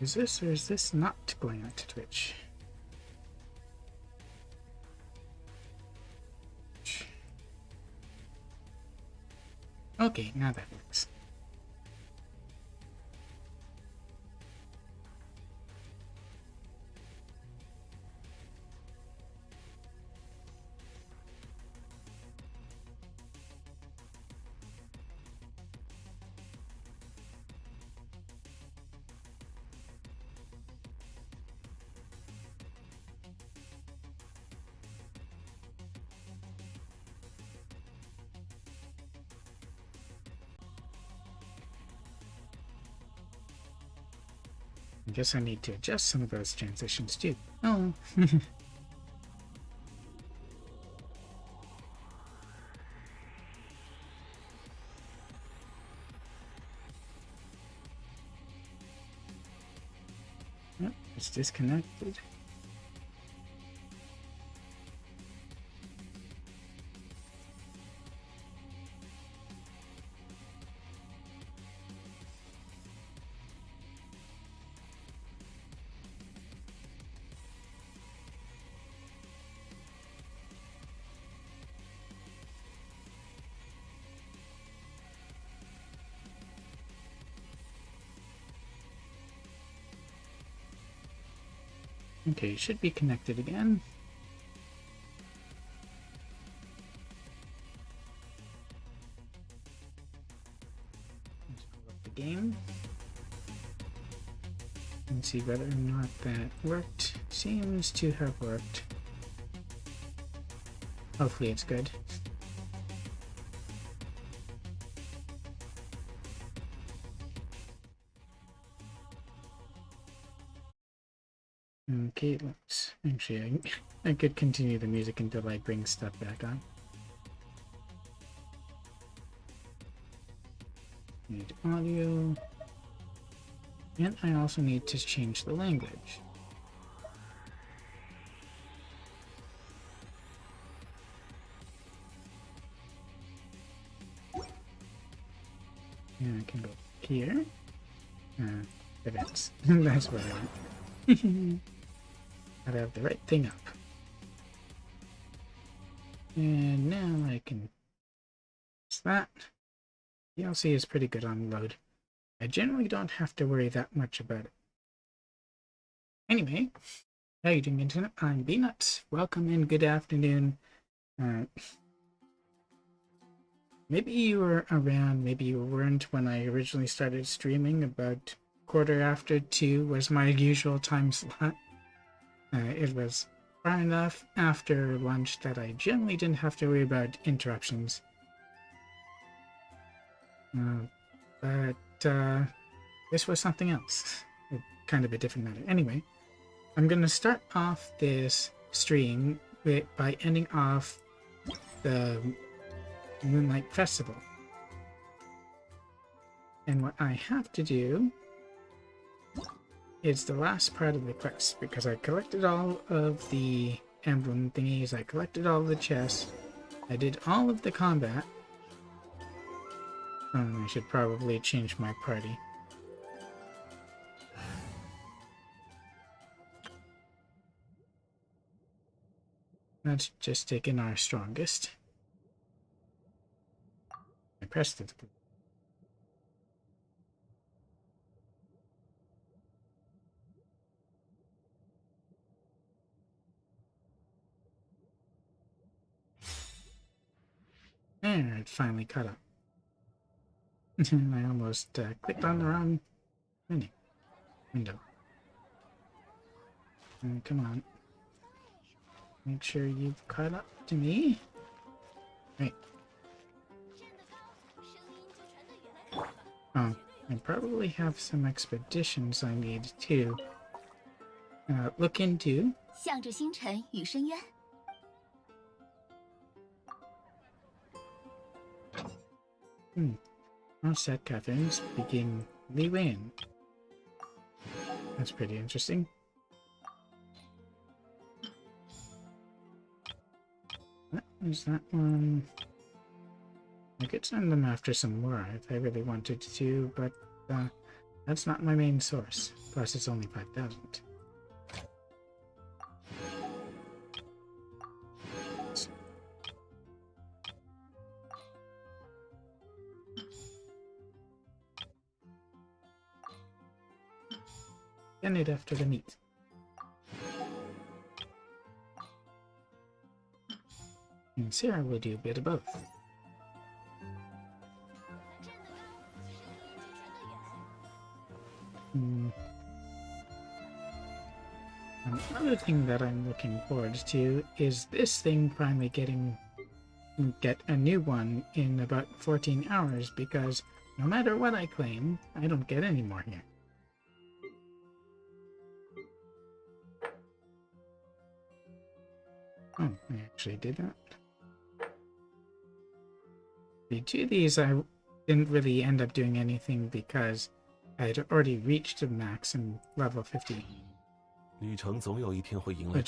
Is this or is this not going out to Twitch? Okay, now that works. I guess I need to adjust some of those transitions too. Oh. Yep, it's disconnected. Okay, should be connected again. Let's pull up the game and see whether or not that worked. Seems to have worked. Hopefully it's good. Okay, let's actually I could continue the music until I bring stuff back on. Need audio, and I also need to change the language. And I can go here. Events. That's what I want. Gotta have the right thing up. And now I can use that. DLC is pretty good on load. I generally don't have to worry that much about it. Anyway, how you doing, Internet? I'm Beanuts. Welcome and good afternoon. Maybe you were around, maybe you weren't when I originally started streaming. About 1:15 was my usual time slot. It was far enough after lunch that I generally didn't have to worry about interruptions. But this was something else. Kind of a different matter. Anyway, I'm going to start off this stream by ending off the Moonlight Festival. And what I have to do is the last part of the quest, because I collected all of the emblem thingies, I collected all the chests, I did all of the combat. I should probably change my party. Let's just take in our strongest. I pressed it. There, it finally caught up. I almost clicked on the wrong window. Come on. Make sure you've caught up to me. Right. Oh, I probably have some expeditions I need to look into. 向着星辰与深渊。 Offset Catherine's begin Li Wen. That's pretty interesting. What is that one? I could send them after some more if I really wanted to, but That's not my main source. Plus, it's only 5,000. Get it after the meat. And Sarah will do a bit of both. Another thing that I'm looking forward to is this thing finally get a new one in about 14 hours, because no matter what I claim, I don't get any more here. Oh, I actually did that. The two of these I didn't really end up doing anything because I had already reached the max in level 50. Which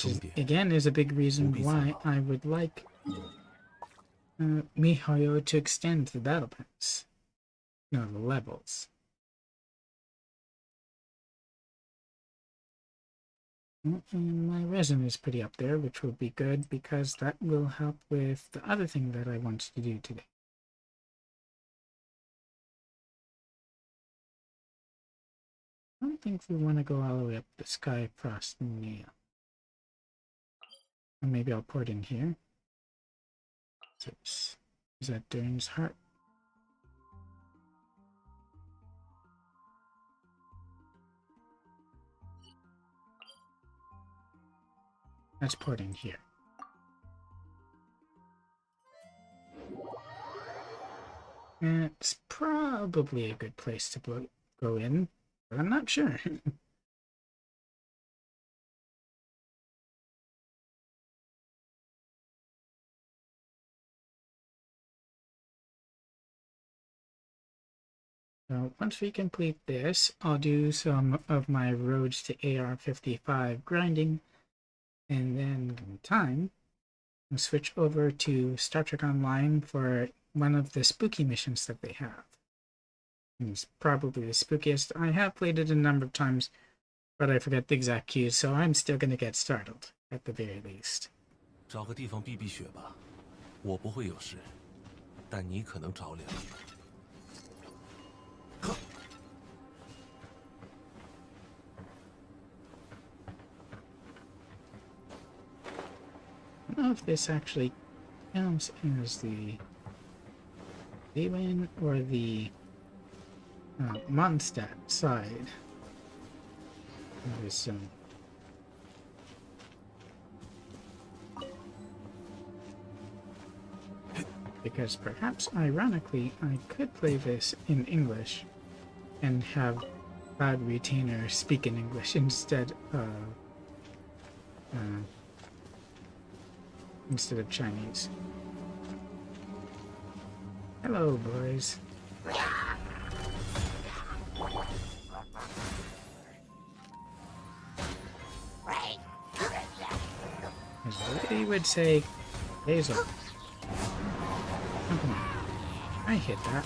is, again, is a big reason why I would like miHoYo to extend the battle pass. No, the levels. And my resin is pretty up there, which will be good because that will help with the other thing that I want to do today. I don't think we want to go all the way up the Sky Frost Nail. Or maybe I'll pour it in here. Is that Durin's heart? Let's pour it in here. It's probably a good place to go in, but I'm not sure. So once we complete this, I'll do some of my roads to AR45 grinding, and then in time, I'll switch over to Star Trek Online for one of the spooky missions that they have. It's probably the spookiest. I have played it a number of times, but I forget the exact cues, so I'm still going to get startled, at the very least. 找个地方避避雪吧，我不会有事，但你可能着凉。 I don't know if this actually counts as the D-Win or the Mondstadt side of this zone. Because perhaps, ironically, I could play this in English and have Cloud Retainer speak in English instead of Chinese. Hello, boys. As the lady would say, Hazel. Oh, come on. I hit that.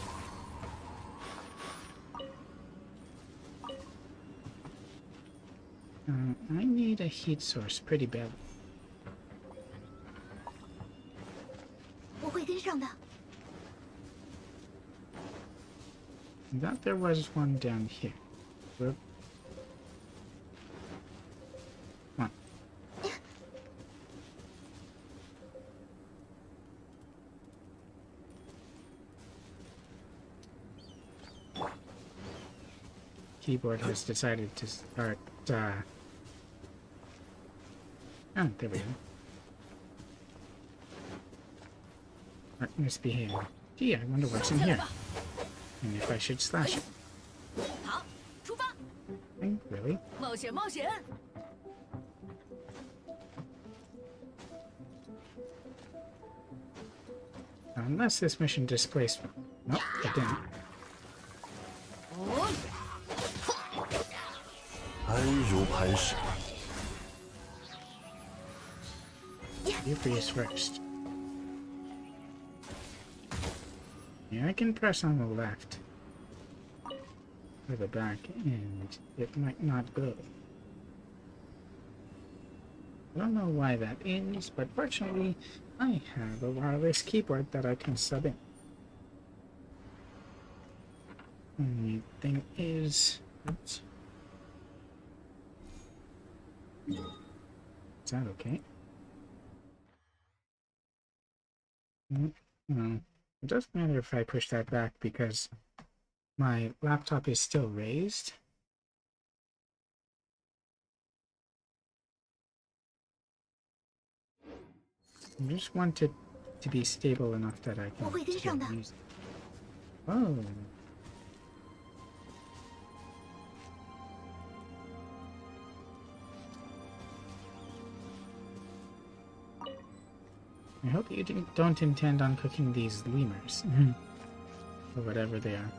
I need a heat source pretty badly. 我会跟上的。 I thought there was one down here. Whoop. Come on. Keyboard has decided to start, Oh, there we go. Alright, misbehaving. Gee, I wonder what's in here. And if I should slash it. 好，出发！ Really? 冒险，冒险！ Unless this mission displaced me. Nope, it didn't. 安如磐石。 You freeze first. Yeah, I can press on the left. further back and it might not go. I don't know why that is, but fortunately I have a wireless keyboard that I can sub in. Only thing is, oops. Is that okay? No, it doesn't matter if I push that back because my laptop is still raised. I just want it to be stable enough that I can still use it. Oh. I hope you don't intend on cooking these lemurs. Or whatever they are.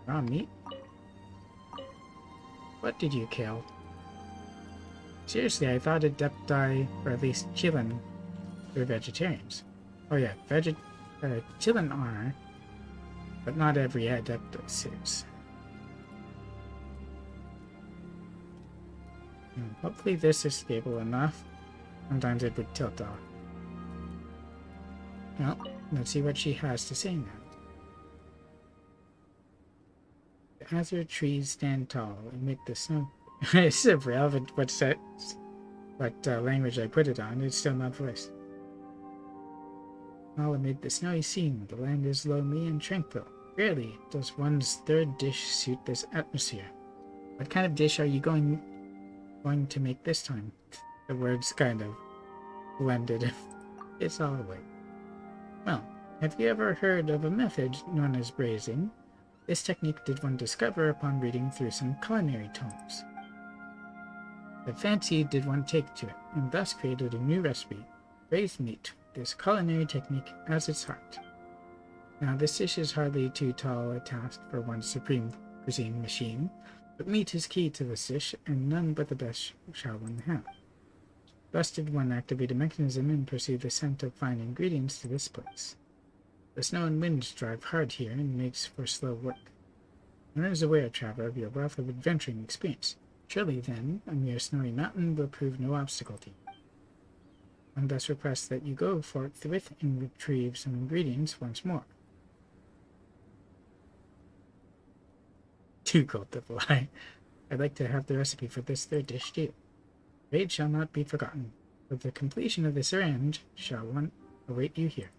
Raw meat? What did you kill? Seriously, I thought Adepti, or at least Chillin, were vegetarians. Oh yeah, Chillin are, but not every Adeptus is. Hopefully this is stable enough. Sometimes it would tilt off. Well, let's see what she has to say now. The azure trees stand tall and make the snow. It's irrelevant what language I put it on. It's still not voiced. All amid the snowy scene, the land is lonely and tranquil. Rarely does one's third dish suit this atmosphere. What kind of dish are you going to make this time? The words kind of blended. It's all right. Well, have you ever heard of a method known as braising? This technique did one discover upon reading through some culinary tomes. The fancy did one take to it, and thus created a new recipe, braised meat, this culinary technique as its heart. Now this dish is hardly too tall a task for one's supreme cuisine machine, but meat is key to this dish, and none but the best shall one have. Thus did one activate a mechanism and pursue the scent of fine ingredients to this place. The snow and wind drive hard here and makes for slow work. One is aware, traveler, of your wealth of adventuring experience. Surely, then, a mere snowy mountain will prove no obstacle to you. One thus requests that you go forthwith and retrieve some ingredients once more. Too cold to fly. I'd like to have the recipe for this third dish too. Raid shall not be forgotten. With the completion of this errand, shall one await you here.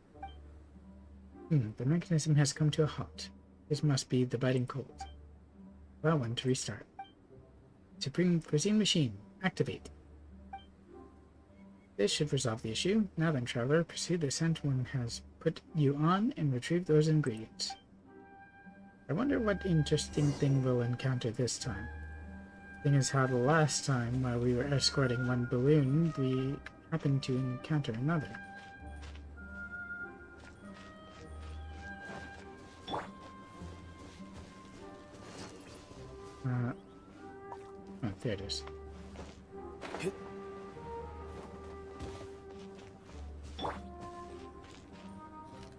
The mechanism has come to a halt. This must be the biting cold. Allow one to restart. Supreme Cuisine Machine, activate. This should resolve the issue. Now then, traveler, pursue the scent one has put you on and retrieve those ingredients. I wonder what interesting thing we'll encounter this time. Thing is how the last time, while we were escorting one balloon, we happened to encounter another. Oh, there it is.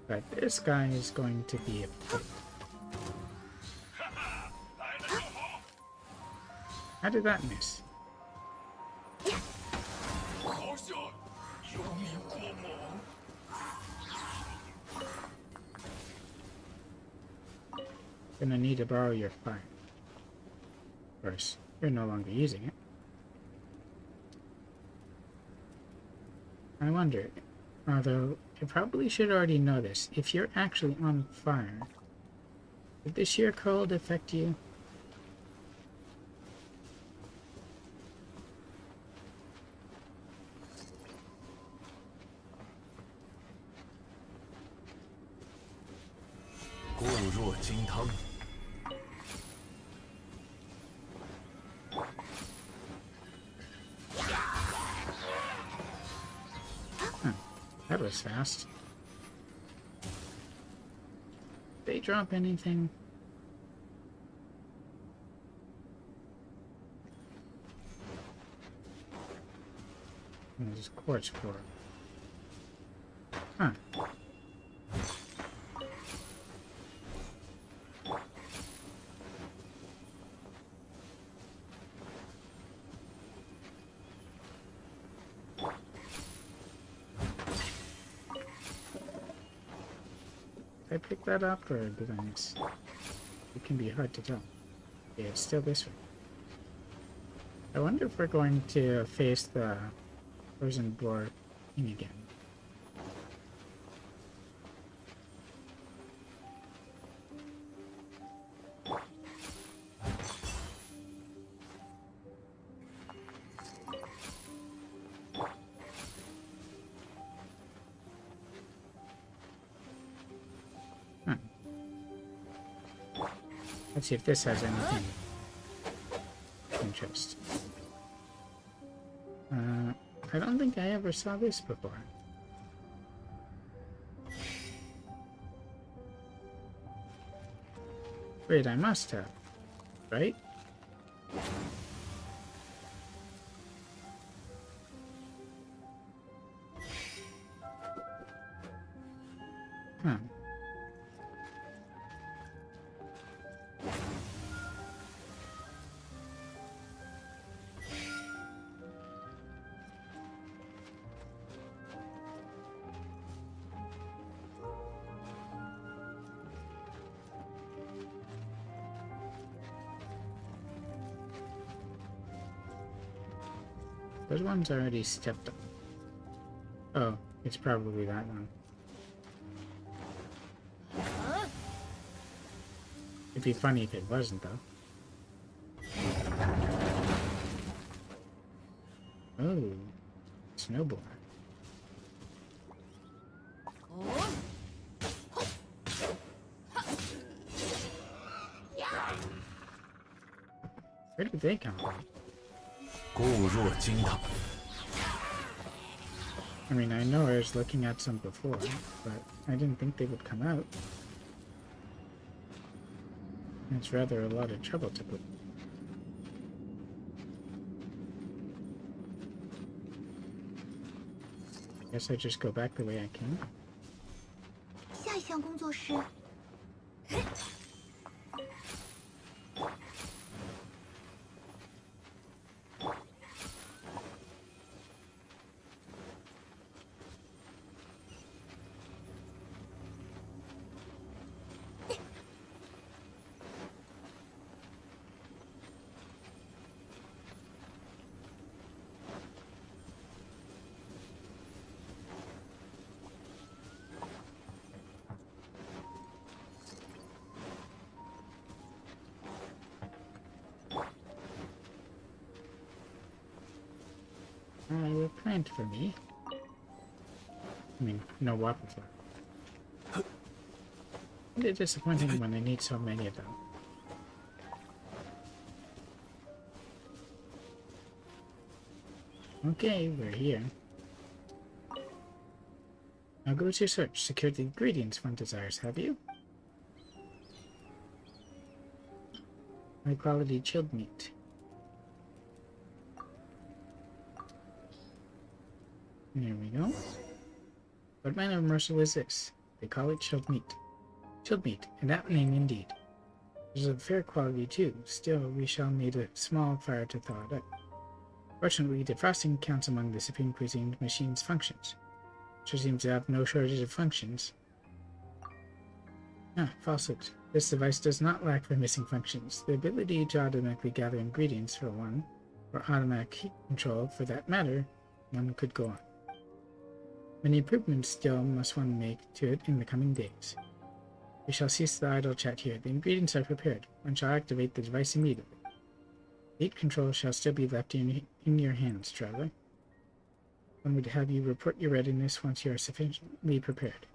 But this guy is going to be a pig. How did that miss? Gonna need to borrow your fire. Of course, you're no longer using it. I wonder, although I probably should already know this, if you're actually on fire, did the sheer cold affect you? That was fast. Did they drop anything? There's quartz core. Huh. I pick that up or did I miss? It can be hard to tell. Yeah, it's still this way. I wonder if we're going to face the frozen boar thing again. Let's see if this has anything of interest. I don't think I ever saw this before. Wait, I must have, right? Huh. Those ones already stepped up. Oh, it's probably that one. It'd be funny if it wasn't, though. Oh, snowball. Where did they come from? I mean, I know I was looking at some before, but I didn't think they would come out. It's rather a lot of trouble to put. Guess I just go back the way I came. 下一项工作是 A plant for me. I mean, no water flower. It's disappointing when I need so many of them. Okay, we're here. Now go to your search. Secured the ingredients one desires, have you? High quality chilled meat. There we go. What manner of morsel is this? They call it chilled meat. Chilled meat, an apt name indeed. It is of fair quality too. Still, we shall need a small fire to thaw it up. Fortunately, defrosting counts among the Supreme Cuisine machine's functions. She seems to have no shortage of functions. Ah, falsehood. This device does not lack for missing functions. The ability to automatically gather ingredients for one, or automatic heat control for that matter, one could go on. Many improvements still must one make to it in the coming days. We shall cease the idle chat here. The ingredients are prepared. One shall activate the device immediately. Heat control shall still be left in your hands, traveler. One would have you report your readiness once you are sufficiently prepared.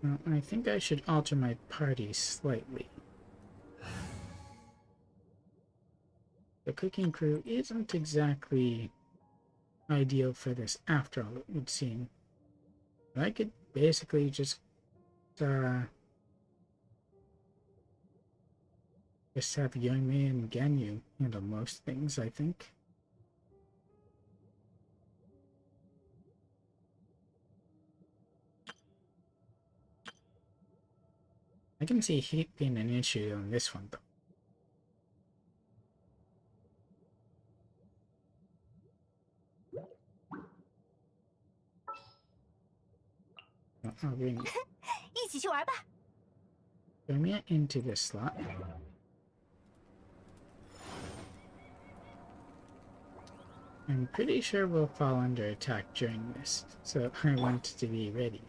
Well, I think I should alter my party slightly. The cooking crew isn't exactly ideal for this after all, it would seem. But I could basically just have Youngmei and Ganyu handle most things, I think. I can see heat being an issue on this one, though. I'll bring 一起去玩吧。 Lumia into this slot. I'm pretty sure we'll fall under attack during this, so I want to be ready.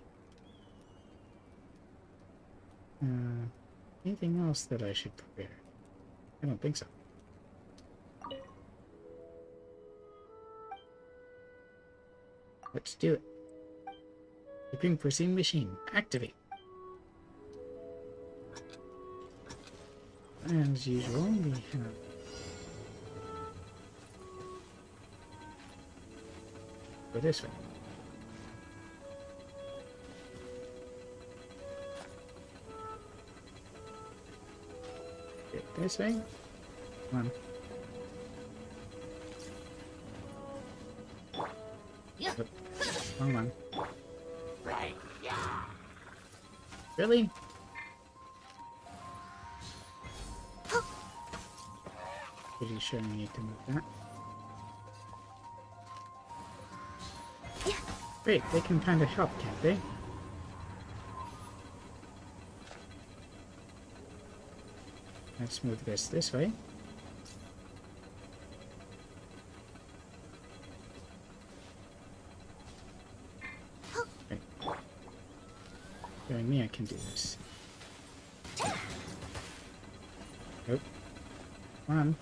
Anything else that I should prepare? I don't think so. Let's do it. Supreme Foreseen Machine, activate. And as usual, we have go this way. Get this way. Come on. Oop. Wrong one. Really? Pretty sure I need to move that. Great, they can kind of help, can't they? Let's move this way. Right. Knowing me, I can do this. Nope. Come on.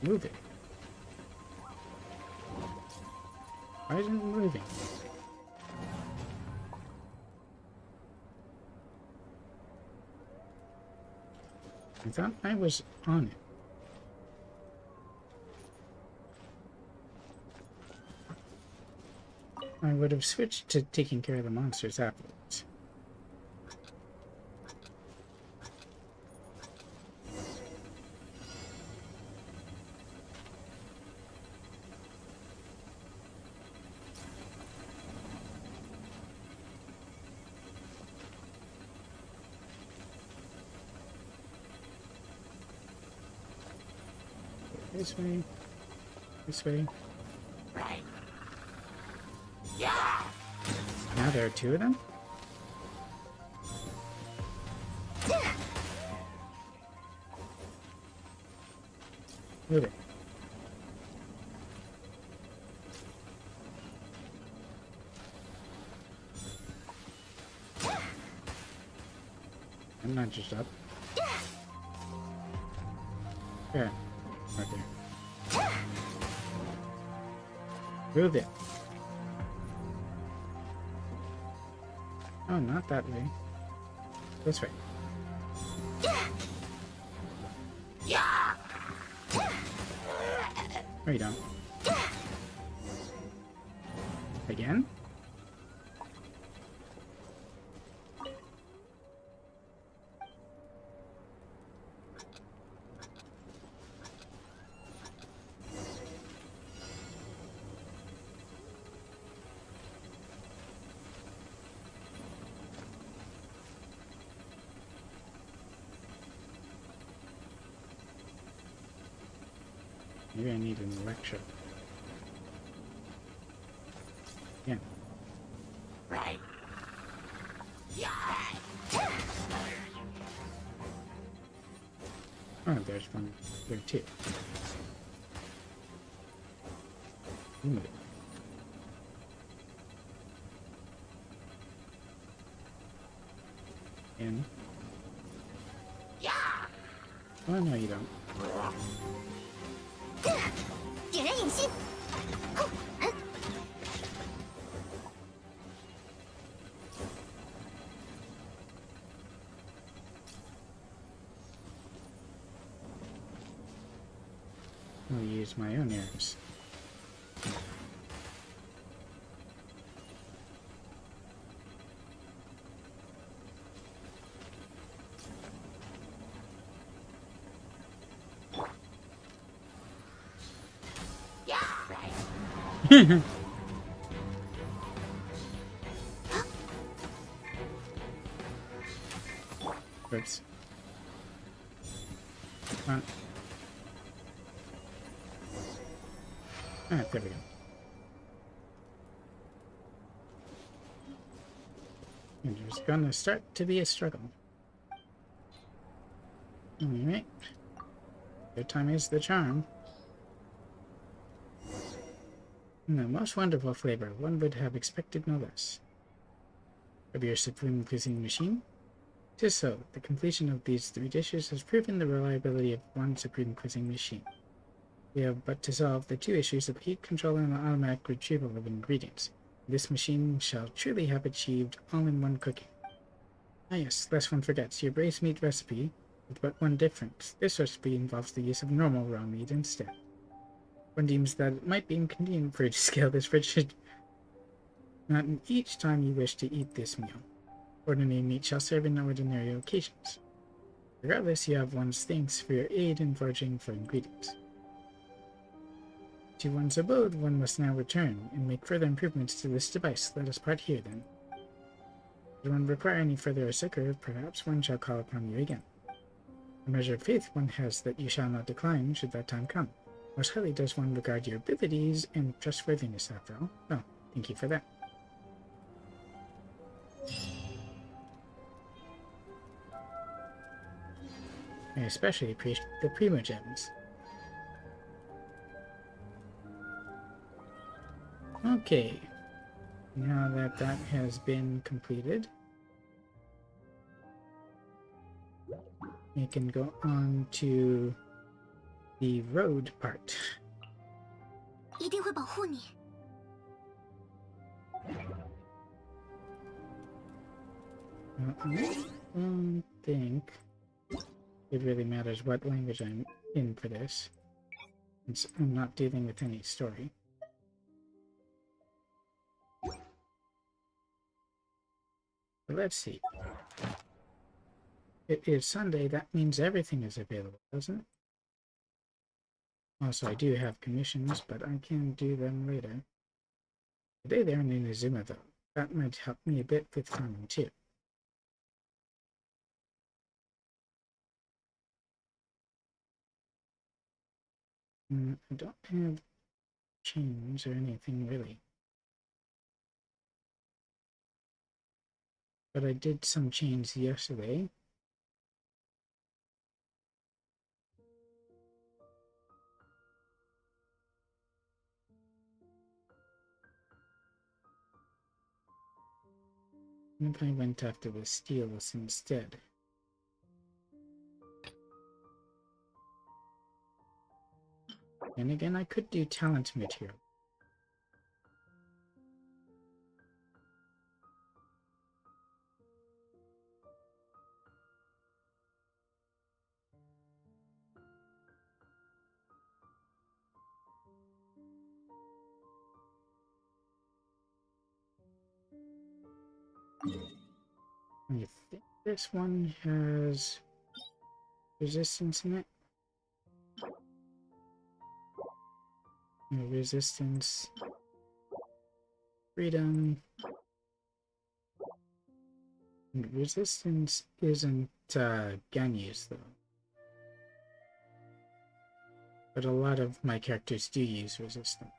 Move it. Why isn't it moving? I thought I was on it. I would have switched to taking care of the monsters afterwards. This way. This way. Right. Now there are two of them? Move it. I'm not just up. Yeah. Right there. Move it. Oh, not that way. This way. No, you don't. Again? Maybe I need an lecture. Yeah. Right. Oh, there's one there too. Move it. In. Oh, no, you don't. 点燃引信。 I'll use my own arrows. Oops. Come on. Alright, there we go. And there's gonna start to be a struggle. Alright. Good time is the charm. The most wonderful flavor, one would have expected no less. Of your supreme cuisine machine? 'Tis so. The completion of these 3 dishes has proven the reliability of one supreme cuisine machine. We have but to solve the 2 issues of heat control and the automatic retrieval of ingredients. This machine shall truly have achieved all-in-one cooking. Ah yes, lest one forgets, your braised meat recipe with but one difference. This recipe involves the use of normal raw meat instead. One deems that it might be inconvenient for you to scale this frigid not each time you wish to eat this meal. Ordinary meat shall serve in ordinary occasions. Regardless, you have one's thanks for your aid in foraging for ingredients. To one's abode, one must now return and make further improvements to this device. Let us part here, then. Should one require any further succor, perhaps one shall call upon you again. A measure of faith one has that you shall not decline should that time come. Most highly does one regard your abilities and trustworthiness, after all. Well, thank you for that. I especially appreciate the primogems. Okay, now that that has been completed, we can go on to the road part. 一定会保护你。 I don't think it really matters what language I'm in for this, since I'm not dealing with any story. But let's see. It is Sunday, that means everything is available, doesn't it? Also, I do have commissions, but I can do them later. Today they're in Inazuma, though. That might help me a bit with farming, too. I don't have chains or anything, really. But I did some chains yesterday. If I went after the steels instead. And again, I could do talent material. I think this one has resistance in it. Resistance, freedom. And resistance isn't gun use though. But a lot of my characters do use resistance.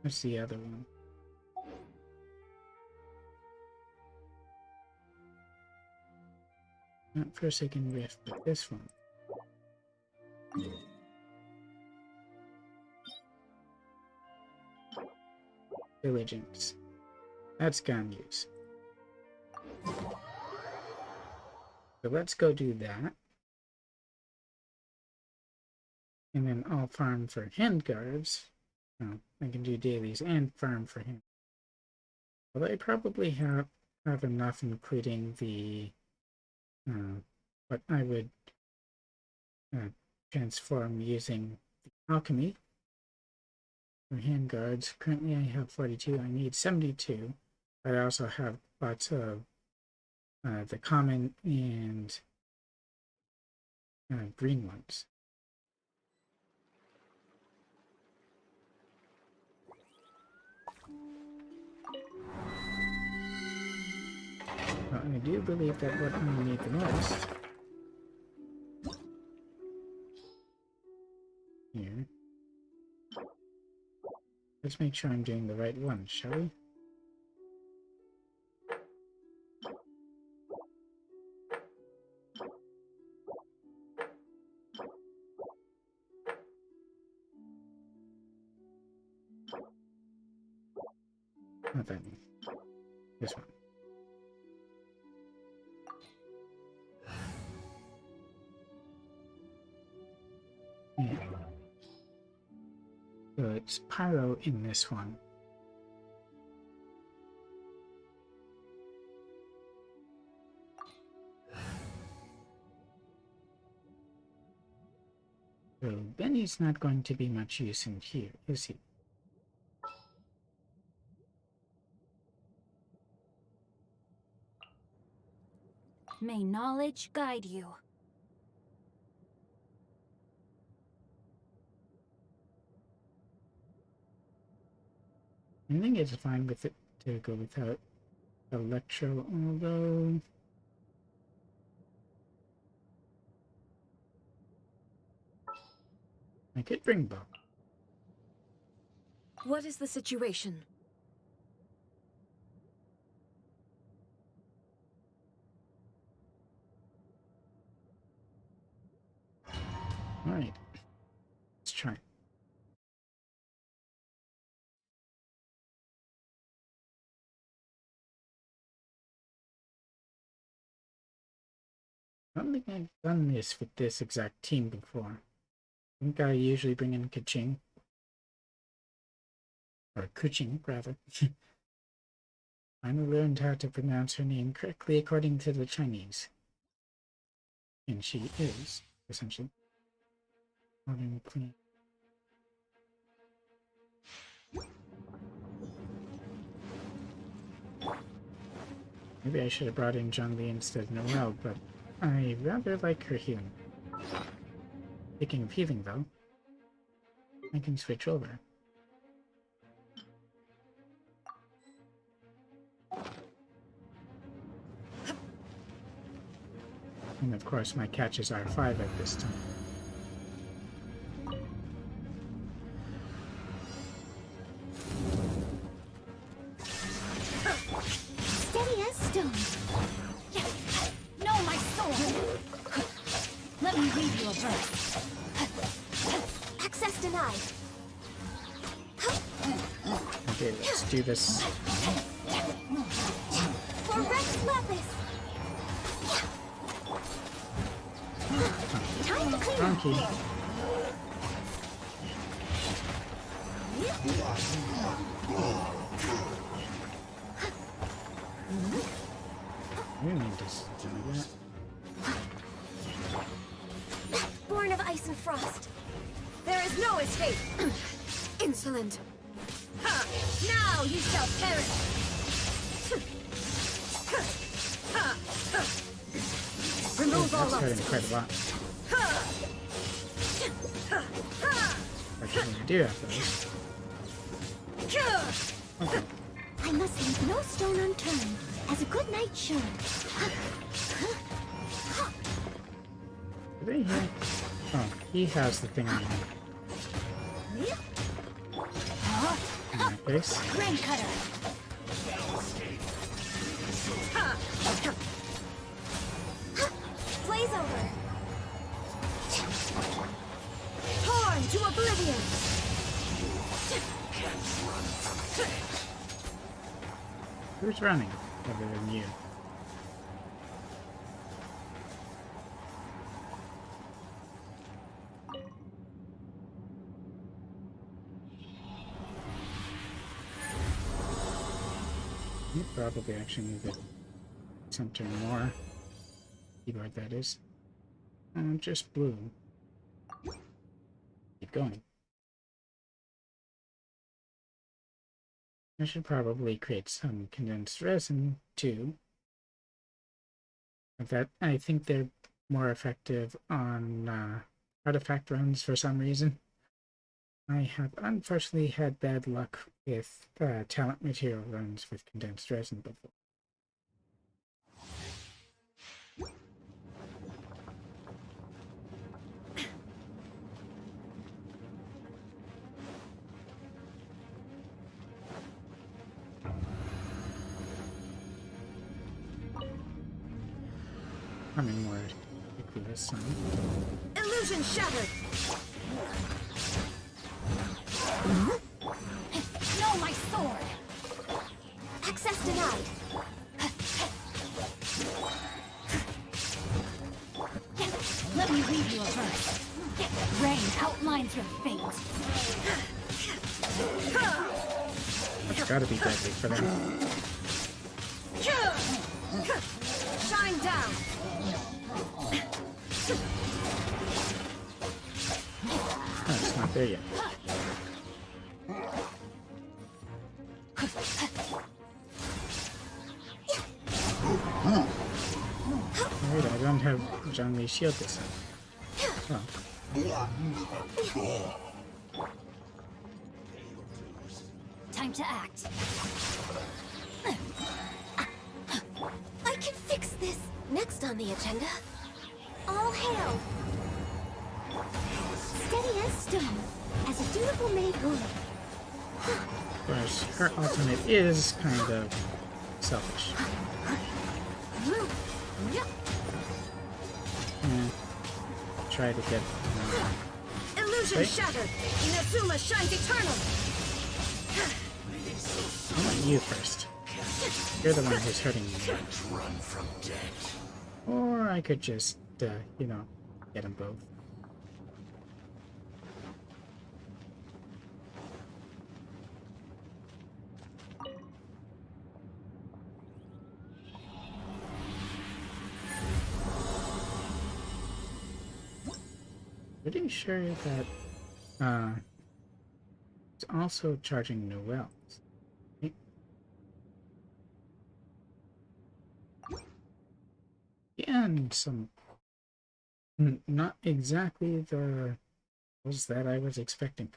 What's the other one? Not Forsaken Rift, but this one. Diligence. That's gun use. So let's go do that. And then I'll farm for handguards. Well, I can do dailies and farm for him. Although I probably have enough, including the what I would transform using the alchemy for handguards. Currently I have 42, I need 72, but I also have lots of the common and green ones. Well, I do believe that what I need the most here. Let's make sure I'm doing the right one, shall we? Not that one. This one. Yeah. So it's Pyro in this one. So Benny's not going to be much use in here, is he? May knowledge guide you. I think it's fine with it to go without Electro, although I could bring Bob. What is the situation? Alright. Let's try. I don't think I've done this with this exact team before. I think I usually bring in Kaching. Or Kuching, rather. Finally learned how to pronounce her name correctly according to the Chinese. And she is, essentially. Modern Queen. Maybe I should have brought in Zhongli instead of Noelle, but I rather like her healing. Speaking of healing, though, I can switch over. And of course, my catch is R5 at this time. Steady as stone. Know my soul. Let me read you a verse. Access denied. Okay, let's do this. For Rex Lapis. Time to clean up. Donkey. We need to do that. Born of ice and frost. There is no escape. Insolent. Ha! Now you shall perish. Remove all That's hurting quite obstacles. a lot. What can we do after this? Okay. I must leave no stone unturned, as a good knight should. Are they here? Oh, he has the thing I need. In that case. Rain cutter. Blaze over. Torn to oblivion. Who's running other than you? You probably actually need to center more. Keyboard, that is. Just blue. Keep going. I should probably create some condensed resin too. But that I think they're more effective on artifact runs for some reason. I have unfortunately had bad luck with talent material runs with condensed resin before. becoming more quickly this time. Illusion shattered! No, my sword! Access denied! Let me read you a verse. Rain outlines your fate. That's gotta be deadly for them. Shine down! Oh, it's not there yet. Alright, I don't have Zhangmi's shield this time. Oh. Time to act. I can fix this. Next on the agenda, all hail. Steady as stone, as a dutiful maid would. Of course, her ultimate is kind of selfish. Yeah. Try to get. Illusion Wait. shattered. Inazuma shines eternal. I want you first. You're the one who's hurting me. Or I could just, you know, get them both. Pretty sure that it's also charging Noel's. Right? And some not exactly the was that I was expecting.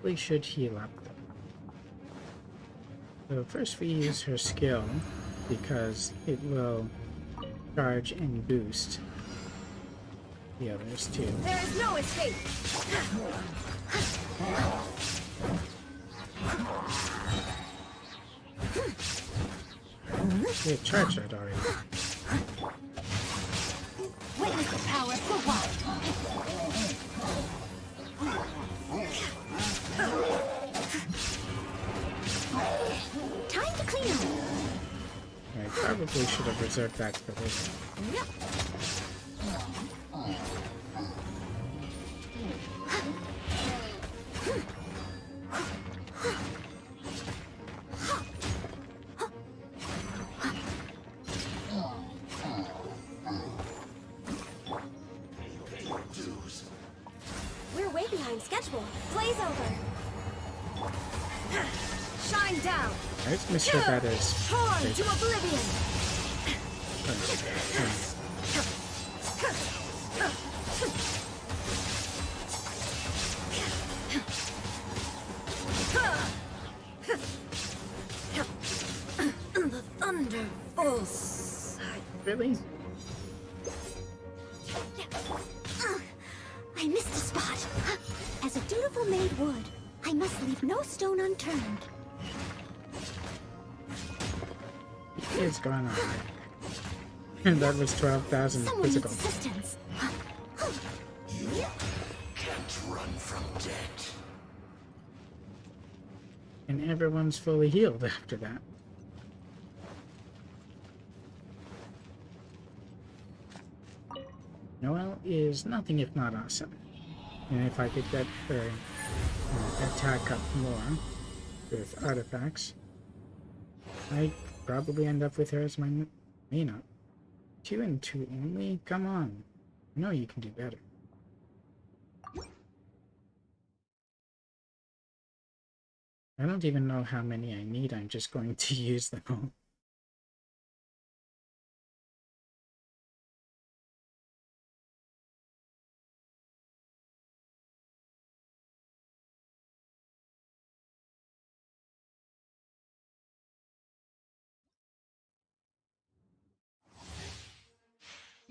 Probably should heal up. So first we use her skill because it will charge and boost the others too. There is no escape. We have charged that already. Witness the power of the wild. Time to clean up. I probably should have reserved that for this. We're way behind schedule. Blaze over. Shine down. Alright, Mr. That is. Torn to oblivion. The thunder falls. Really? I missed a spot. As a dutiful maid would, I must leave no stone unturned. It's going on. And that was 12,000 Someone physical. needs assistance. Can't run from death. And everyone's fully healed after that. Noelle is nothing if not awesome. And if I could get her attack up more with artifacts, I'd probably end up with her as my main up. 2 and 2 only? Come on. I know you can do better. I don't even know how many I need, I'm just going to use them all.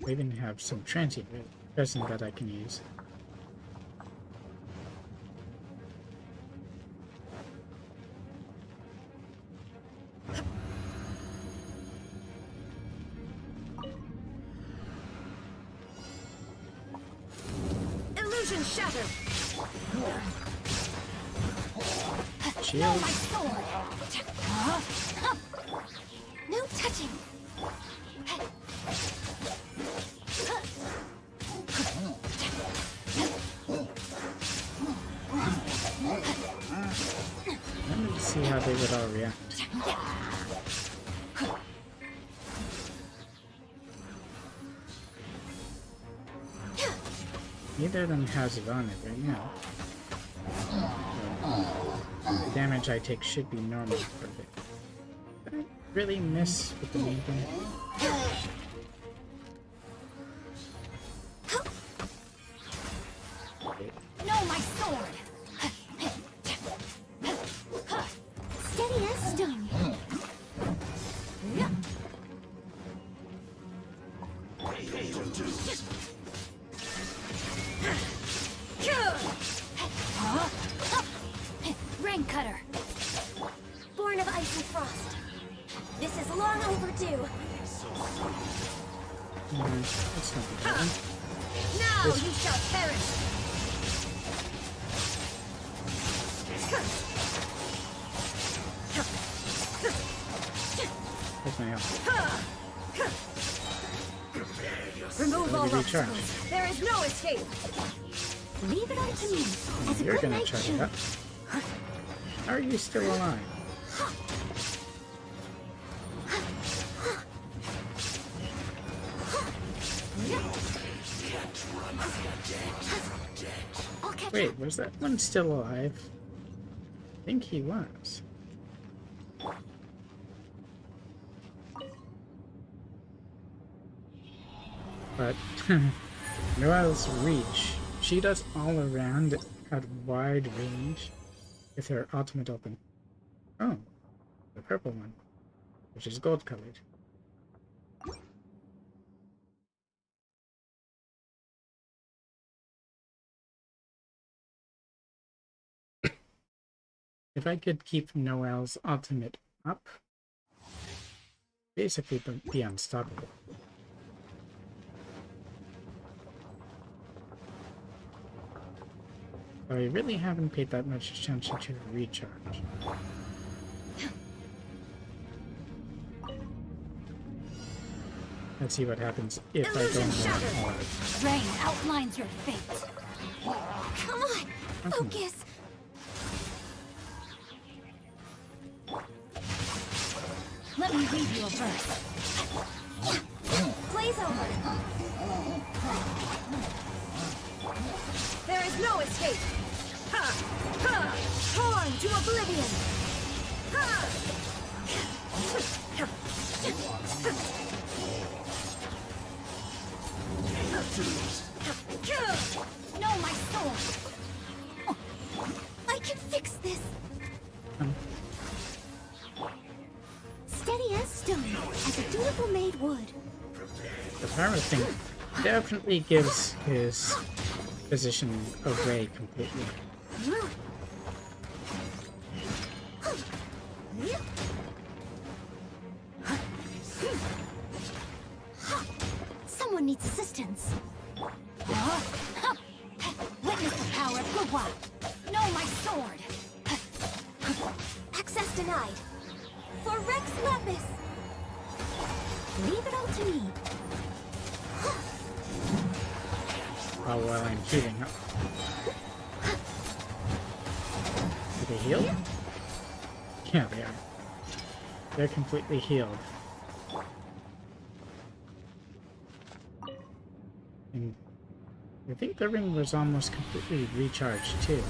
I even have some transient resin that I can use. Illusion shattered. Shield. My sword. No touching. Let me see how they would all react. Neither of them has it on it right now. So, the damage I take should be normal for it. Did I really miss with the main thing? No, my sword. Steady as stone. Rain cutter. Born of ice and frost. This is long overdue. That's not the bad. Now you shall perish. Where's my health? Remove all Let me recharge. obstacles. There is no escape. Leave it up to me. As a You're good gonna knight charge should. it up. How are you still alive? I'll catch Wait, up. was that one still alive? I think he was. But Noelle's reach. She does all around at wide range with her ultimate open. Oh, the purple one, which is gold colored. If I could keep Noelle's ultimate up, basically be unstoppable. I really haven't paid that much attention to recharge. Let's see what happens if I Illusion don't shattered. go all out. Rain outlines your fate. Come on, focus. Let me read you a verse. Blaze over. There is no escape. Ha! Ha! Torn to oblivion. No, my sword. I can fix this. Steady as stone, as a dutiful maid would. The power thing definitely gives his position away completely. Someone needs assistance. Witness the power of Gugwa. No, my sword. Access denied. For Rex Lapis. Leave it all to me. While I'm healing up. Did they heal? Yeah, they are. They're completely healed. And I think the ring was almost completely recharged too.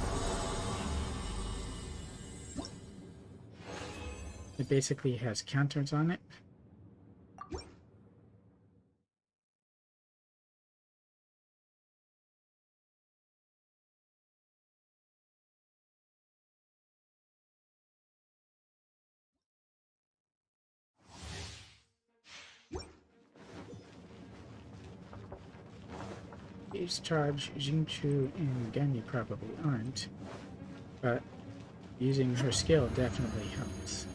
It basically has counters on it. Dave's charge, Xingqiu and Genyi probably aren't, but using her skill definitely helps.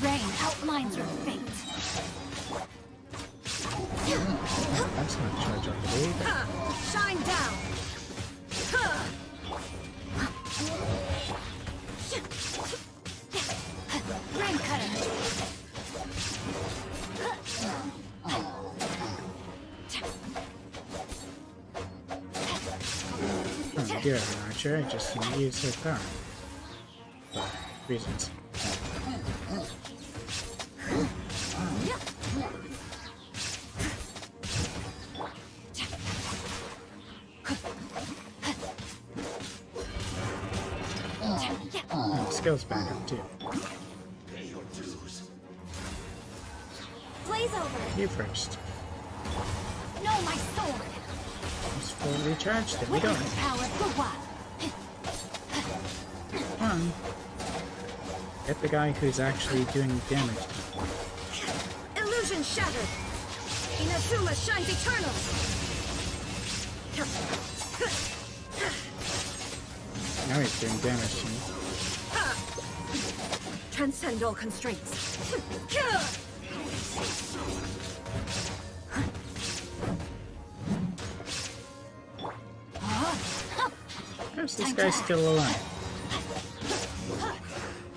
Rain outlines your fate. That's not charge on the wave. Shine down. Rain cutter. Oh dear, an archer, I just didn't use her power. For reasons. Skills back up too. Blaze over. You first. No, my sword. Just fully recharge, there we go. Witness power for what? Come on. Get the guy who's actually doing damage. Illusion shattered. Inazuma shines eternal. Now he's doing damage to me. Transcend all constraints. How's this guy still alive?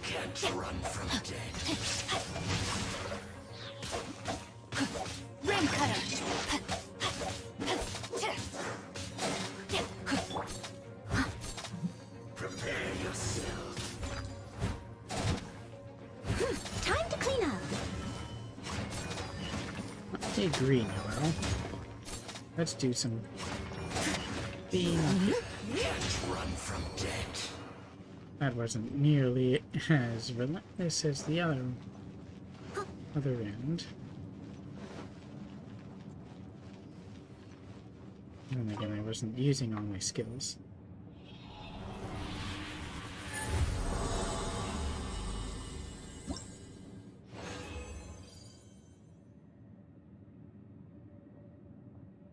Can't run from dead. Rim cutter. Prepare yourself. Time to clean up. I agree, Noel. Let's do some cleanup. Can't run from dead. That wasn't nearly as relentless as the other end. And again, I wasn't using all my skills.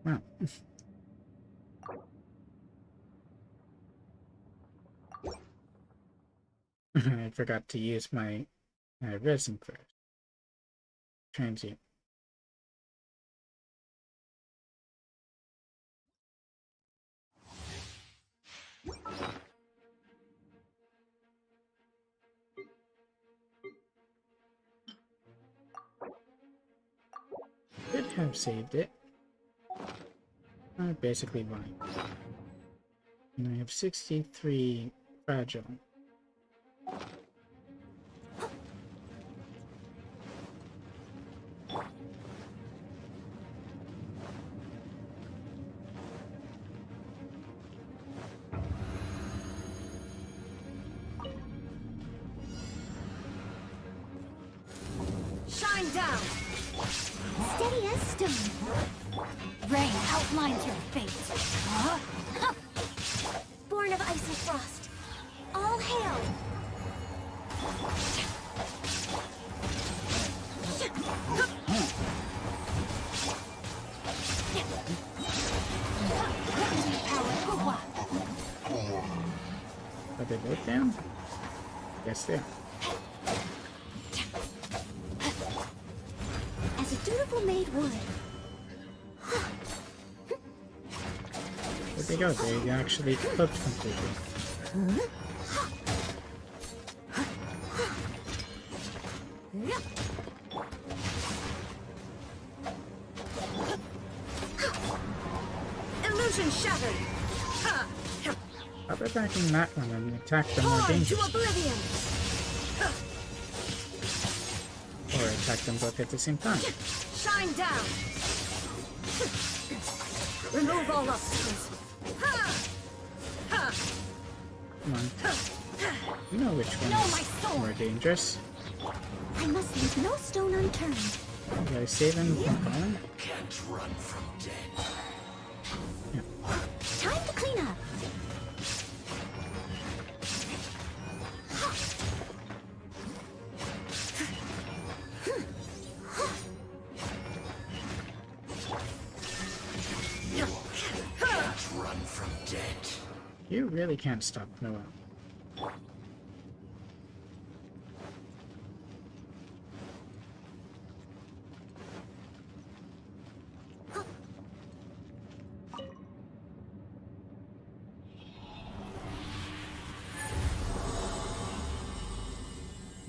Wow. I forgot to use my resin first. Transient. Could have saved it. Basically fine. And I have 63 fragile. Shine down. Steady as stone. Rain outlines your fate. Born of ice and frost. All hail. Are they both down? Yes, they are. As a dutiful maid would. Where'd they go? They actually cooked completely. Illusion shattered. I'll be back in that one and attack the more Torn to dangerous. oblivion. Or attack them both at the same time. Shine down. Remove all obstacles. Come on. You know which one No, my is sword. more dangerous. I must leave no stone unturned. Did I save him from falling? Can't run from death. Time to clean up. Can't run from death. You really can't stop Noel.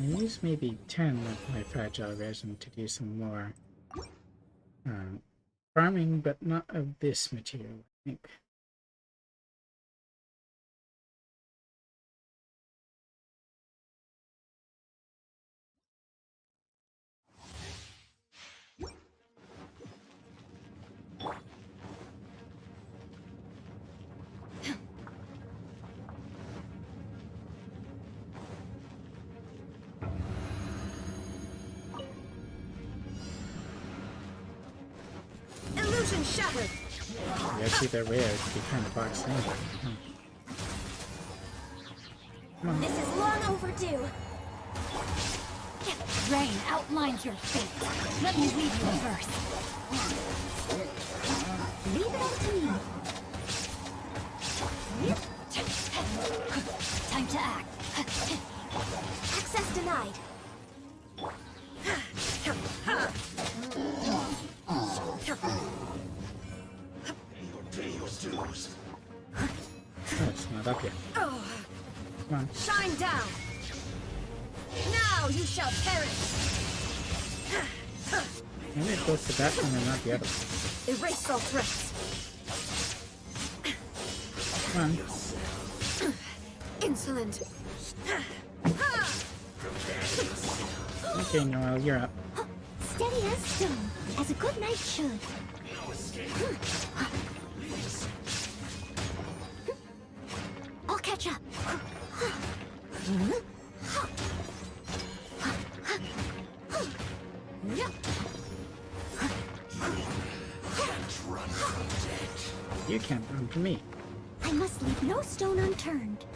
I use maybe 10 of my fragile resin to do some more farming, but not of this material, I think. Illusion shattered. Yeah, see, they're rare to be kind of boxed in. Come on. This is long overdue. Rain outlines your fate. Let me read you a verse. Leave it up to me. Time to act. Access denied. Oh, it's not up yet. Come on. Shine down. Now you shall perish. Maybe it goes to that one and not the other. Erase all threats. Come on. Insolent. Okay, Noel, you're up. Steady as stone, as a good knight should. I'll catch up. You can't run from me. I must leave no stone unturned.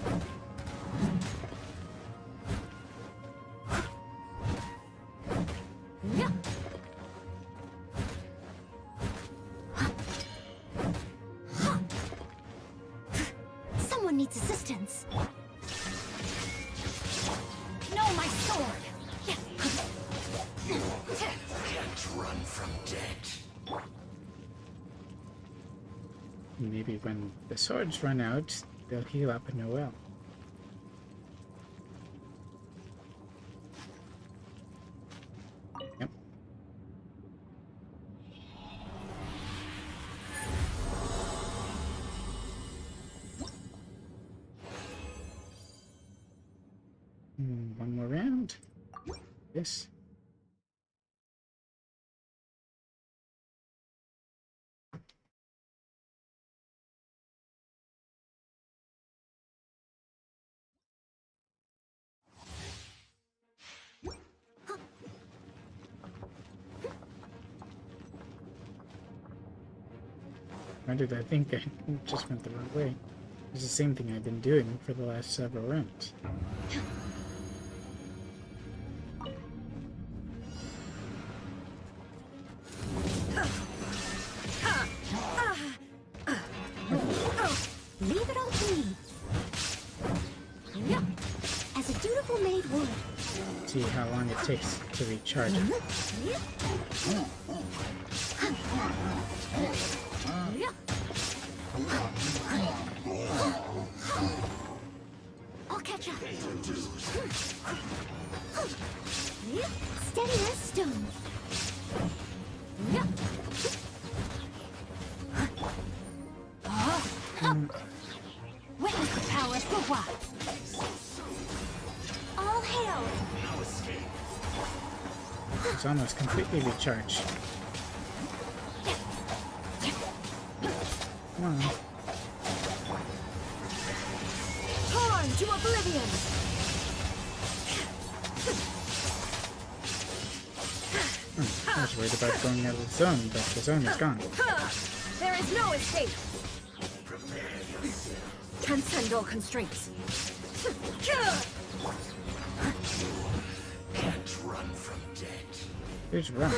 Someone needs assistance. No, my sword! Can't run from death. Maybe when the swords run out, they'll heal up Noel. Yep. One more round. This. Why did I think I just went the wrong way? It's the same thing I've been doing for the last several rounds. Leave it all to me. As a dutiful maid would. See how long it takes to recharge it. I'll catch up. Steady as stone. Witness the power of Gua. All hail. It's almost completely recharged. Come on. Torn to oblivion. I was worried about going out of the zone, but the zone is gone. There is no escape. Transcend all constraints. Can't run from death. Who's wrong?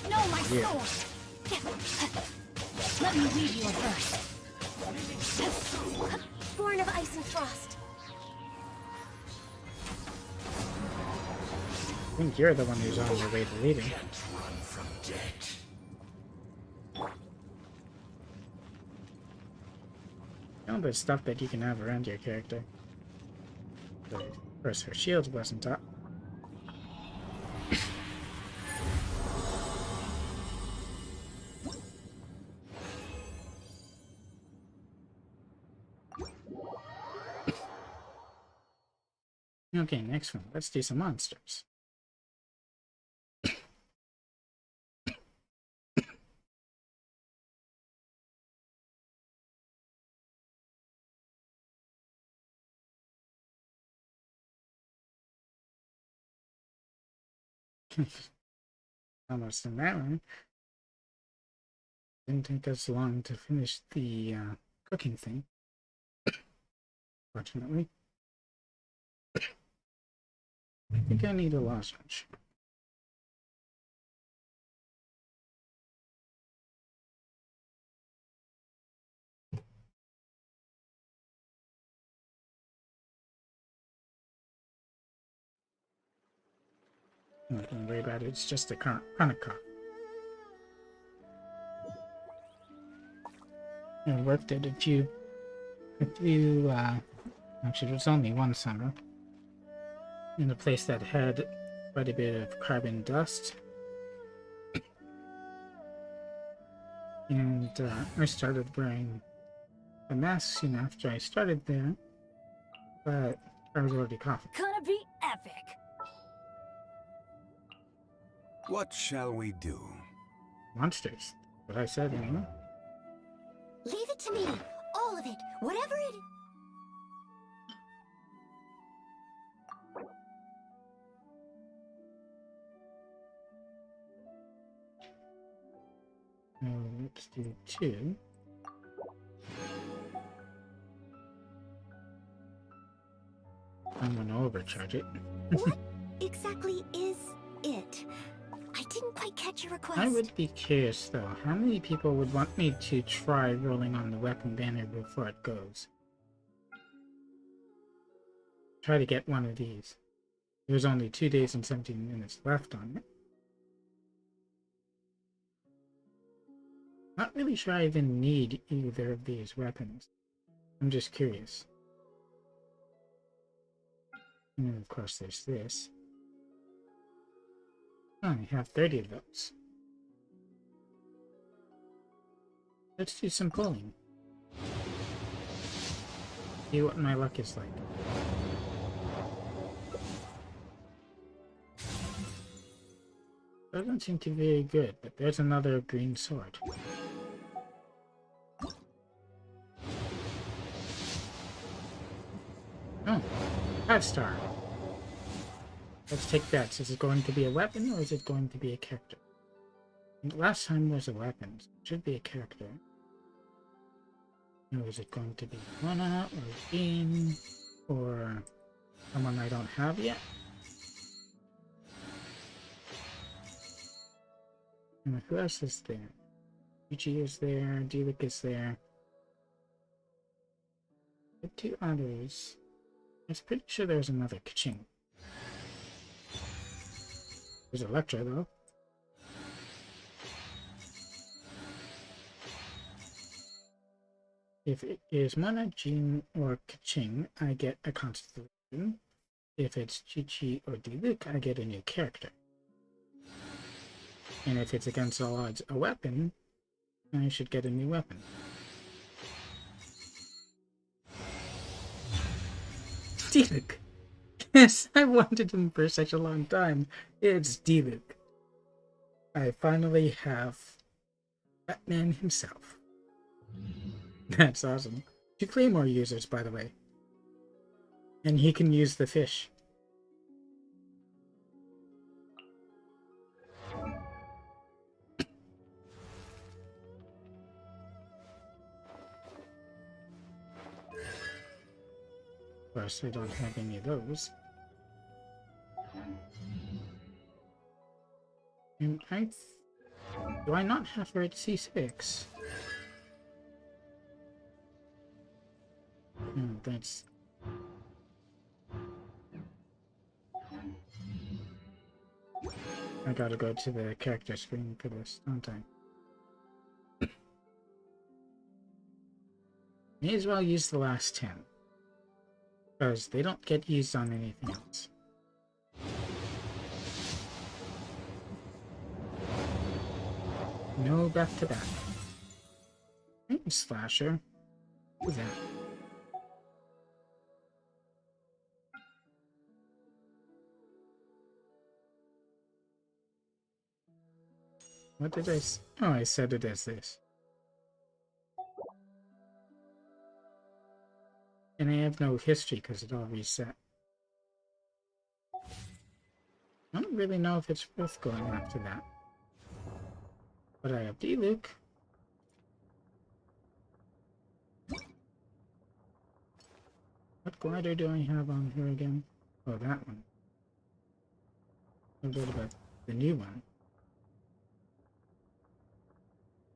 No, my soul. Let me weave you a verse. Born of ice and frost. I think you're the one who's on your way to leaving. Can't run from death. You know, there's stuff that you can have around your character. But of course, her shield wasn't up. Okay, next one. Let's do some monsters. Almost in that one. Didn't take us long to finish the cooking thing. Fortunately. I think I need a lozenge. Don't worry about it, it's just a chronic cough. I worked at a few, actually it was only one summer, in a place that had quite a bit of carbon dust. And I started wearing a mask soon after I started there, but I was already coughing. Gonna be epic. What shall we do? Monsters. What I said, you know? Leave it to me. All of it. Whatever it is. Let's do 2. I'm gonna overcharge it. What exactly is it? I didn't quite catch your request. I would be curious though, how many people would want me to try rolling on the weapon banner before it goes? Try to get one of these. There's only 2 days and 17 minutes left on it. Not really sure I even need either of these weapons. I'm just curious. And then of course there's this. I only have 30 of those. Let's do some pulling. See what my luck is like. Doesn't seem to be very good, but there's another green sword. Oh, 5-star. Let's take bets. Is it going to be a weapon or is it going to be a character? And last time was a weapon. So it should be a character. Or is it going to be Lana or Jean or someone I don't have yet? And who else is there? Ichi is there, Delik is there. The 2 others. I was pretty sure there's another Kaching. There's Electra though. If it is Mana, Jean, or Kaching, I get a constellation. If it's Chi-Chi or Diluc, I get a new character. And if it's against all odds a weapon, I should get a new weapon. Diluc! Yes, I wanted him for such a long time. It's Diluc. I finally have Batman himself. That's awesome. 2 Claymore users, by the way. And he can use the fish. Of course, I don't have any of those. And do I not have her at C6? No, that's... I gotta go to the character screen for this, don't I? May as well use the last 10. Because they don't get used on anything else. No back to back. Slasher. Who's that? What did I say? Oh, I said it as this. And I have no history because it all reset. I don't really know if it's worth going after that. But I have D-Luke. What glider do I have on her again? Oh, that one. What about the new one?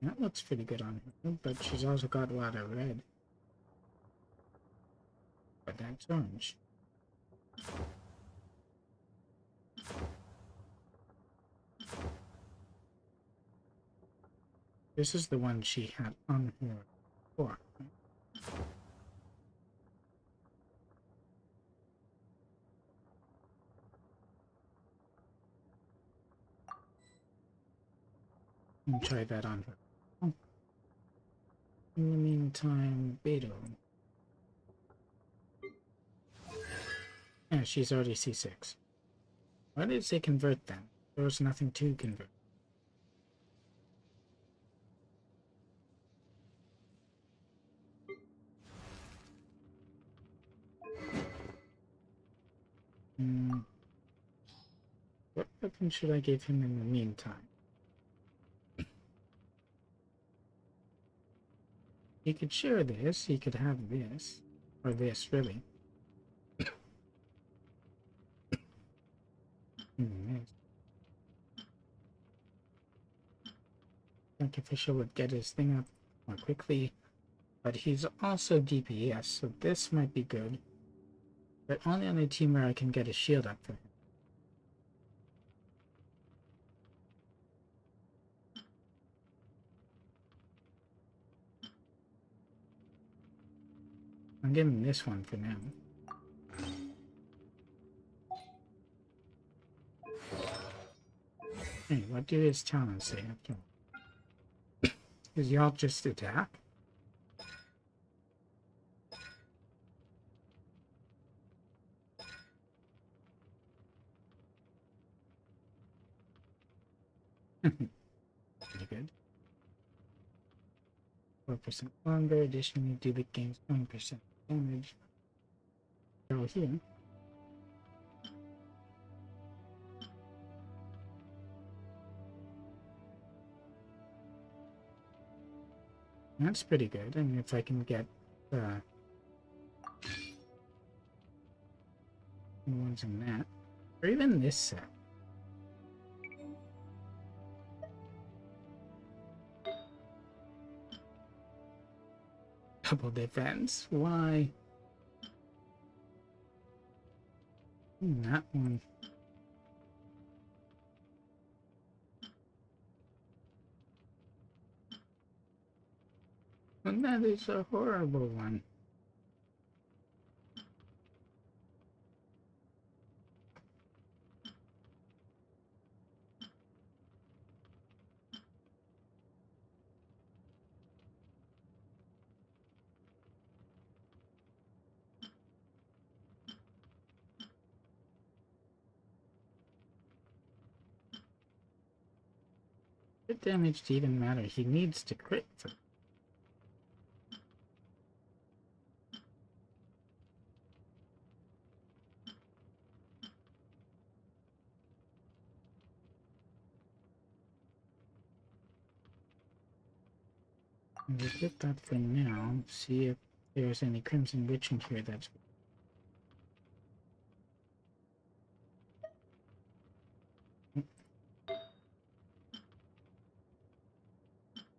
That looks pretty good on her, but she's also got a lot of red. But that's orange. This is the one she had on her before, right? I'll try that on her. Oh. In the meantime, Beto. Yeah, she's already C6. Why did it say convert then? There was nothing to convert. What weapon should I give him in the meantime? He could share this, he could have this. Or this, really. This. Like official would get his thing up more quickly. But he's also DPS, so this might be good. But only on a team where I can get a shield up for him. I'm giving this one for now. Hey, what do his talents say after all? Does y'all just attack? Pretty good. 4% longer, additionally do the game's 20% damage. Go here. That's pretty good, and if I can get ones in that, or even this set. Double defense, why? That one. And that is a horrible one. Crit damage to even matter, he needs to crit for. We'll get that for now. See if there's any Crimson Witch in here that's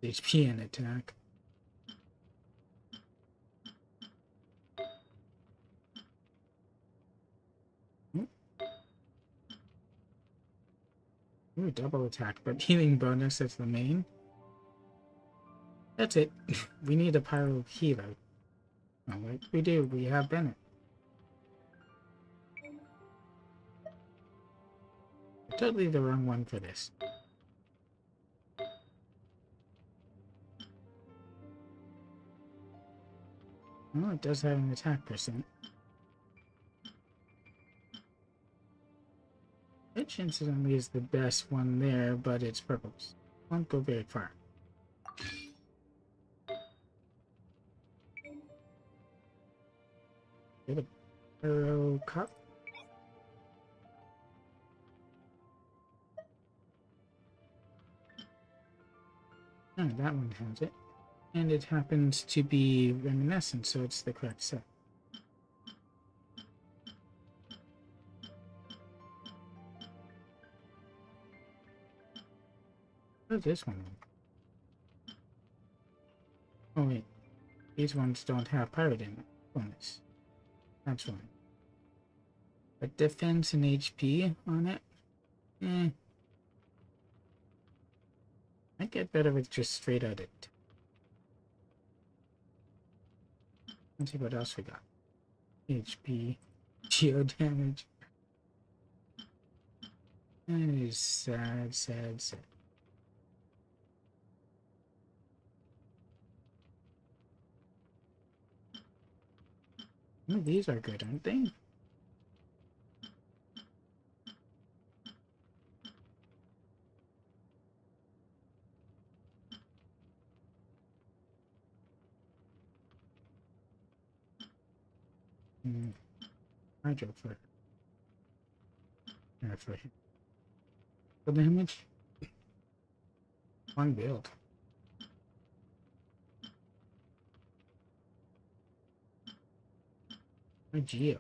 HP and attack. Ooh, double attack, but healing bonus is the main. That's it. We need a pyro healer. Alright, we do. We have Bennett. Totally the wrong one for this. Oh, it does have an attack percent. Which incidentally is the best one there, but it's purples. Won't go very far. Give it Arrow Cup. Oh, that one has it. And it happens to be reminiscent, so it's the correct set. What's this one? Oh wait, these ones don't have pirate in it. Bonus. That's fine. But defense and HP on it? Might get better with just straight out it. Let's see what else we got. HP, geo damage. That is sad, sad, sad. Oh, these are good, aren't they? Hydro for him. The damage? One build. My geo.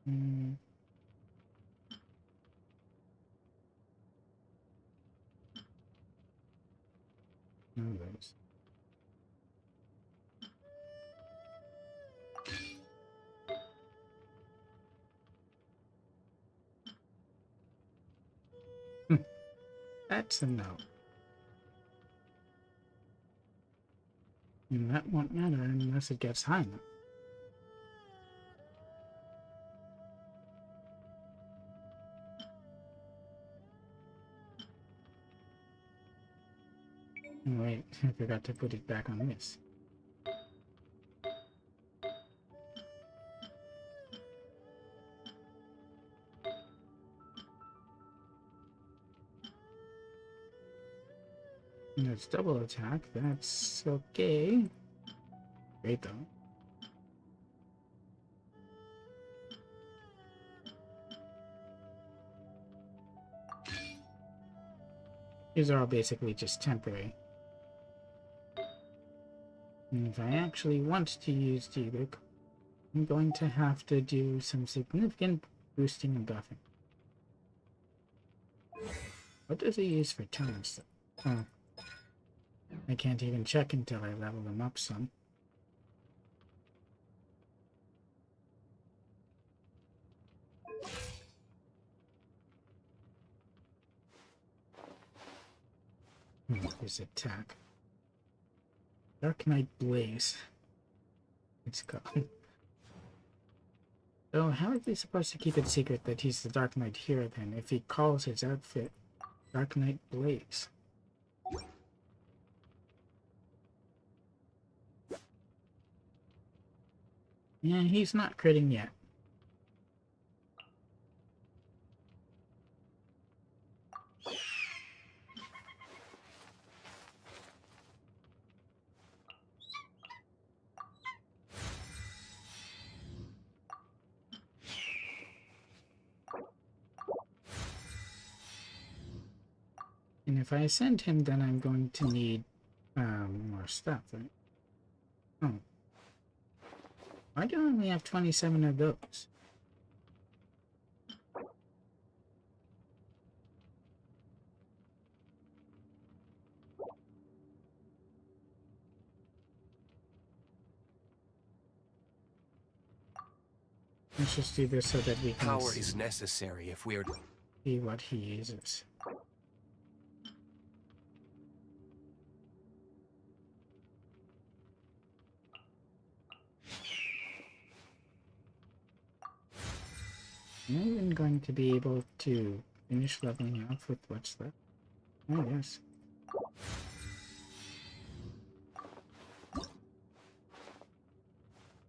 None of those. That's a no. And that won't matter unless it gets high enough. Wait, I forgot to put it back on this. And it's double attack, that's okay. Great though. These are all basically just temporary. And if I actually want to use Diluc, I'm going to have to do some significant boosting and buffing. What does he use for turns though? Oh. I can't even check until I level them up some. His attack. Dark Knight Blaze. It's called. So how are they supposed to keep it secret that he's the Dark Knight here then, if he calls his outfit Dark Knight Blaze? Yeah, he's not critting yet. And if I send him, then I'm going to need more stuff, right? Oh. Why do I only have 27 of those? Let's just do this so that we can Power is necessary if we are... see what he uses. Am I even going to be able to finish leveling up with what's left? Oh, yes.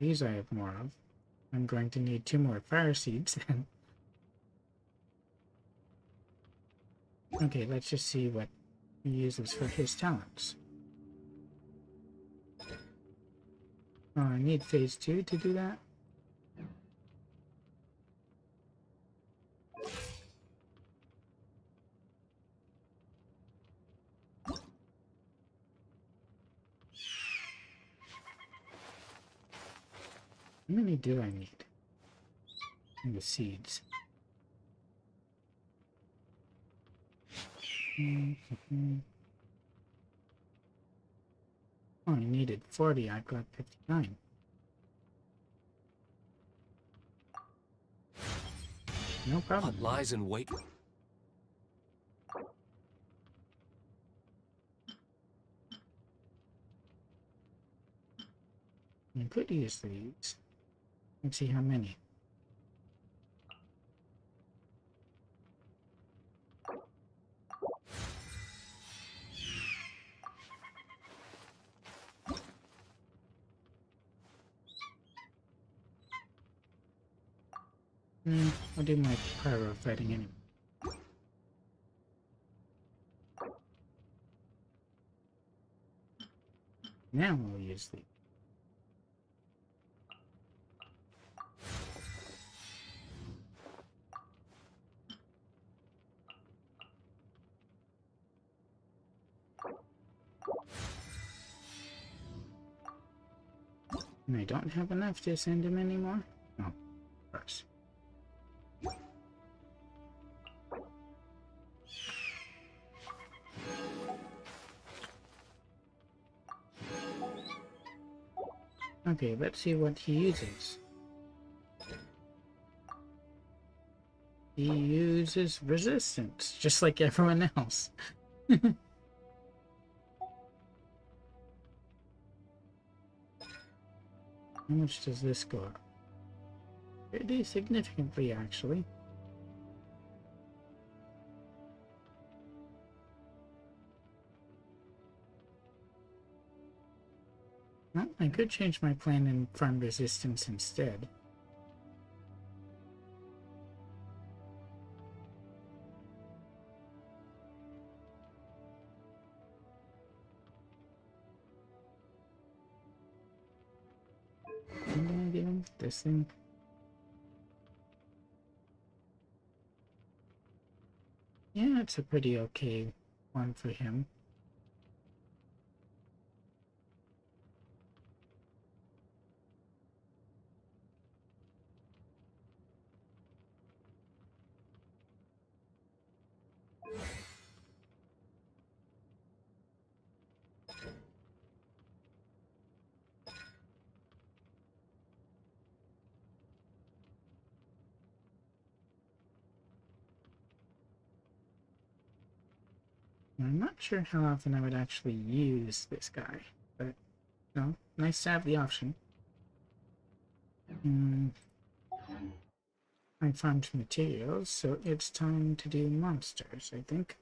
These I have more of. I'm going to need 2 more fire seeds then. Okay, let's just see what he uses for his talents. Oh, I need phase 2 to do that? How many do I need? In the seeds. Oh, I needed 40. I've got 59. No problem. What lies in wait? I could use these. Let's see how many. I'll do my pyro fighting anyway. Now we'll use these. And I don't have enough to send him anymore? Oh, of course. Okay, let's see what he uses. He uses resistance, just like everyone else. How much does this go up? Pretty significantly, actually. Well, I could change my plan and farm resistance instead. What did I give him? This thing? Yeah, it's a pretty okay one for him. I'm not sure how often I would actually use this guy, but no, nice to have the option. I farmed materials, so it's time to do monsters, I think.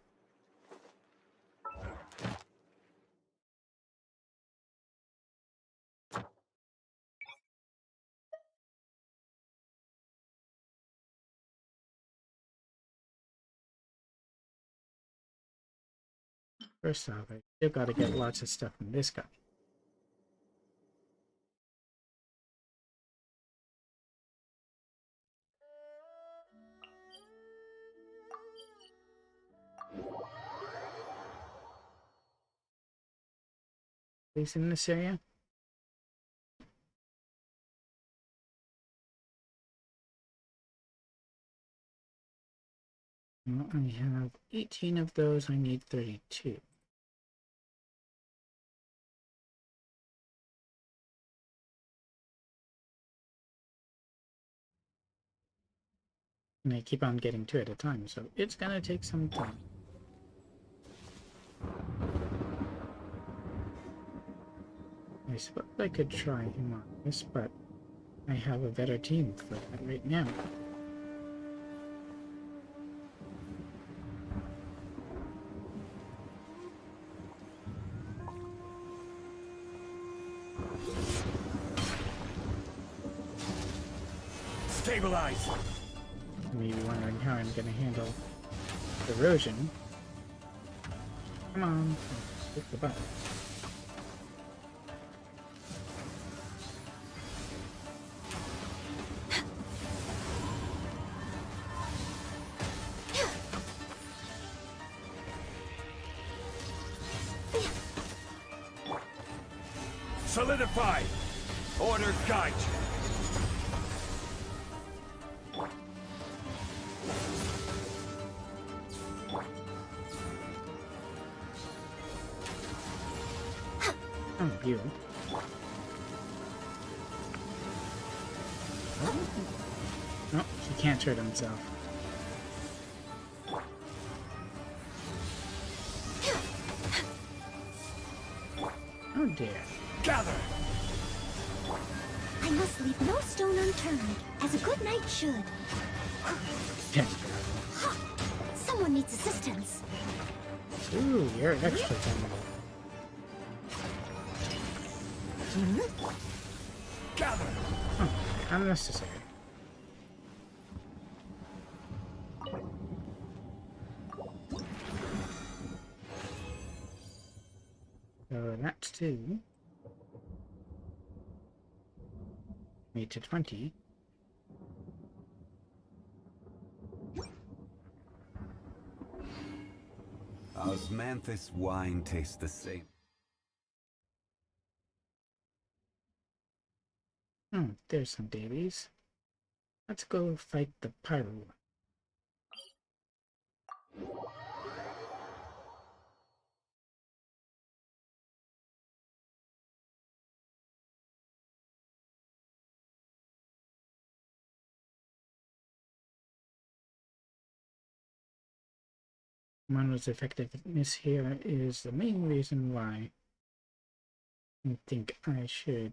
First off, I still gotta get lots of stuff from this guy. At least in this area. Well, I have 18 of those, I need 32. And I keep on getting 2 at a time, so it's gonna take some time. I suppose I could try him on this, but I have a better team for that right now. Stabilize! You may be wondering how I'm gonna handle erosion. Come on, hit the button. Solidify! Order guide you. Oh, you. No, he can't hurt himself. Oh dear. Gather! I must leave no stone unturned, as a good knight should. Someone needs assistance. Ooh, you're extra talented. Gather! Oh, unnecessary. So that's 2. 8 to 20. Osmanthus wine tastes the same. Oh, there's some dailies. Let's go fight the pyro. Mono's effectiveness here is the main reason why I think I should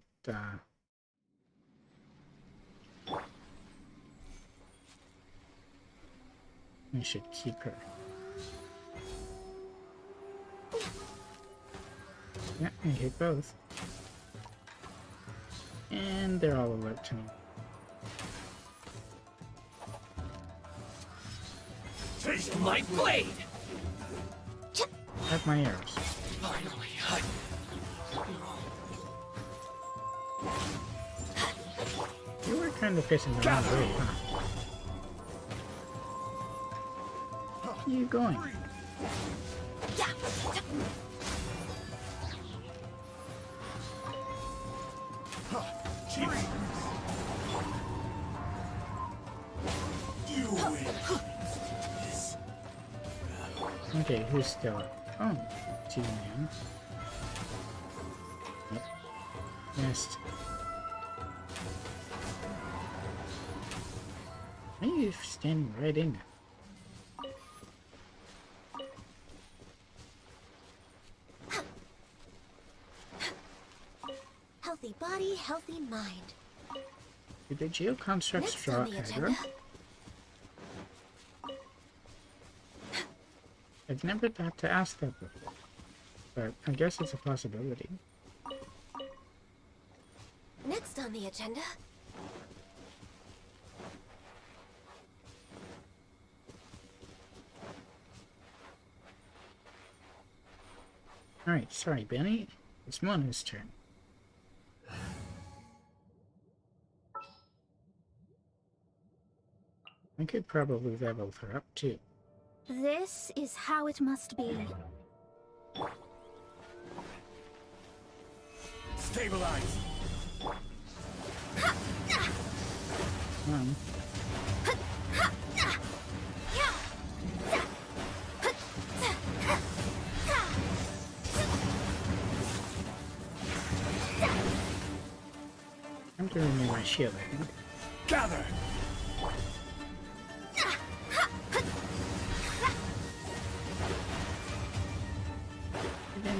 keep her. Yeah, I hit both. And they're all alert to me. Taste my blade! Have my arrows. Finally, You were kind of pissing the wrong way, huh? Where are you going? You win. Okay, who's still up? Oh, 2 man. Yep. Missed. Why are you standing right in it? Healthy body, healthy mind. Do the geoconstructs Next draw on the aggro? agenda. I've never thought to ask that before, but I guess it's a possibility. Next on the agenda. Alright, sorry, Benny. It's Mona's turn. I could probably level her up too. This is how it must be. Stabilize! Come on. I'm to renew my shield, I think. Gather!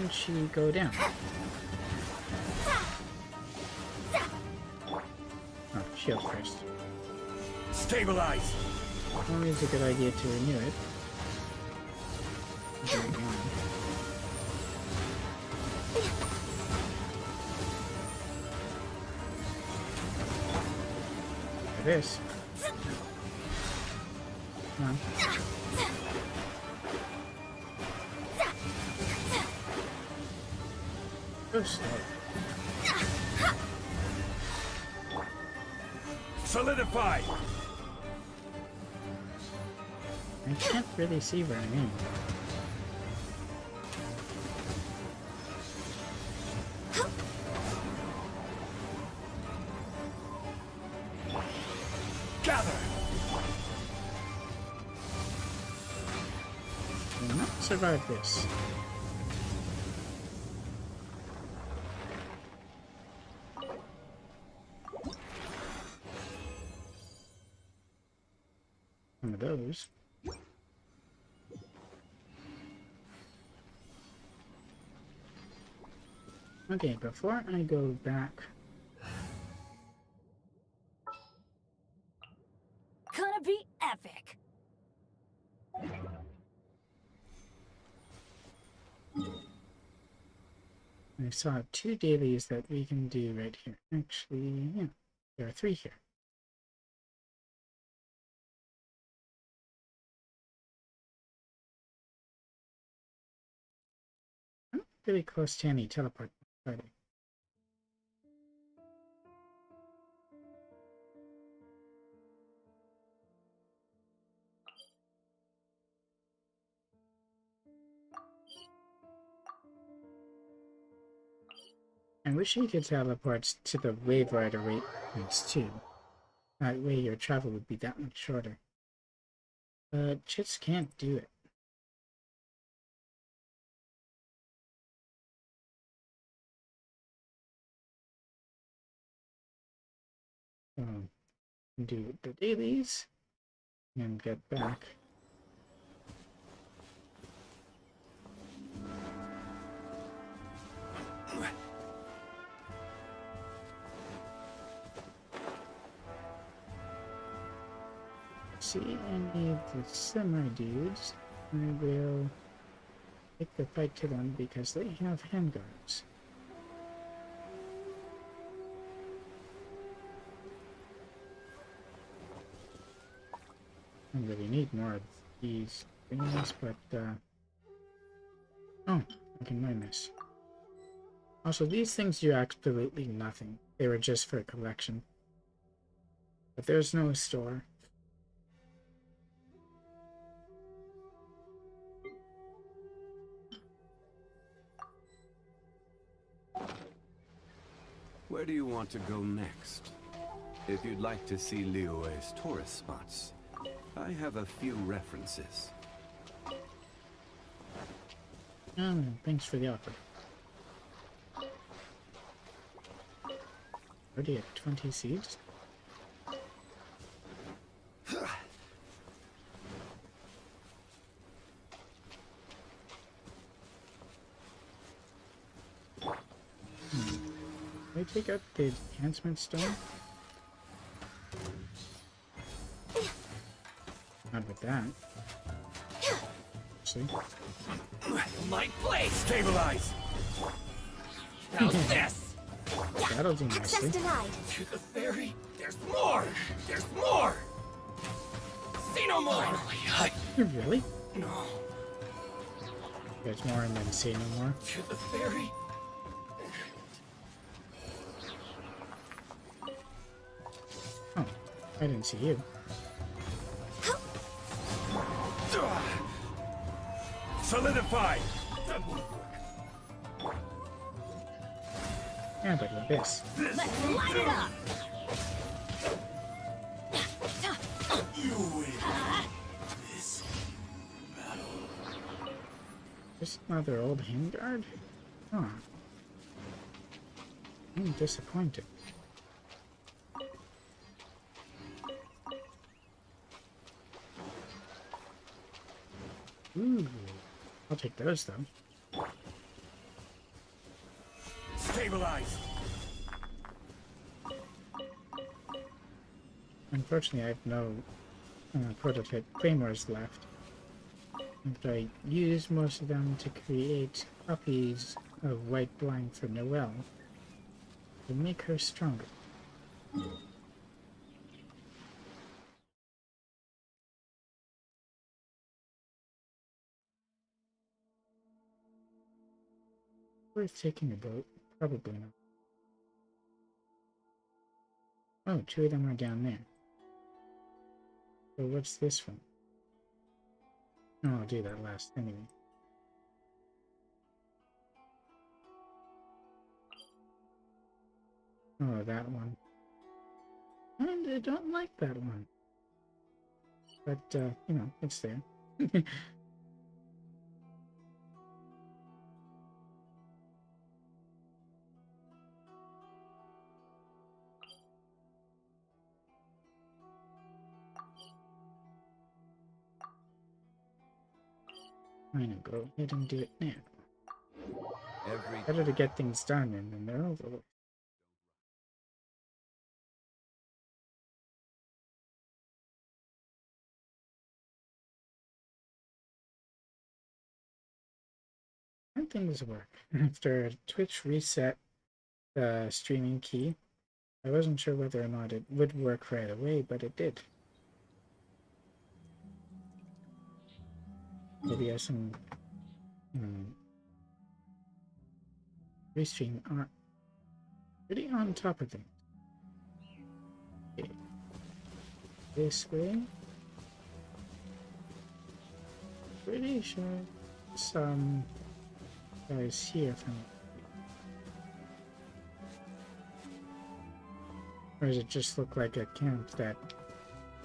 didn't she go down? Oh, shield first. Stabilize. Always a good idea to renew it. Very good. This. Come on. So slow. Solidify. I can't really see where I'm in. Gather. Will not survive this. One of those. Okay, before I go back, Gonna be epic. I saw 2 dailies that we can do right here. Actually, yeah, there are 3 here. I'm not really close to any teleport fighting. I wish you could teleport to the Wave Rider rates too. That way your travel would be that much shorter. But just can't do it. Do the dailies and get back. See any of the samurai dudes, I will take the fight to them because they have handguards. I really need more of these things, but oh, I can mine this. Also, these things do absolutely nothing. They were just for collection. But there's no store. Where do you want to go next? If you'd like to see Liyue's tourist spots, I have a few references. Oh, thanks for the offer. Already at 20 seeds? Can I take out the enhancement stone? Not with that. See? My blade. Stabilize. How's this? That'll do Access nicely. denied. To the ferry. There's more. There's more. See no more. Really? No. There's more and then say no more. To the ferry. Oh, I didn't see you. Solidify. Yeah, but with this. Let's light it up. You win. This battle. Just another old handguard? Huh. I'm disappointed. Ooh. I'll take those though. Stabilize. Unfortunately, I have no prototype claymores left. After I use most of them to create copies of White Blind for Noelle to make her stronger. Worth taking a boat? Probably not. Oh, two of them are down there. So what's this one? Oh, I'll do that last anyway. Oh, that one. And I don't like that one. But, you know, it's there. I'm gonna go ahead and do it now. Better to get things done and then they're over with. How things work. After Twitch reset the streaming key, I wasn't sure whether or not it would work right away, but it did. Maybe I some restream are pretty on top of things. Okay. This way. Pretty sure some guys here from. Or does it just look like a camp that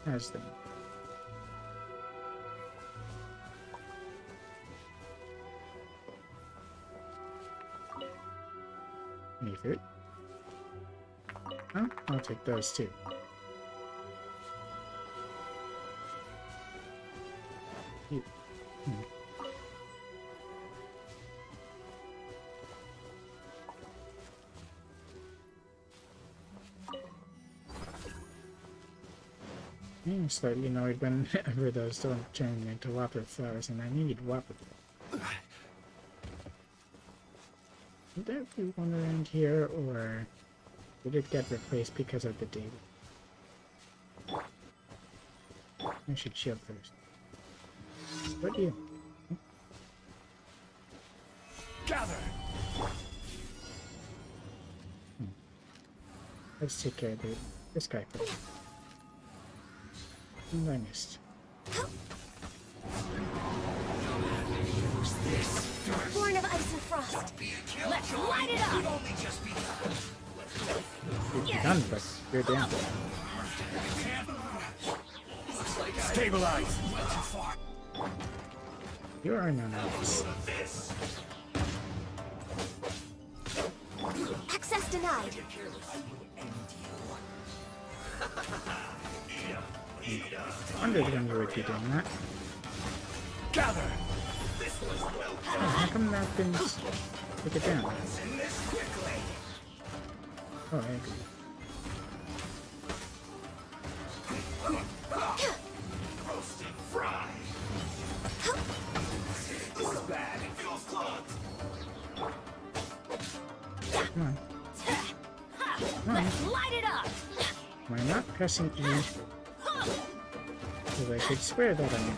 has them? Any fruit? Oh, I'll take those too. I'm slightly annoyed whenever those don't turn into whopper flowers, and I need whopper. Would there be one around here, or did it get replaced because of the data? I should shield first. What do you? Gather. Let's take care of this guy first. And I missed. Born of ice and frost. Let's light it up! You're done, but you're down. Stabilize. You are no nice. Access denied. I wondered when you would be doing that. Gather. Oh, how come that didn't take it down? Oh, I agree. Roasted fry. This is bad. It feels clogged. Come on. Come on. Let's light it up! Am I not pressing E? Because I could swear that I am.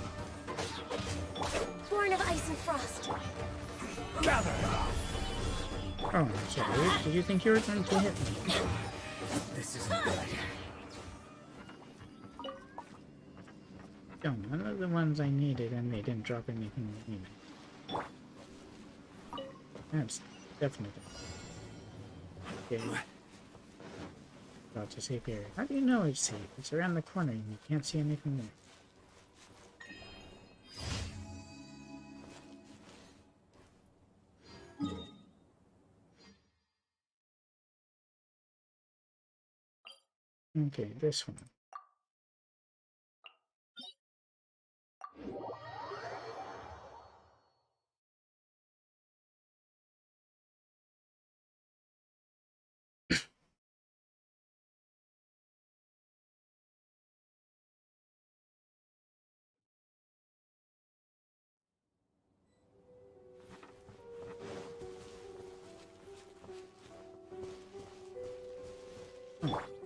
Born of ice and frost. Gather. Oh, I'm sorry. Did you think you were going to hit me? This is good. Oh, none of the ones I needed, and they didn't drop anything I needed. That's definitely. Okay. About to save here. How do you know it's safe? It's around the corner and you can't see anything there. Okay, this one.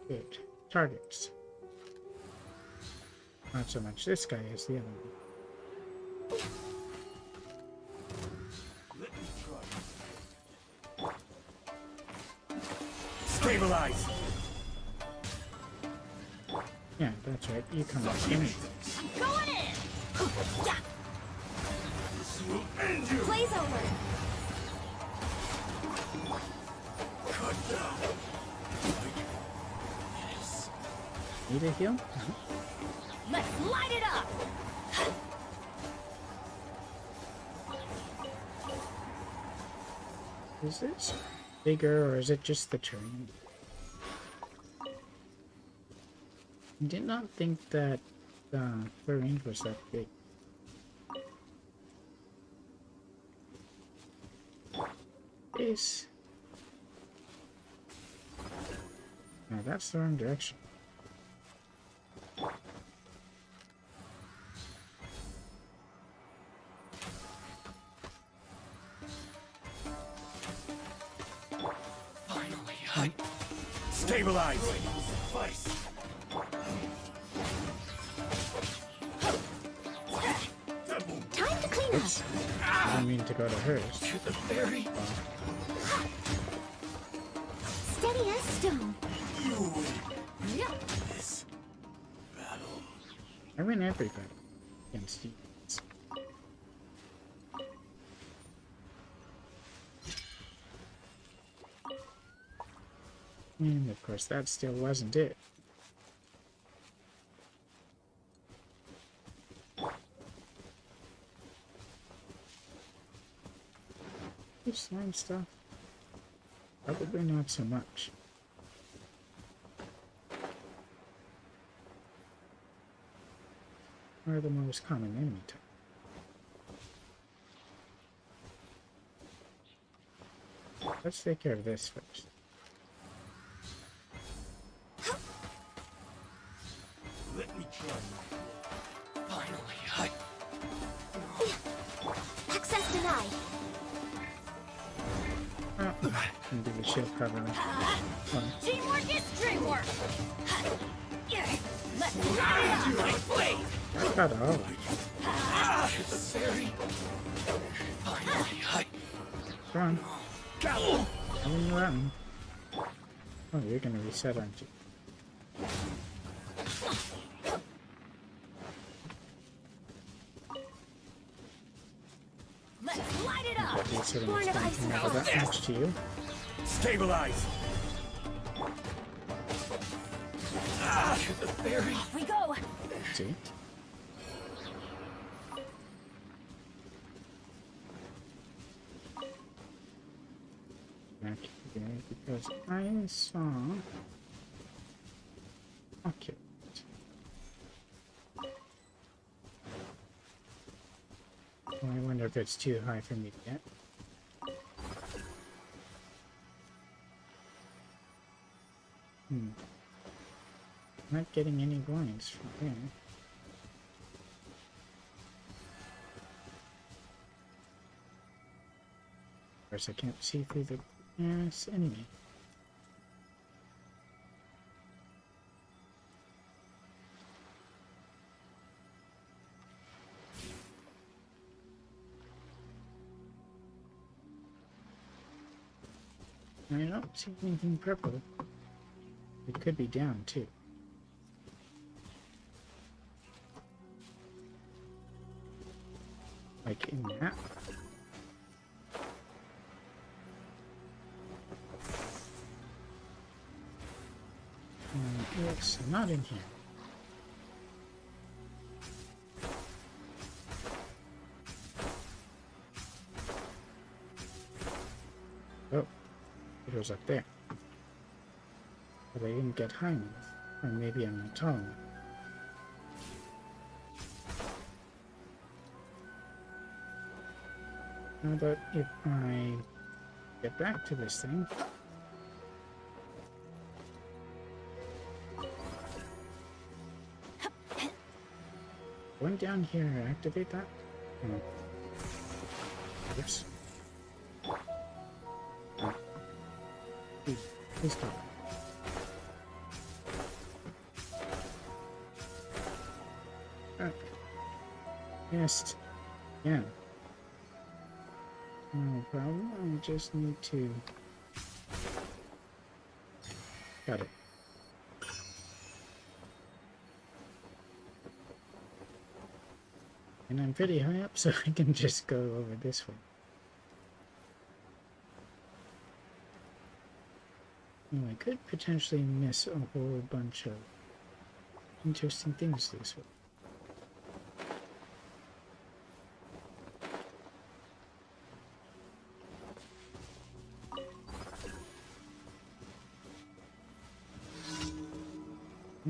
Good. Targets. Not so much this guy as the other one. Stabilize! Yeah, that's right. You come up here. Going in! Yeah! This will end you! Blaze over! Cut down! Need a heal? Let's light it up! Is this bigger or is it just the terrain? I did not think that the range was that big. This. No, that's the wrong direction. Finally, stabilize! Vice! Time to clean up! Oops. I didn't mean to go to hers. To the ferry! Steady as stone. You win Yeah. this battle. I win everybody against you. And of course, that still wasn't it. Slime stuff? Probably not so much. Are the most common enemy type. Let's take care of this first. Let me try. Finally, Access denied. Oh, can do the shield cover. Teamwork is dreamwork. Let's light it up. My blade! I got all. To the ferry! Finally, Come on. Gallo! How are you running? Oh, you're gonna reset, aren't you? Let's light it up. Resetting Born is of going ice to and matter that much to you. Stabilize! To the ferry! Off we go. See? Back here because I saw. Okay. Well, I wonder if it's too high for me to get. Not getting any blinds from here. Of course, I can't see through the glass enemy. I don't see anything purple. It could be down too. Like in that. It's not in here. Oh, it was up there. But I didn't get high enough. Or maybe I'm not tall enough. How about if I get back to this thing? Going down here, activate that? Oh. Oops. Oh. Please stop. Missed. Yeah. No problem. I just need to... Got it. And I'm pretty high up, so I can just go over this way. I could potentially miss a whole bunch of interesting things this way.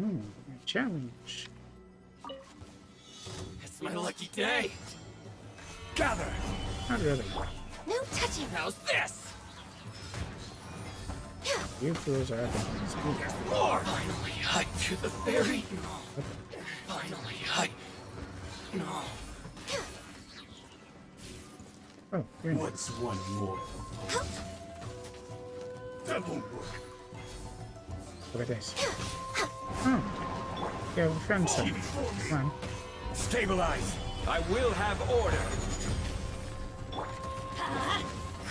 A challenge. It's my lucky day. Gather. Not really. No touching. How's this? You fools are up against me. There's more. Finally, I to the ferry. Finally, I. No. Oh, you're in. What's one more? That won't work. Look at this. Oh. You have a friend, so. Come on. Stabilize. I will have order.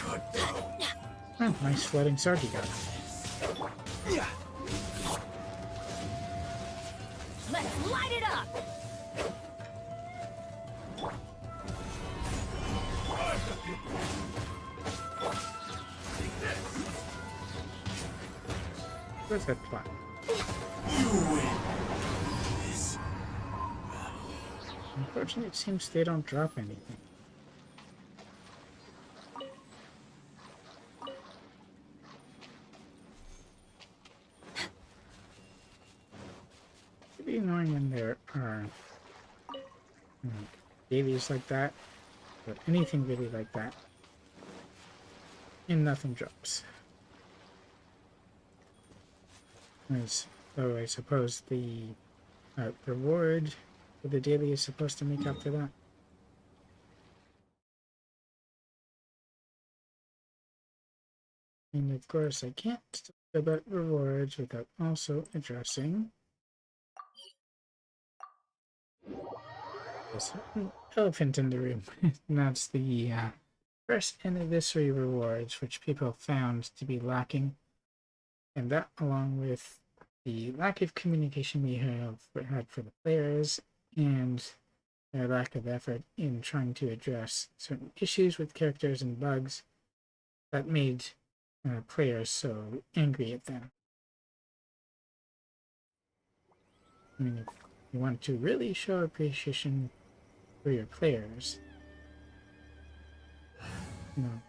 Good go. Oh, nice floating sword you got. Let's light it up. Where's that plot? You win. This. Unfortunately, it seems they don't drop anything. It'd be annoying when there are dailies like that, or anything really like that, and nothing drops. So I suppose the reward for the daily is supposed to make up for that. And of course I can't talk about rewards without also addressing this elephant in the room. And that's the first anniversary rewards, which people found to be lacking. And that, along with the lack of communication we had for the players and their lack of effort in trying to address certain issues with characters and bugs, that made players so angry at them. I mean, if you want to really show appreciation for your players,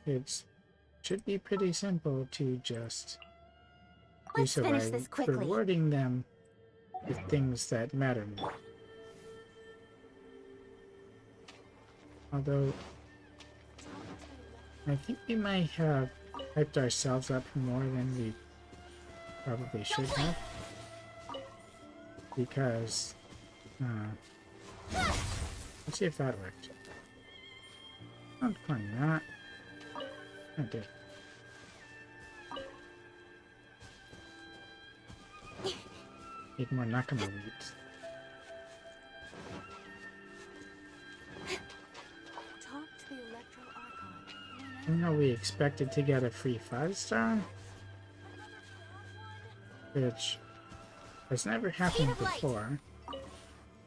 it should be pretty simple to just do Let's so finish by this quickly. rewarding them with things that matter more. Although, I think we might have hyped ourselves up more than we probably should have. Because, let's see if that worked. Not quite that. It did. Need more Nakama weeds. Talk to the Electro Archon. I know we expected to get a free 5-star, which has never happened Speed of light. before.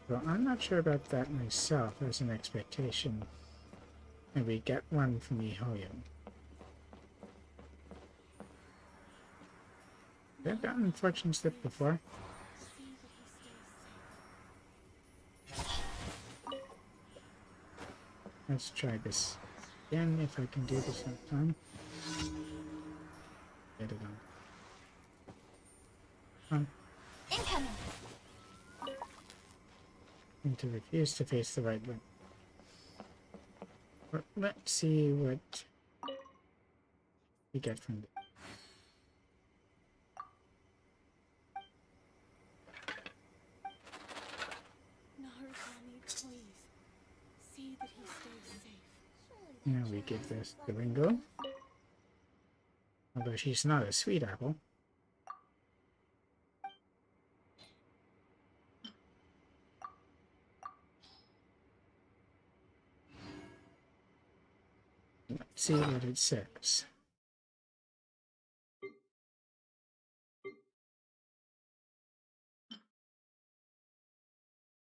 So I'm not sure about that myself as an expectation. And we get one from Mihoyo. I've gotten fortune slip before. Let's try this again, if I can do this in time. Get it on. Incoming. And to refuse to face the right way. But let's see what we get from this. Narukami, please. See that he stays safe. Now we give this to Ringo. Although she's not a sweet apple. see what it says.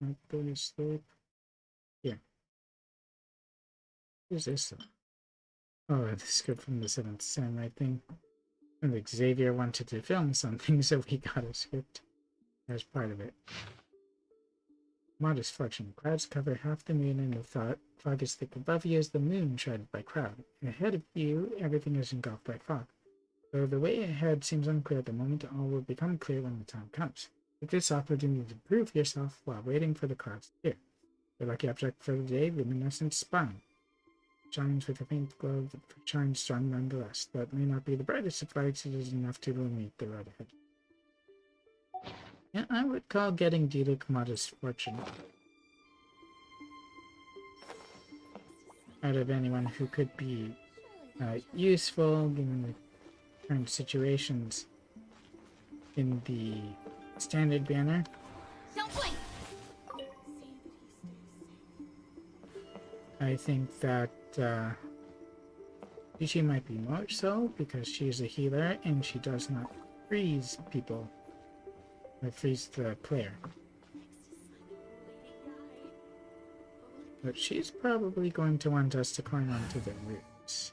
Not go to sleep. Here. Who's this though? Oh, the script from the Seventh Samurai thing. I think Xavier wanted to film something, so we got a script as part of it. Modest fortune. Clouds cover half the moon, and the fog is thick above you as the moon shrouded by cloud. Ahead of you, everything is engulfed by fog. Though the way ahead seems unclear at the moment, all will become clear when the time comes. Take this opportunity to prove yourself while waiting for the clouds to clear. Your lucky object for the day, luminescent spine. Shines with a faint glow that shines strong nonetheless. That may not be the brightest of lights, it is enough to illuminate the road ahead. Yeah, I would call getting Diluc modest fortune. Out of anyone who could be useful given the current situations in the standard banner. Don't blink! I think that she might be more so because she's a healer and she does not freeze people. Or freeze the player. But she's probably going to want us to climb onto the roofs.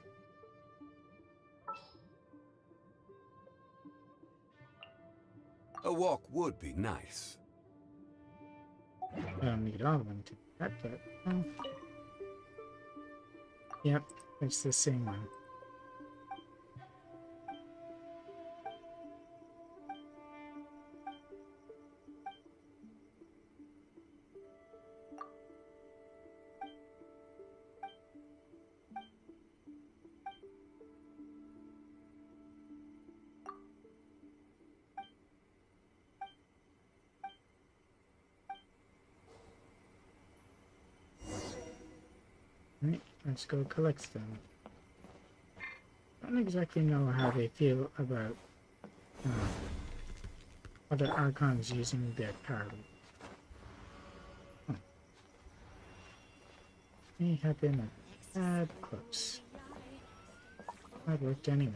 A walk would be nice. I don't need all of them to do that, but... Oh. Yep, it's the same one. Right, let's go collect them. I don't exactly know how they feel about other Archons using their power. Huh. May have been a tad close. That worked anyway.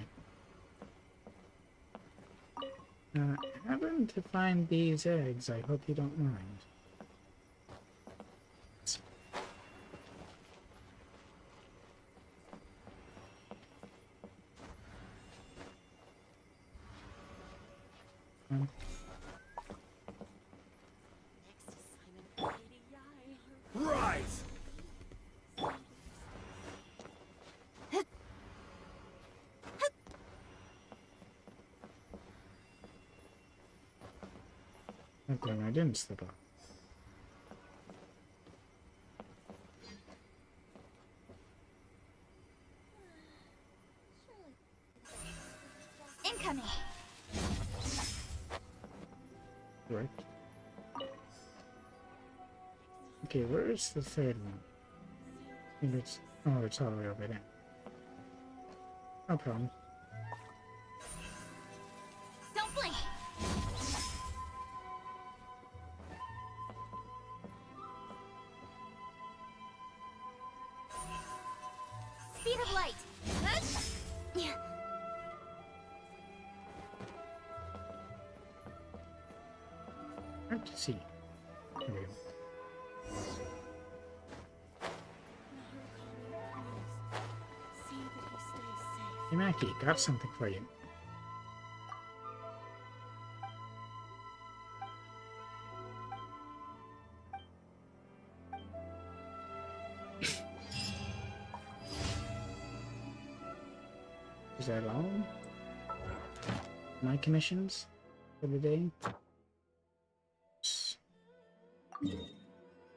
Happened to find these eggs. I hope you don't mind. Rise! Okay, I didn't slip off. Incoming! Right. Okay, where is the third one? I think it's... Oh, it's all the way over there. No problem. Don't blink! Speed of light! Hard to see. There we go. Hey Mackie, got something for you. Is that all? My commissions for the day?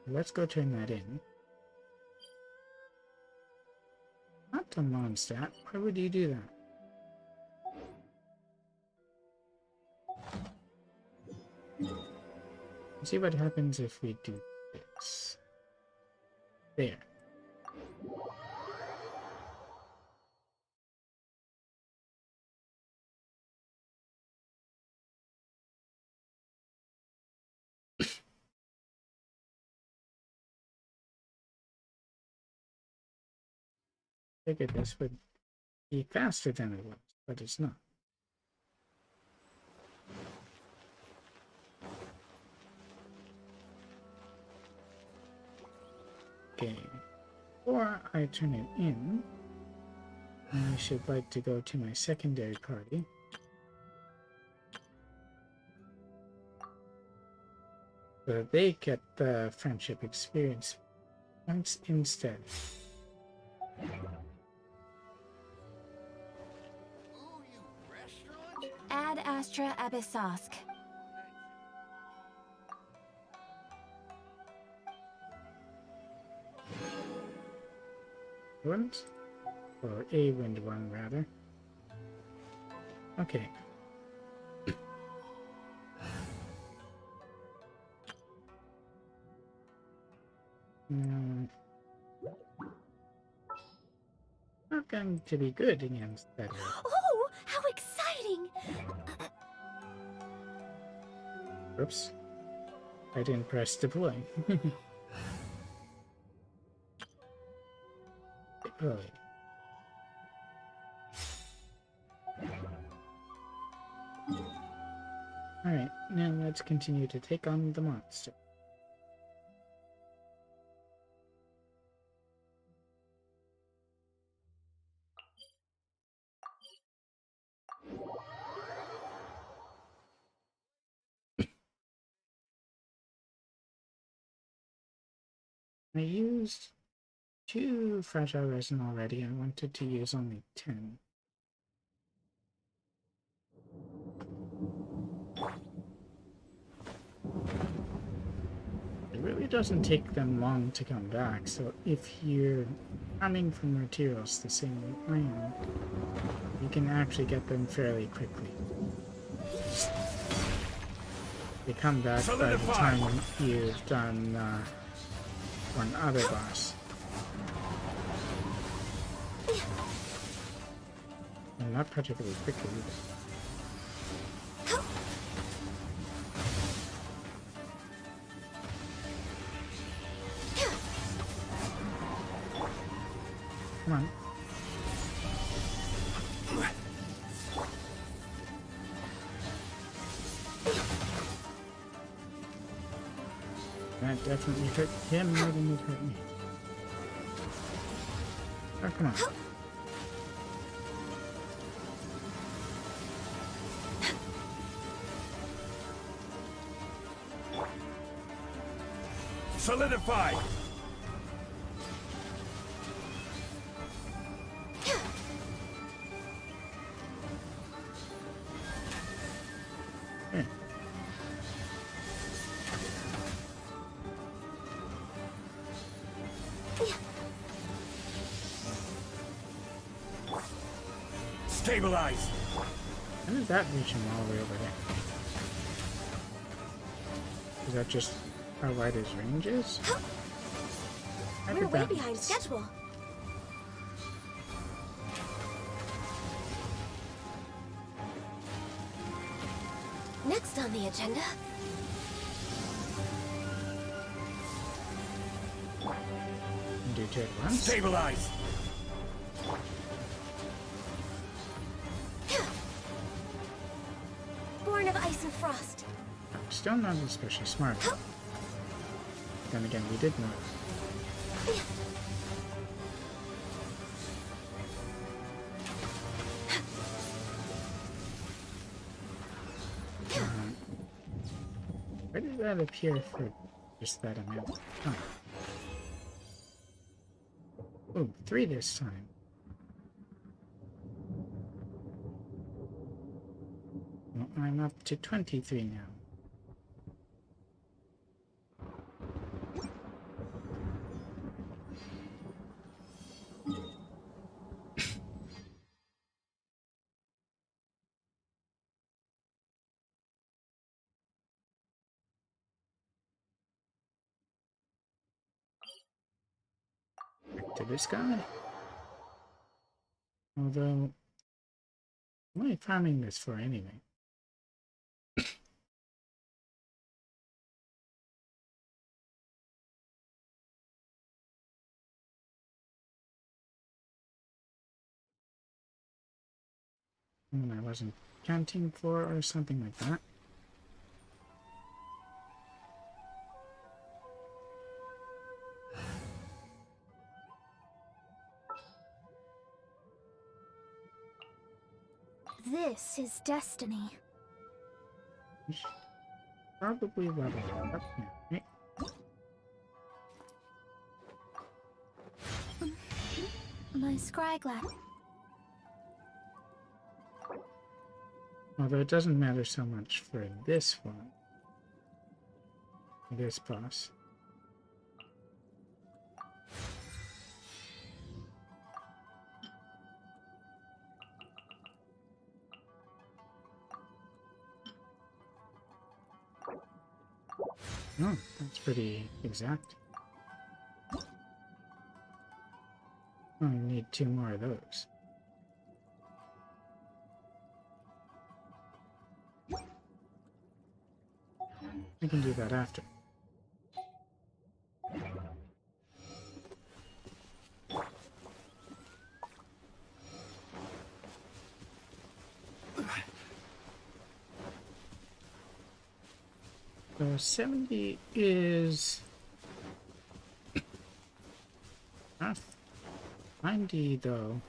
Let's go turn that in. Not to Mondstadt. Why would you do that? Let's see what happens if we do this. There. figured this would be faster than it was, but it's not. Okay, before I turn it in, I should like to go to my secondary party. So that they get the friendship experience points instead. Ad Astra Abyssosk. Wind? Or a wind one, rather. Okay. Not going to be good against that. Oh, how exciting! Oops. I didn't press deploy. Oh. Alright, now let's continue to take on the monster. I used 2 fragile resin already. I wanted to use only 10. It really doesn't take them long to come back, so if you're farming for materials the same way I am, you can actually get them fairly quickly. They come back by the time you've done one other boss. And not particularly quickly either. Come on. That definitely hurt him more than it hurt me. Oh, come on. Solidify! Hey. Stabilize! How did that reach him all the way over there? Is that just how wide his range is? How We're did way that behind miss? schedule. Next on the agenda, Do 2 at once? Stabilize! Born of Ice and Frost. Still not especially smart. Then again, we did know. Where did that appear for just that amount of time? Oh, 3 this time. Well, I'm up to 23 now. Back to this guy. Although, what am I farming this for anyway? I wasn't counting for, or something like that. This is destiny. Probably level up now, right? My scryglass. Although it doesn't matter so much for this one. This boss. Oh, that's pretty exact. Oh, I need 2 more of those. I can do that after. So 70 is rough. 90, though,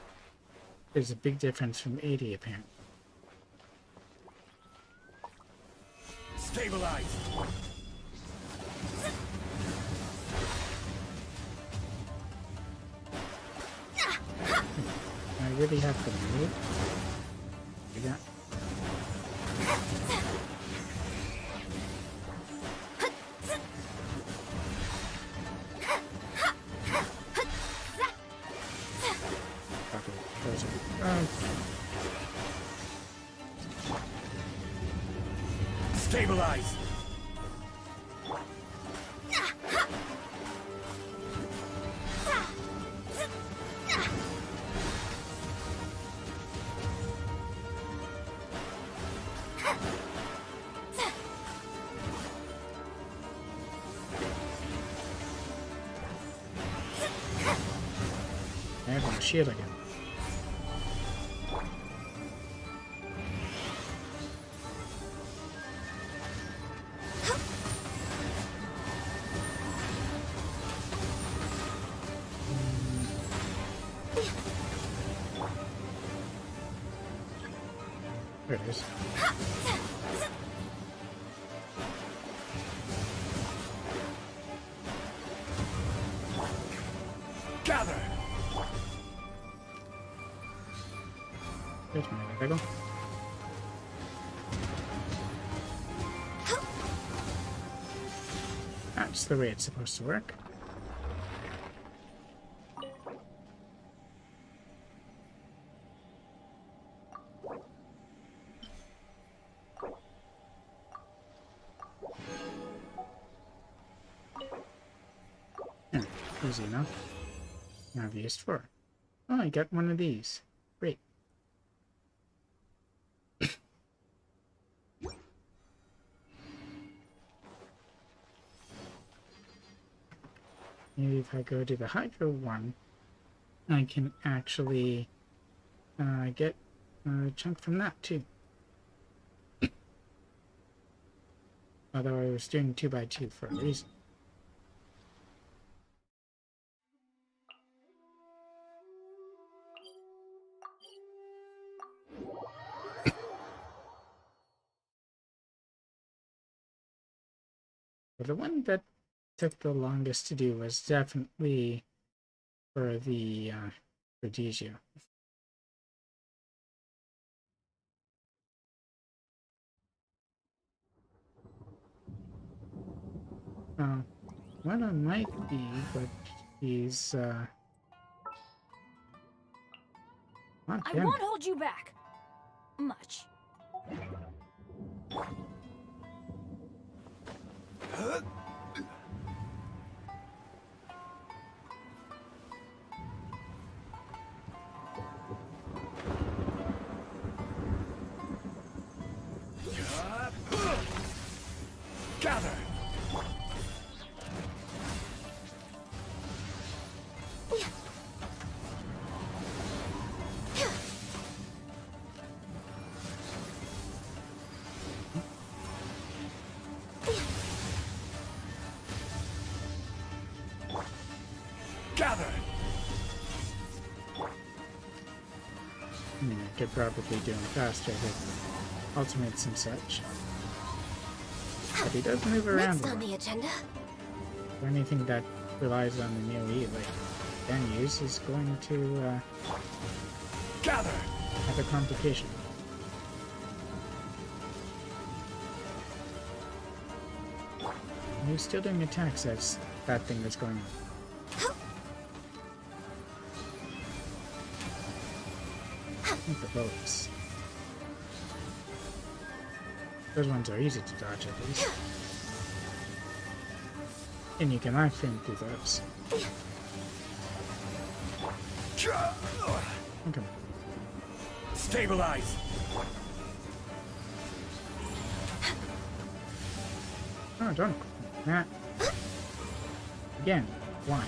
is a big difference from 80, apparently. Stabilize! I really have to move. You got. Stabilize! I have my shield again. There it is. Gather! There's my Lego. That's the way it's supposed to work. Yeah, easy enough. Now I've used 4. Oh, I got one of these. Great. Maybe if I go to the Hydro one, I can actually get a chunk from that too. Although I was doing 2x2 for a reason. But the one that took the longest to do was definitely for the Prodigio. What I might be, but he's not I him. won't hold you back. Much. Gather! Gather! I could probably do him faster with ultimates and such. But he does move around Next a on lot. the agenda. Or anything that relies on the melee, like venues, is going to Gather! have a complication. And he's still doing attacks as that thing that's going on. I think the bullets. Those ones are easy to dodge at least. And you can live stream through those. Okay. Stabilize! Oh, don't. That. Again, why?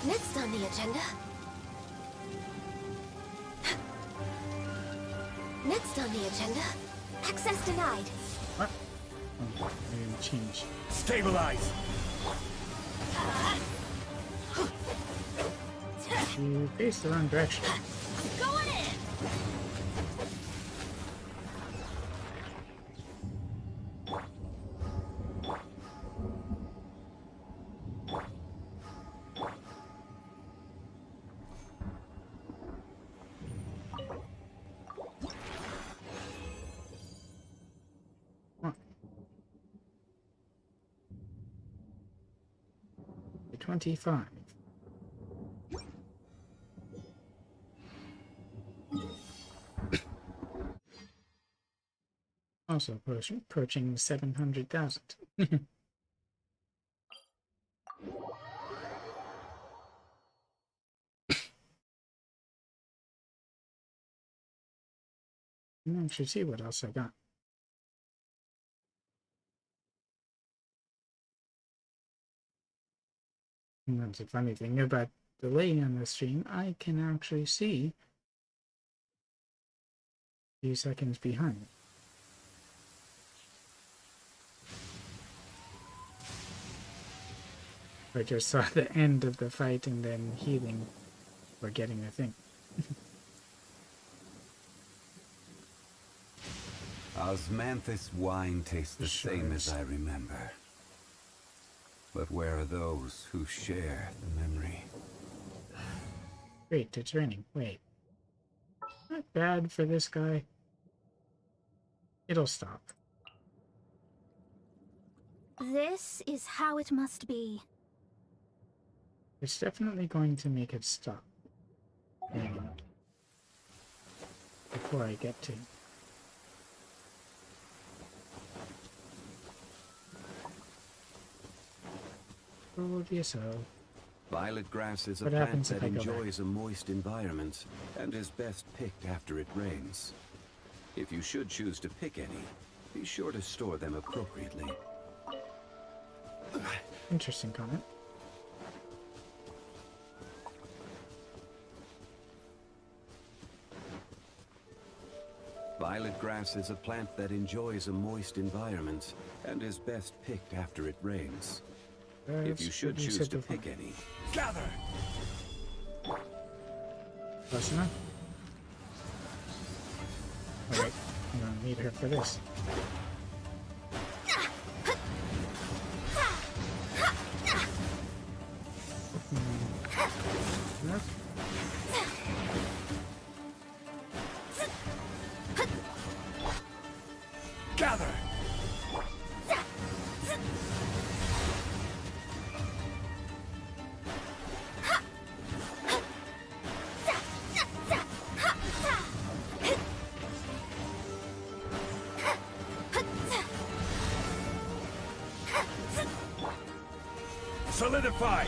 Next on the agenda. Next on the agenda. Access denied. What? Oh, I didn't change. Stabilize! You faced the wrong direction. Going in! What? 25. Also approaching 700,000. I should see what else I got. And that's the funny thing about delay on the stream. I can actually see a few seconds behind. I just saw the end of the fight and then healing or getting the thing. Osmanthus wine tastes the Sure same is. as I remember. But where are those who share the memory? Great, it's raining. Wait. Not bad for this guy. It'll stop. This is how it must be. It's definitely going to make it stop. Raining. Before I get to. Told you so. Violet grass is a What plant happens if that I go back? enjoys a moist environment and is best picked after it rains. If you should choose to pick any, be sure to store them appropriately. Interesting comment. Violet grass is a plant that enjoys a moist environment and is best picked after it rains. If you That's should what you choose said to before. pick any, Gather! Close enough. Alright, I'm gonna need her for this. Enough. Gather! Solidify!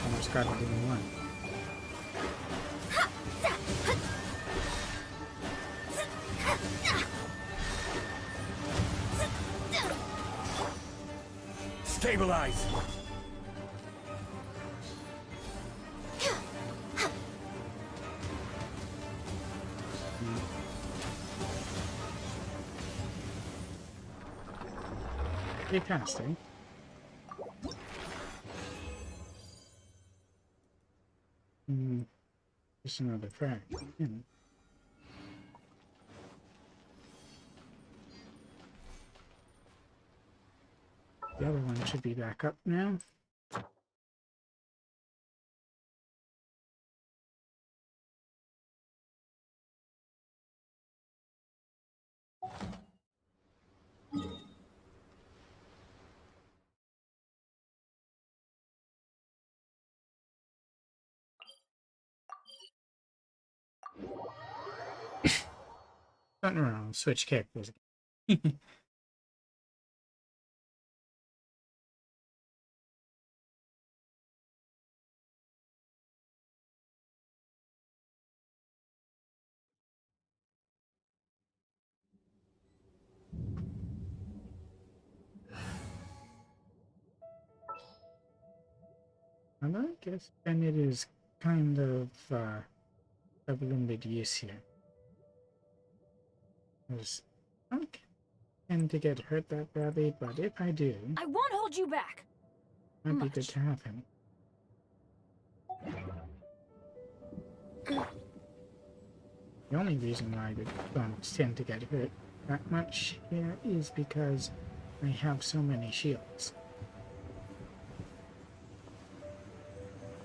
Almost got it in one. Stabilize! Pretty fast, eh? Just another frag. The other one should be back up now. Turn around, switch characters again. And I guess then it is kind of limited use here. Because I don't tend to get hurt that badly, but if I do, I won't hold you back. it might be good to have him. The only reason why I don't tend to get hurt that much here is because I have so many shields.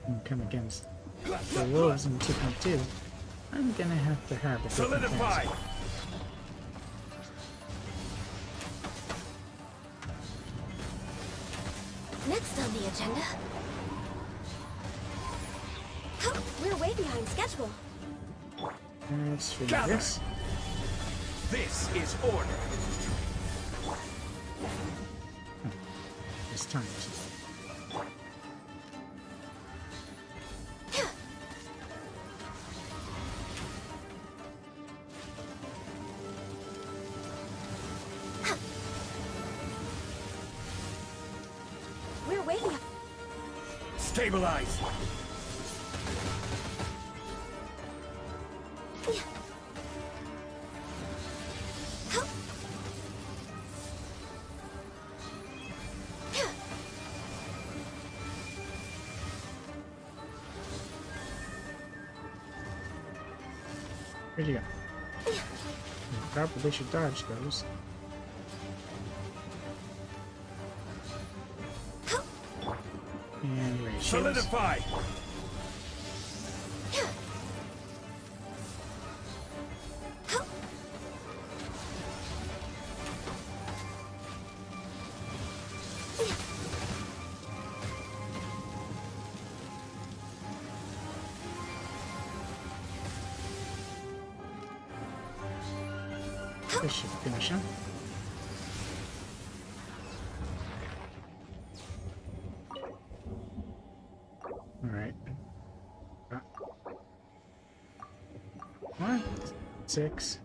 And come against the wolves in 2.2, I'm gonna have to have a different Solidify! task. Next on the agenda. We're way behind schedule. Let's do Gather. this. This is order. This time. We're way behind. Stabilize! Where'd you go? You probably should dodge those. And raise shields. Solidify! This should finish him. Alright. 1, 6.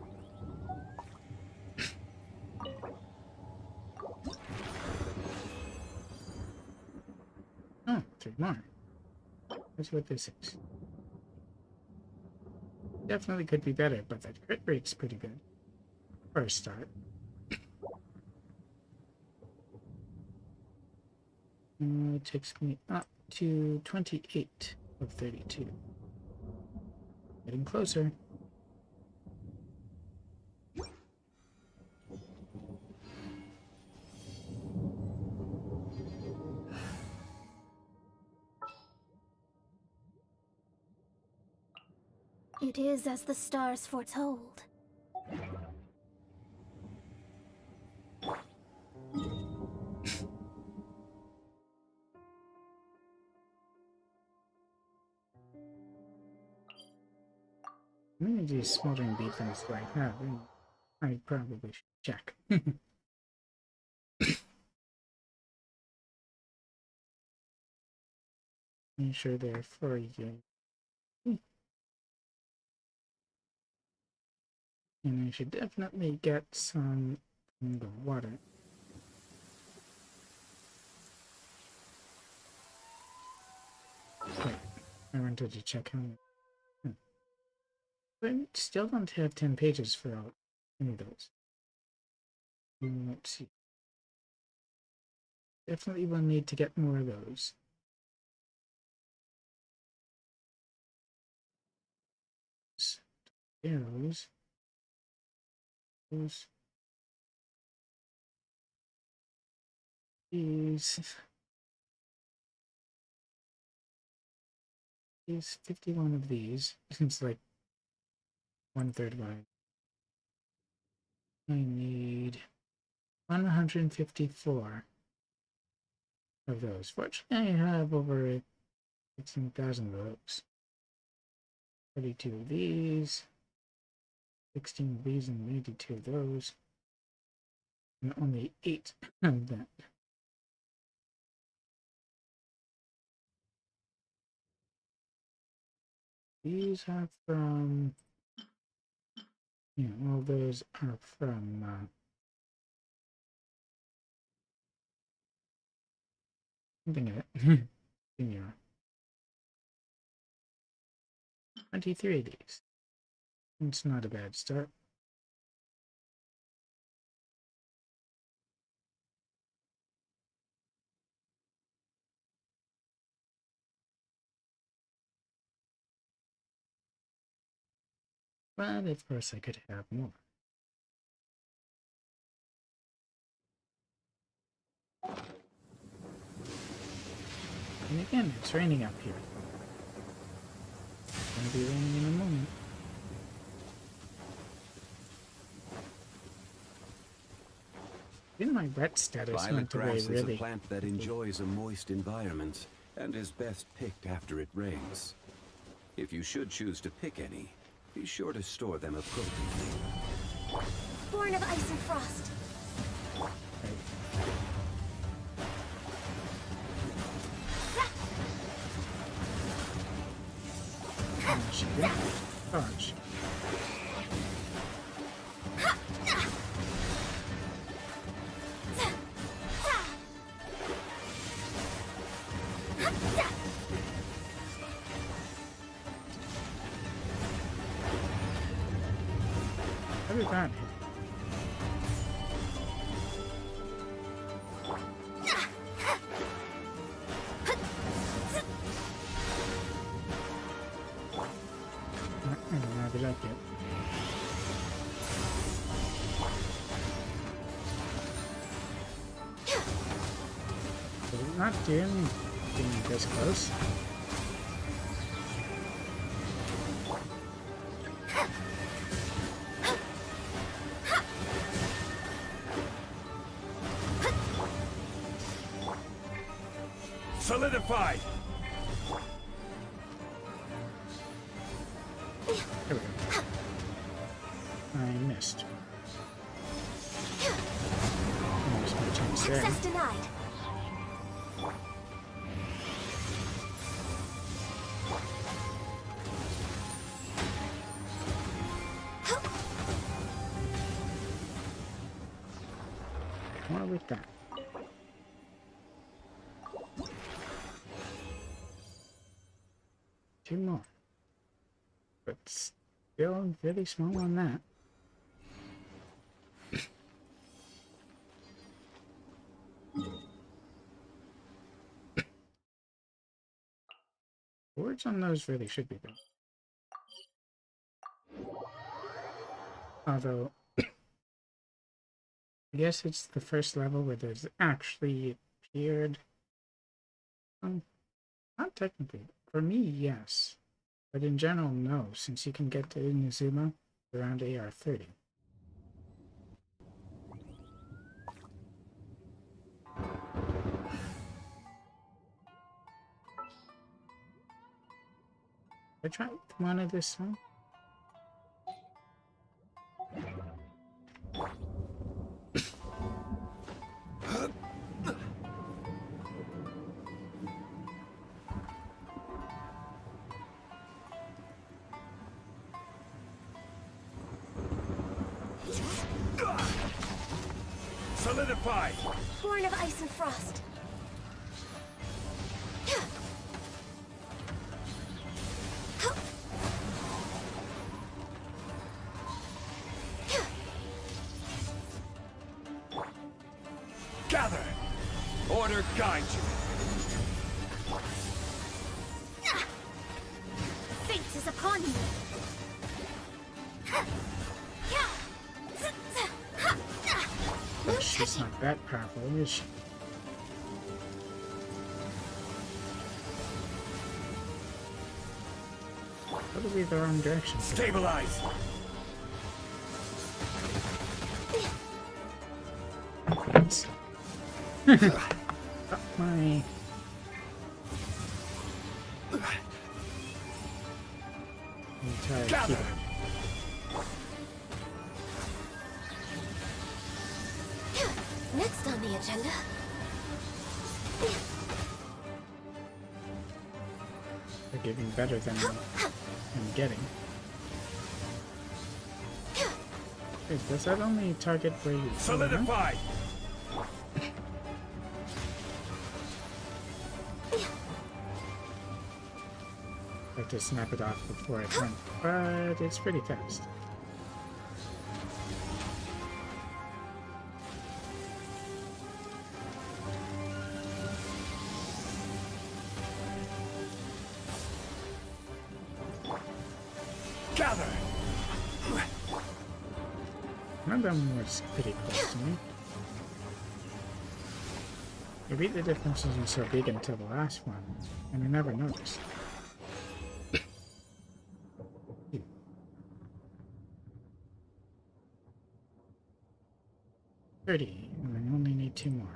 Oh, 3 more. That's what this is. Definitely could be better, but that crit rate's pretty good. For a start. It takes me up to 28 of 32. Getting closer. It is as the stars foretold. Many of these smoldering beacons do I have? I probably should check. Make sure they're for you. And I should definitely get some from the water. Wait, I wanted to check how. But I still don't have 10 pages for all any of those. Let's see. Definitely will need to get more of those. Arrows. Those. These. These 51 of these. It's like 1/3 wide. I need 154 of those. Fortunately, I have over 16,000 of those. 32 of these. 16 of these and 82 of those. And only 8 of that. These are from... Yeah, all those are from... something of it. Senior. 23 of these. It's not a bad start. But of course I could have more. And again, it's raining up here. It's gonna be raining in a moment. In my wet status Violet went away grass is a really. plant that enjoys a moist environment and is best picked after it rains. If you should choose to pick any, be sure to store them appropriately. Born of ice and frost. Dodge. How did that hit? I don't know if I like it. So we're not doing being this close. Solidified! There we go. I missed. I missed my chance there. Access denied. More with that. Two more. But still really small on that. Words on those really should be good. Although, I guess it's the first level where there's actually appeared. Not technically. For me, yes. But in general, no, since you can get to Inazuma around AR30. I tried one of this one. Solidified! Born of ice and frost. Gather! Order guide you. Fate is upon you. But she's not that powerful, is she? Probably the wrong direction. Stabilize! Got my... entire Gather! keyboard. Next on the agenda. They're getting better than I'm getting. Wait, does that only target where you... Solidify! I have to snap it off before it went, but it's pretty fast. Gather! That one was pretty close to me. Maybe the difference isn't so big until the last one, and I never noticed. 30, and I only need 2 more.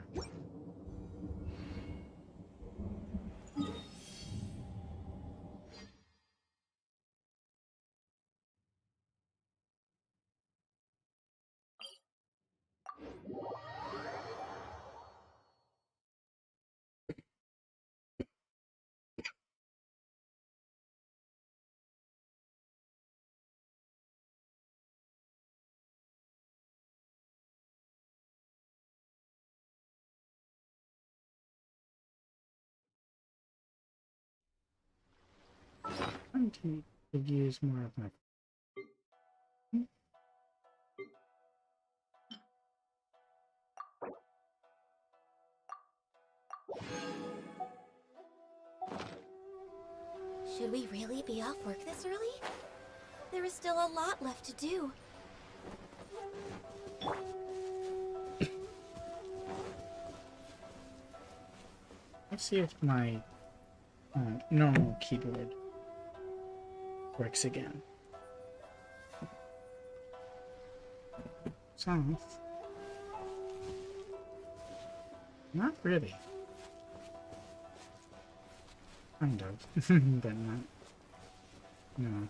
I'm going to use more of my... Should we really be off work this early? There is still a lot left to do. Let's see if my normal keyboard works again. Sounds. Not really. Kind of, but not. No.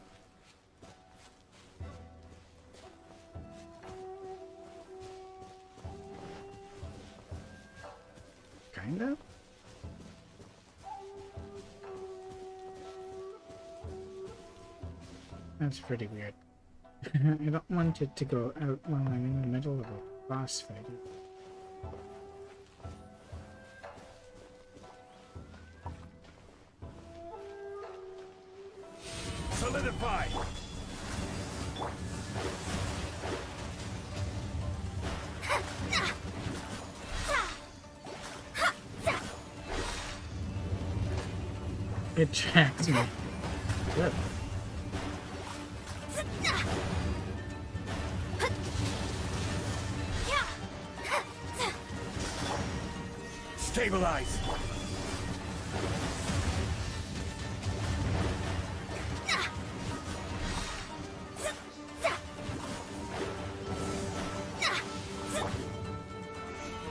Kind of? That's pretty weird. I don't want it to go out while I'm in the middle of a boss fight. Solidify! It tracks me. Good. Stabilize!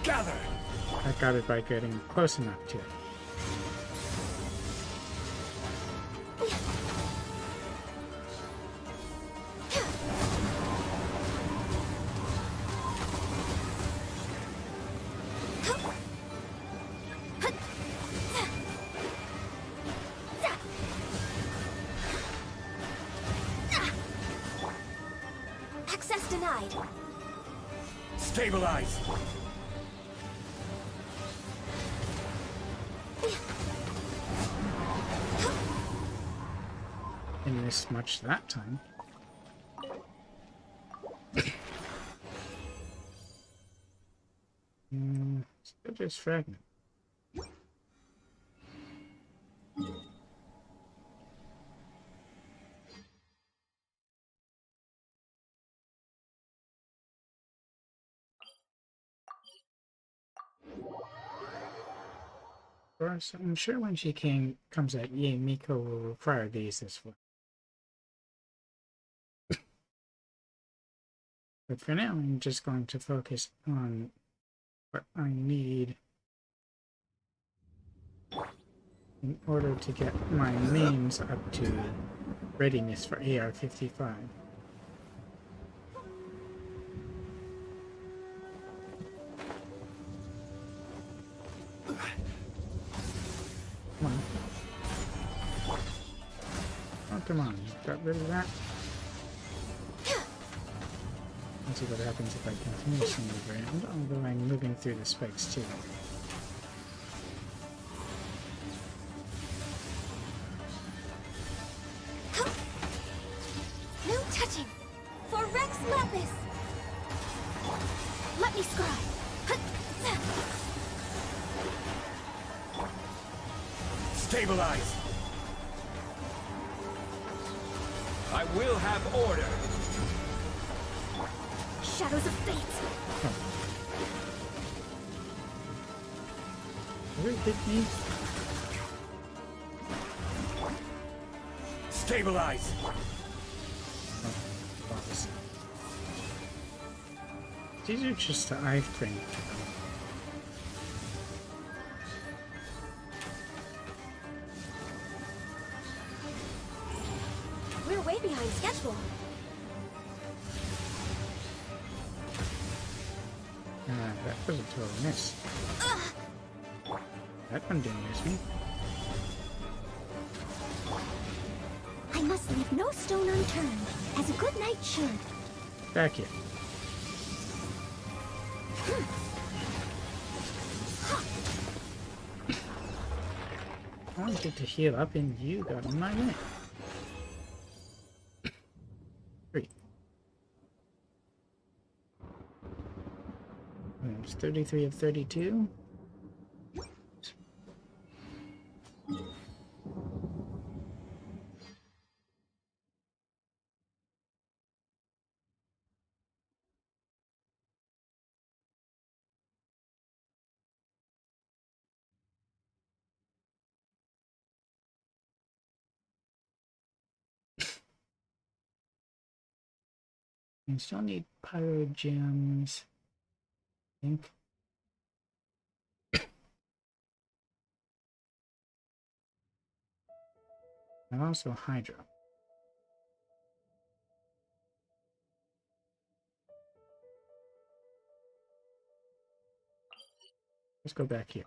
Gather! I got it by getting close enough to it. Access denied. Stabilize! Didn't miss much that time. They're just fragment. Of course, I'm sure when she comes out, Yay Miko will require these as well. But for now, I'm just going to focus on what I need in order to get my mains up to readiness for AR45. Come on. Oh, come on. Got rid of that. Let's see what happens if I continuously move around, although I'm moving through the spikes too. No touching! For Rex Lapis! Let me scry! Stabilize! I will have order! Shadows of fate! Did it hit me? Stabilize! Balls. These are just the iframe. We're way behind schedule. That was a total miss. That one didn't miss me. I must leave no stone unturned, as a good knight should. Back here. I wanted to heal up and you got in my way. 3. There's 33 of 32. I still need pyro gems, I think. And also hydro. Let's go back here.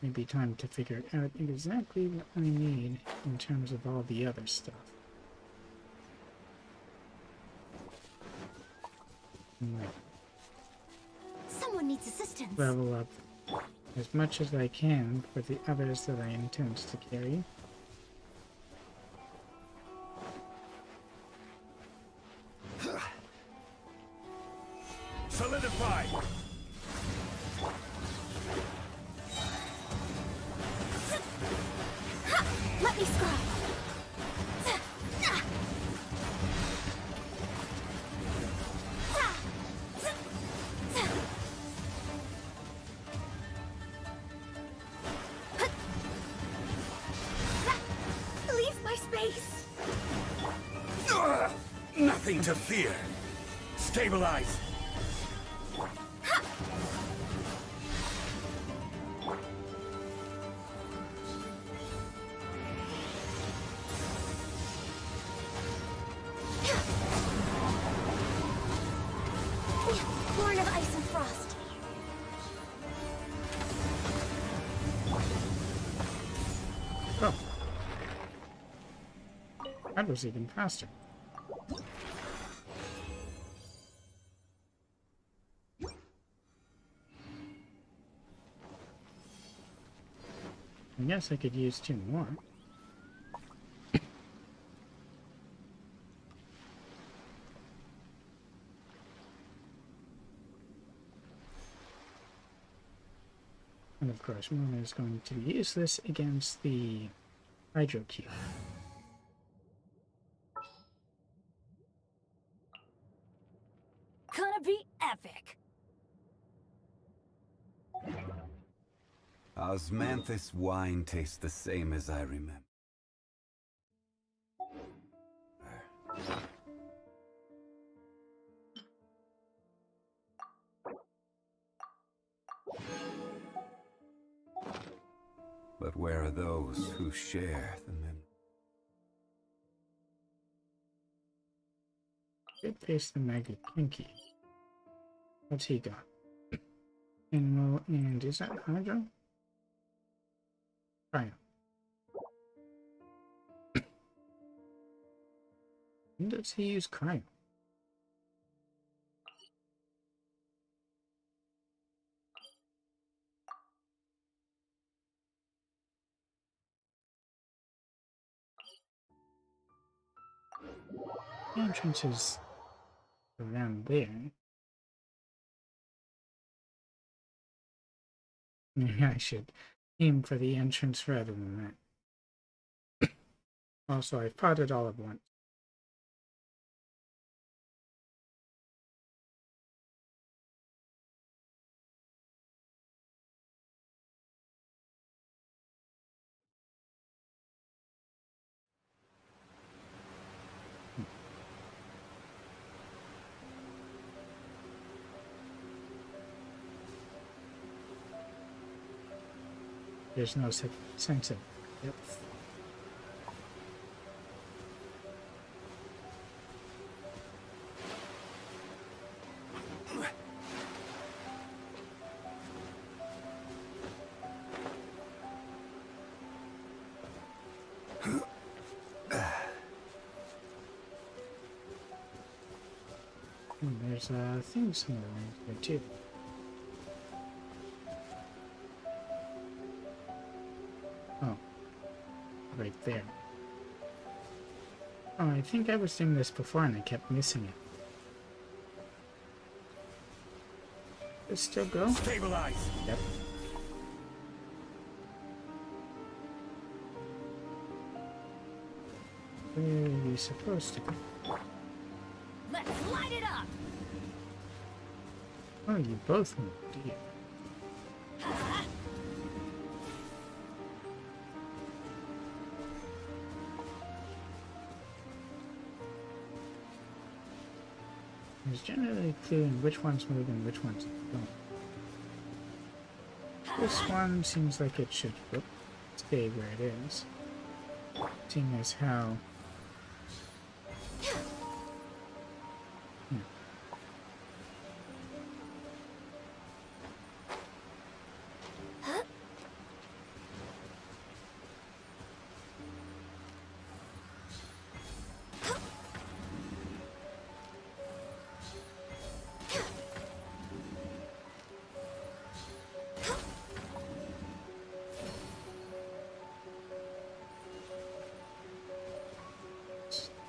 Maybe time to figure out exactly what I need in terms of all the other stuff. Like, Someone needs assistance. level up as much as I can for the others that I intend to carry. Solidify! Let me scry! Leave my space! Nothing to fear! Stabilize! Born of ice and frost. Oh, that was even faster. I guess I could use 2 more. And of course, Moon is going to be useless against the Hydro Cube. Gonna be epic. Osmanthus wine tastes the same as I remember. But where are those who share the memory? Did face the Mega Kinky. What's he got? Animal, and is that Hydro? Cryo. When does he use Cryo? The entrance is around there. Maybe I should aim for the entrance rather than that. Also, I fought it all at once. There's no sense of depth. And there's a thing somewhere around here too. Oh, right there. Oh, I think I was doing this before and I kept missing it. Does it still go? Stabilize. Yep. Where are you supposed to go? Let's light it up. Oh, you both moved, do you? There's generally a clue in which one's moving and which one's don't. This one seems like it should stay where it is. Seeing as how...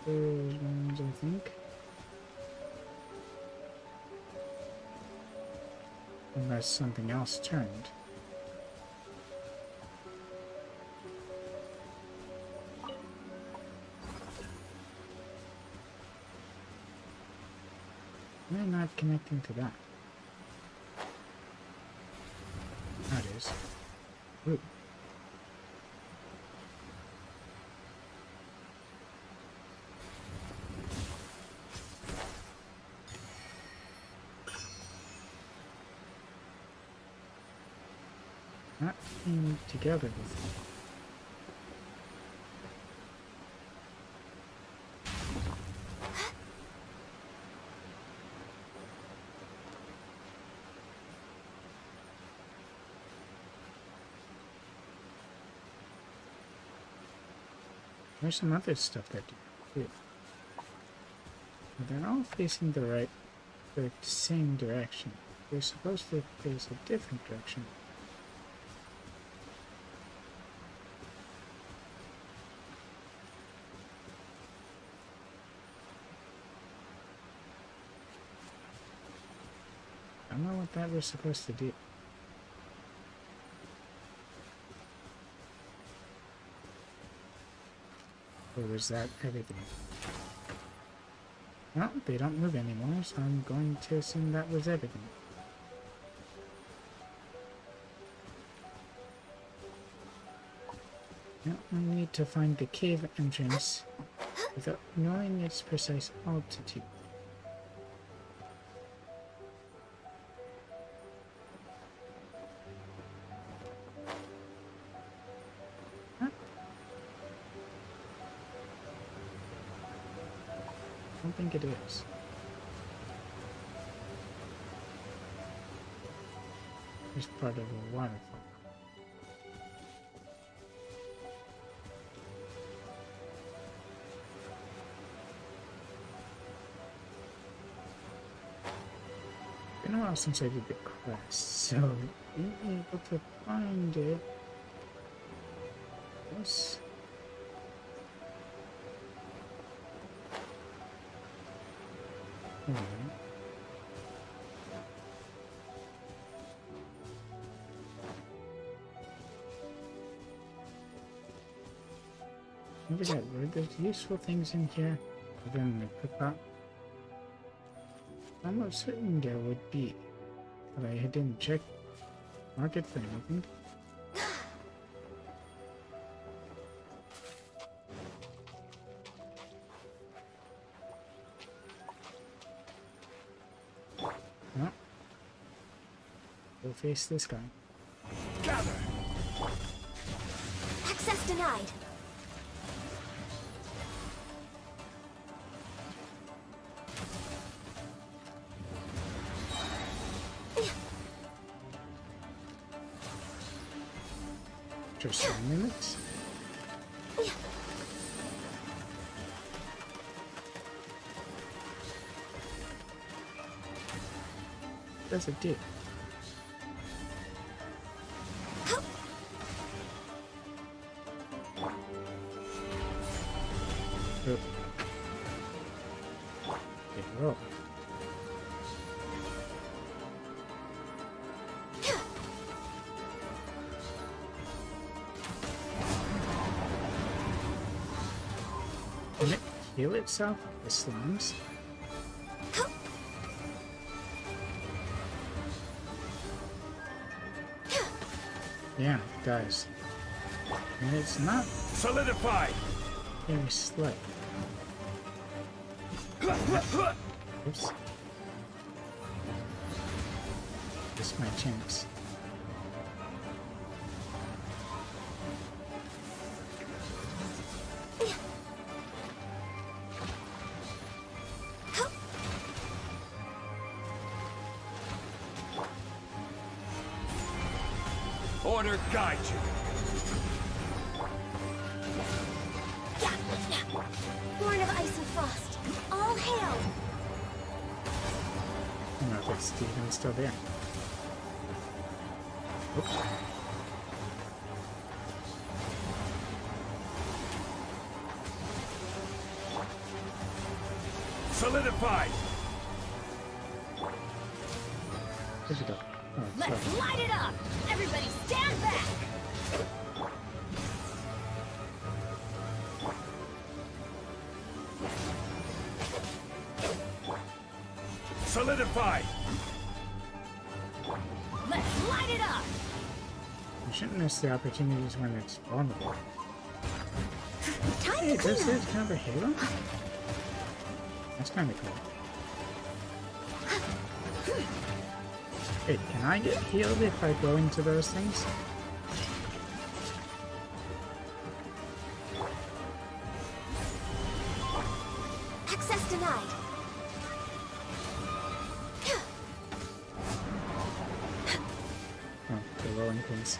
Those ones, I think. Unless something else turned. Why am I not connecting to that? That is. Ooh. Not being together with it. There's some other stuff that 2. They're all facing the same direction. They're supposed to face a different direction. I don't know what that was supposed to do. Or was that everything? Well, they don't move anymore, so I'm going to assume that was everything. Now I need to find the cave entrance without knowing its precise altitude. I don't think it is. It's part of a waterfall. It's been a while since I did the quest, so being able to find it. Yes. I forgot, were there useful things in here other than the cookpot? I'm almost certain there would be, but I didn't check market for anything. No. We'll face this guy. Gather! Access denied. Just 7 minutes. Does it do? Oh. Okay, roll. Can it heal itself? The slimes? Yeah, it does. And it's not Solidify! very slow. Oops. This is my chance. Order guide you. Born of ice and frost. All hail! I don't know if it's even still there. Oops. Solidified! Where'd it go? Oh, Let's sorry. light it up! Everybody stand back! Solidified! Let's light it up! You shouldn't miss the opportunities when it's vulnerable. Time Hey, to clean this up. is kind of a halo? That's kind of cool. Wait, can I get healed if I go into those things? Access denied. Oh, the rolling things.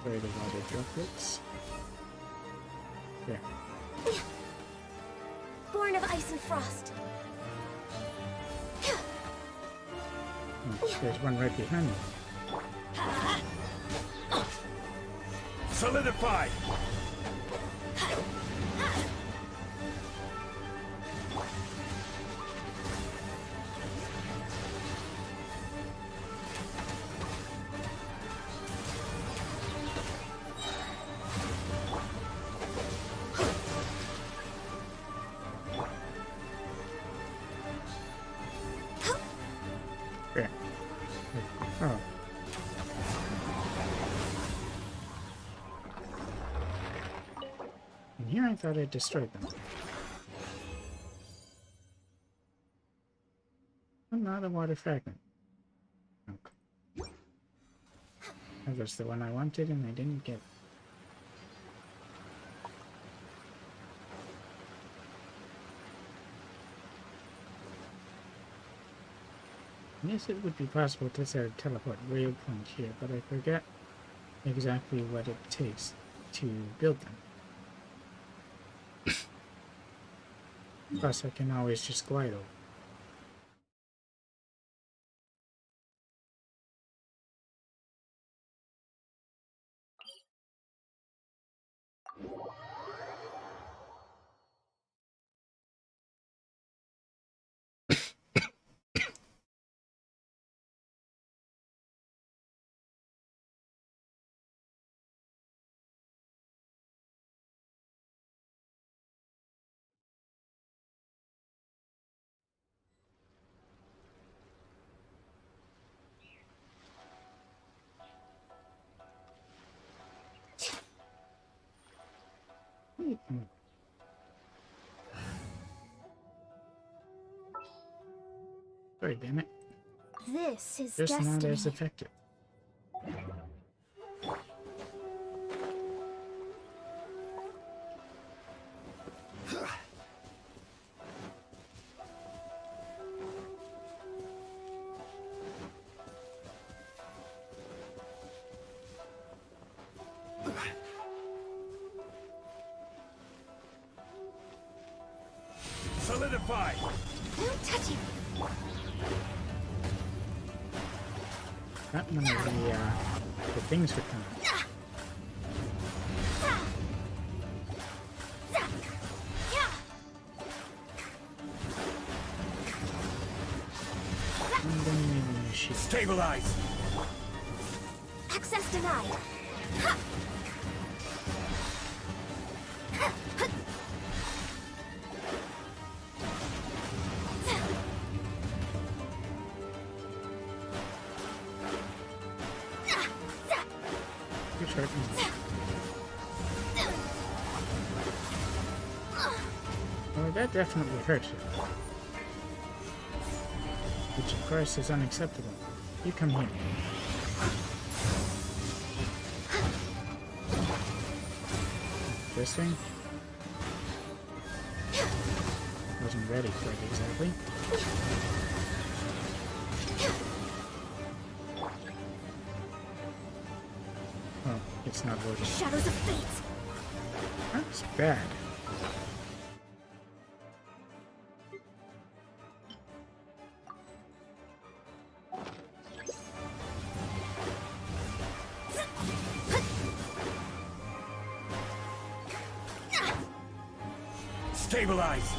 Spray the water droplets. There. Born of ice and frost. Oh, there's one right behind me. Solidify! There. Oh. And here I thought I destroyed them. Another water fragment. Okay. That was the one I wanted and I didn't get. Yes, it would be possible to set a teleport rail point here, but I forget exactly what it takes to build them. Plus, I can always just glide over. Sorry, damn it. This is Just not destiny. as effective. Solidify! Don't touch it. Not none of the things would come out. And then maybe you shoot. Stabilize! Access denied. Good shot. Well, that definitely hurt you. Which of course is unacceptable. You come here. This thing? Wasn't ready for it exactly. Oh, it's not working. Shadows of fate. That's bad. Stabilize!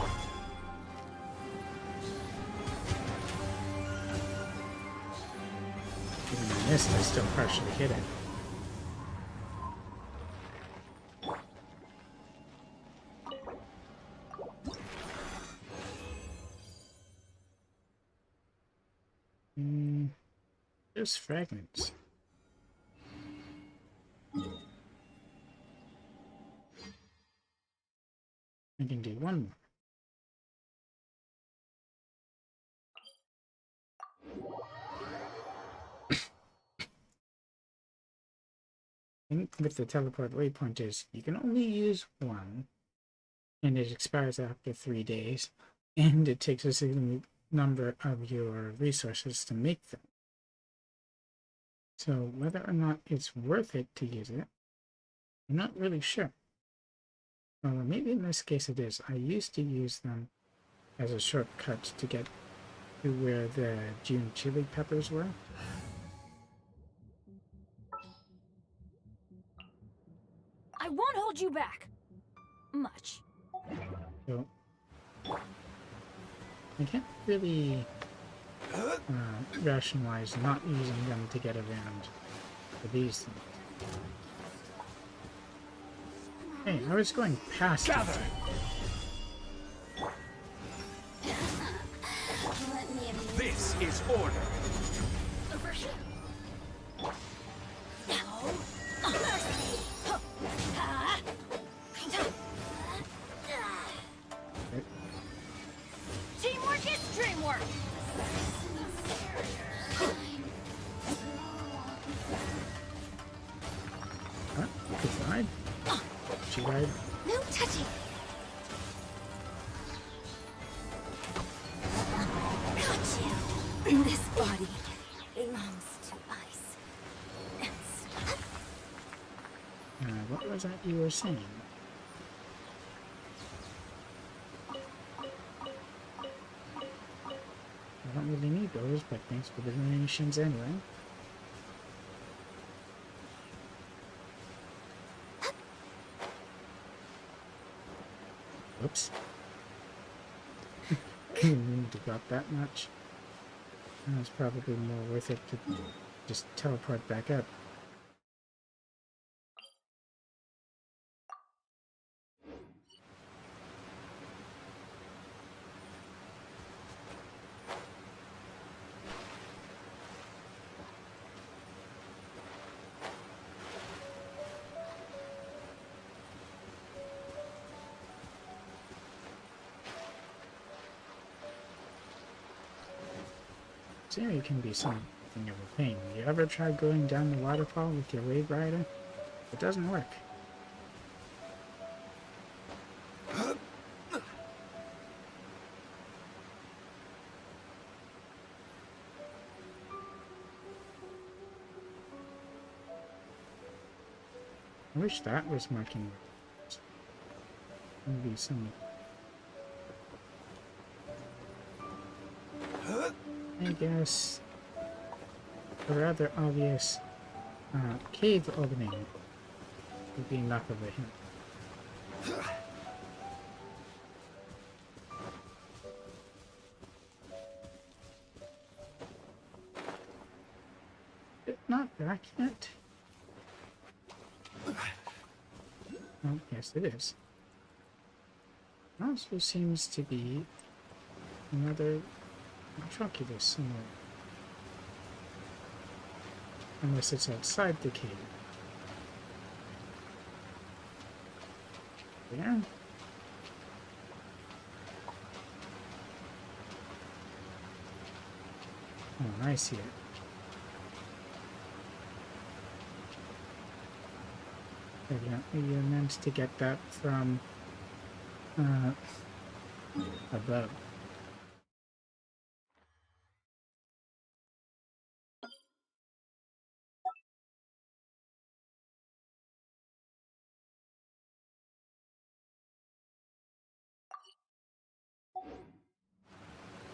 Even I missed, I still partially hit it. There's fragments. I can do one more. thing with the teleport waypoint is you can only use one, and it expires after 3 days, and it takes a significant number of your resources to make them. So whether or not it's worth it to use it, I'm not really sure. Well, maybe in this case it is. I used to use them as a shortcut to get to where the June chili peppers were. I won't hold you back. Much. So I can't really rationalize not using them to get around for these things. Hey, I was going past it. This is order. Over here. No. Mercy. Teamwork is dreamwork. Huh? He died? She died? No touching. Got you. This body belongs to ice. And snow. What was that you were saying? I don't really need those, but thanks for the donations anyway. Oops. Didn't mean to drop that much. It's probably more worth it to just teleport back up. It can be something of a pain. You ever try going down the waterfall with your wave rider? It doesn't work. I wish that was marking. Maybe some. I guess a rather obvious cave opening would be enough of a hint. It's not back yet. Oh, yes it is. Also seems to be another Trunculus somewhere. Unless it's outside the cave. Yeah. Oh, I see it. Evidently you're meant to get that from above.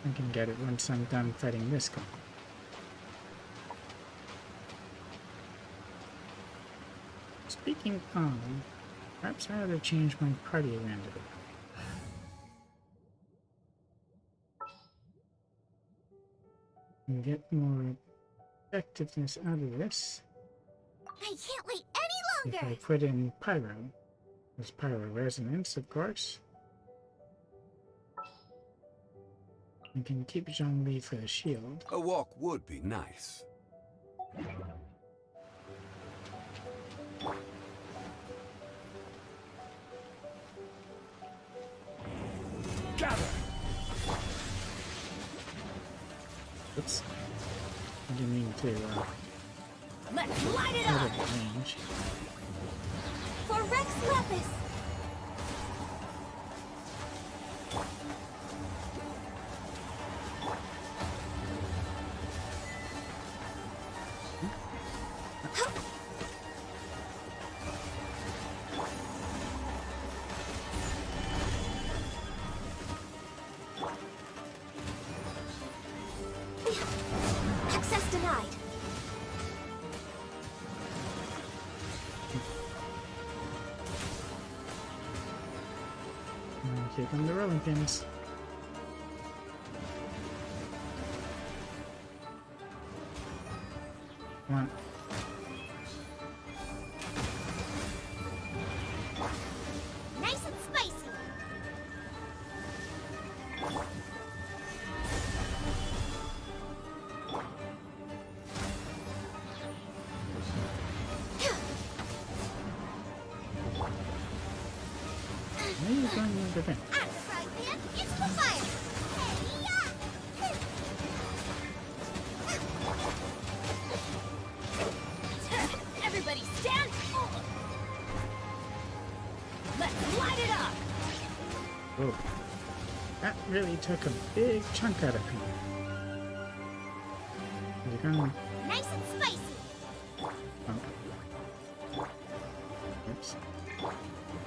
I can get it once I'm done fighting this guy. Speaking of, perhaps I ought to change my party around a bit. And get more effectiveness out of this. I can't wait any If longer. I put in Pyro. There's Pyro Resonance, of course. I can keep Zhongli for the shield. A walk would be nice. Gather. Oops. I didn't mean to Let's light it out up. of range. For Rex Lapis. Here come the rolling pins. Come on. Nice and spicy. Why are you going over there? I'm the frying pan. It's the fire. Everybody stand over. Let's light it up. Whoa. That really took a big chunk out of me. You're going... Nice and spicy. Oh. Oops.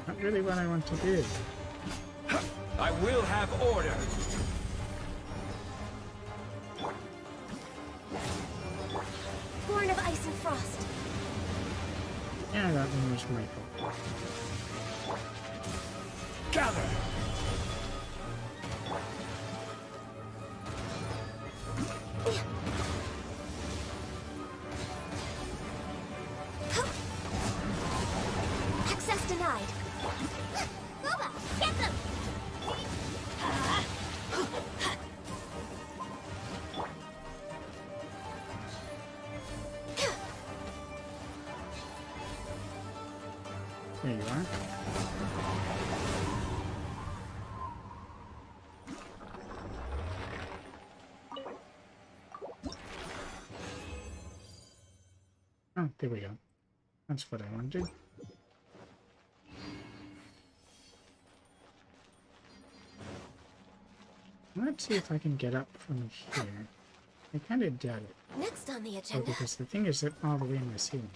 Not really what I want to do. I will have order. Born of ice and frost. Yeah, that one was my fault. Gather. Access denied. Boba, get them. There you are. Oh, there we go. That's what I wanted. Let's see if I can get up from here. I kind of doubt it. Next on the Oh, agenda. because the thing is all the way in the ceiling.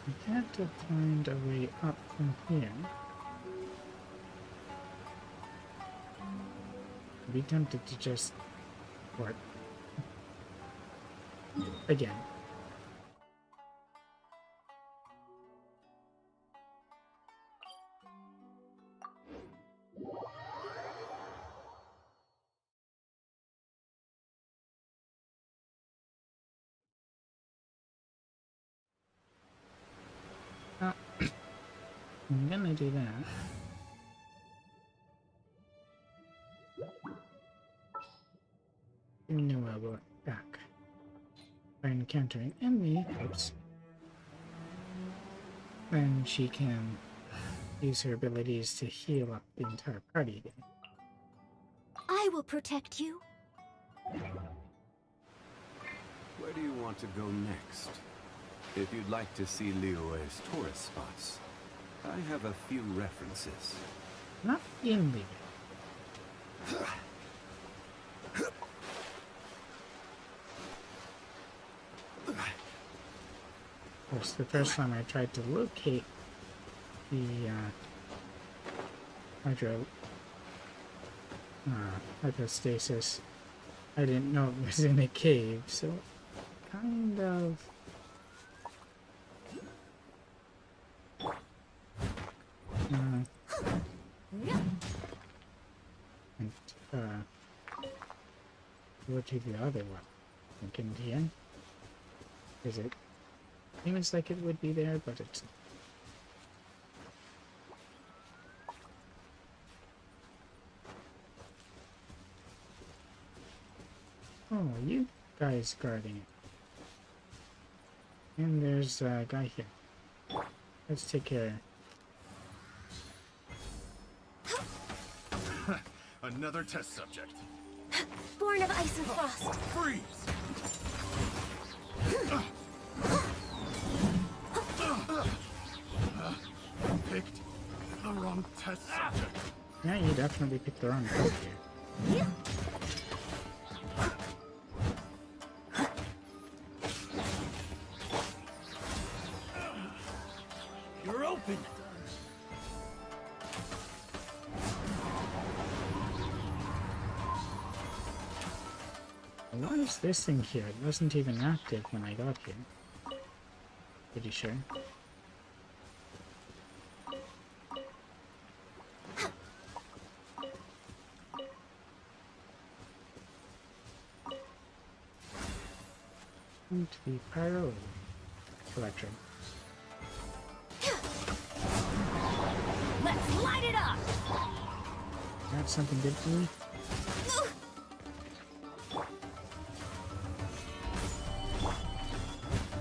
I had to find a way up from here. I'd be tempted to just... what? Again. Oh. I'm gonna do that. No, I'll go back. By encountering enemy, oops. Then she can use her abilities to heal up the entire party again. I will protect you. Where do you want to go next? If you'd like to see Liyue's tourist spots, I have a few references. Not in the Of course, the first time I tried to locate the hydrostasis, I didn't know it was in a cave, so kind of... go to the other one. Thinking here. Is it? Seems like it would be there, but it's not. Oh, you guys guarding it. And there's a guy here. Let's take care. Another test subject. Born of ice and frost. Freeze! Picked the wrong test subject. Yeah, you definitely picked the wrong group here. Why is this thing here? It wasn't even active when I got here. Pretty sure. And the pyro collector. Let's light it up! That's something good for me.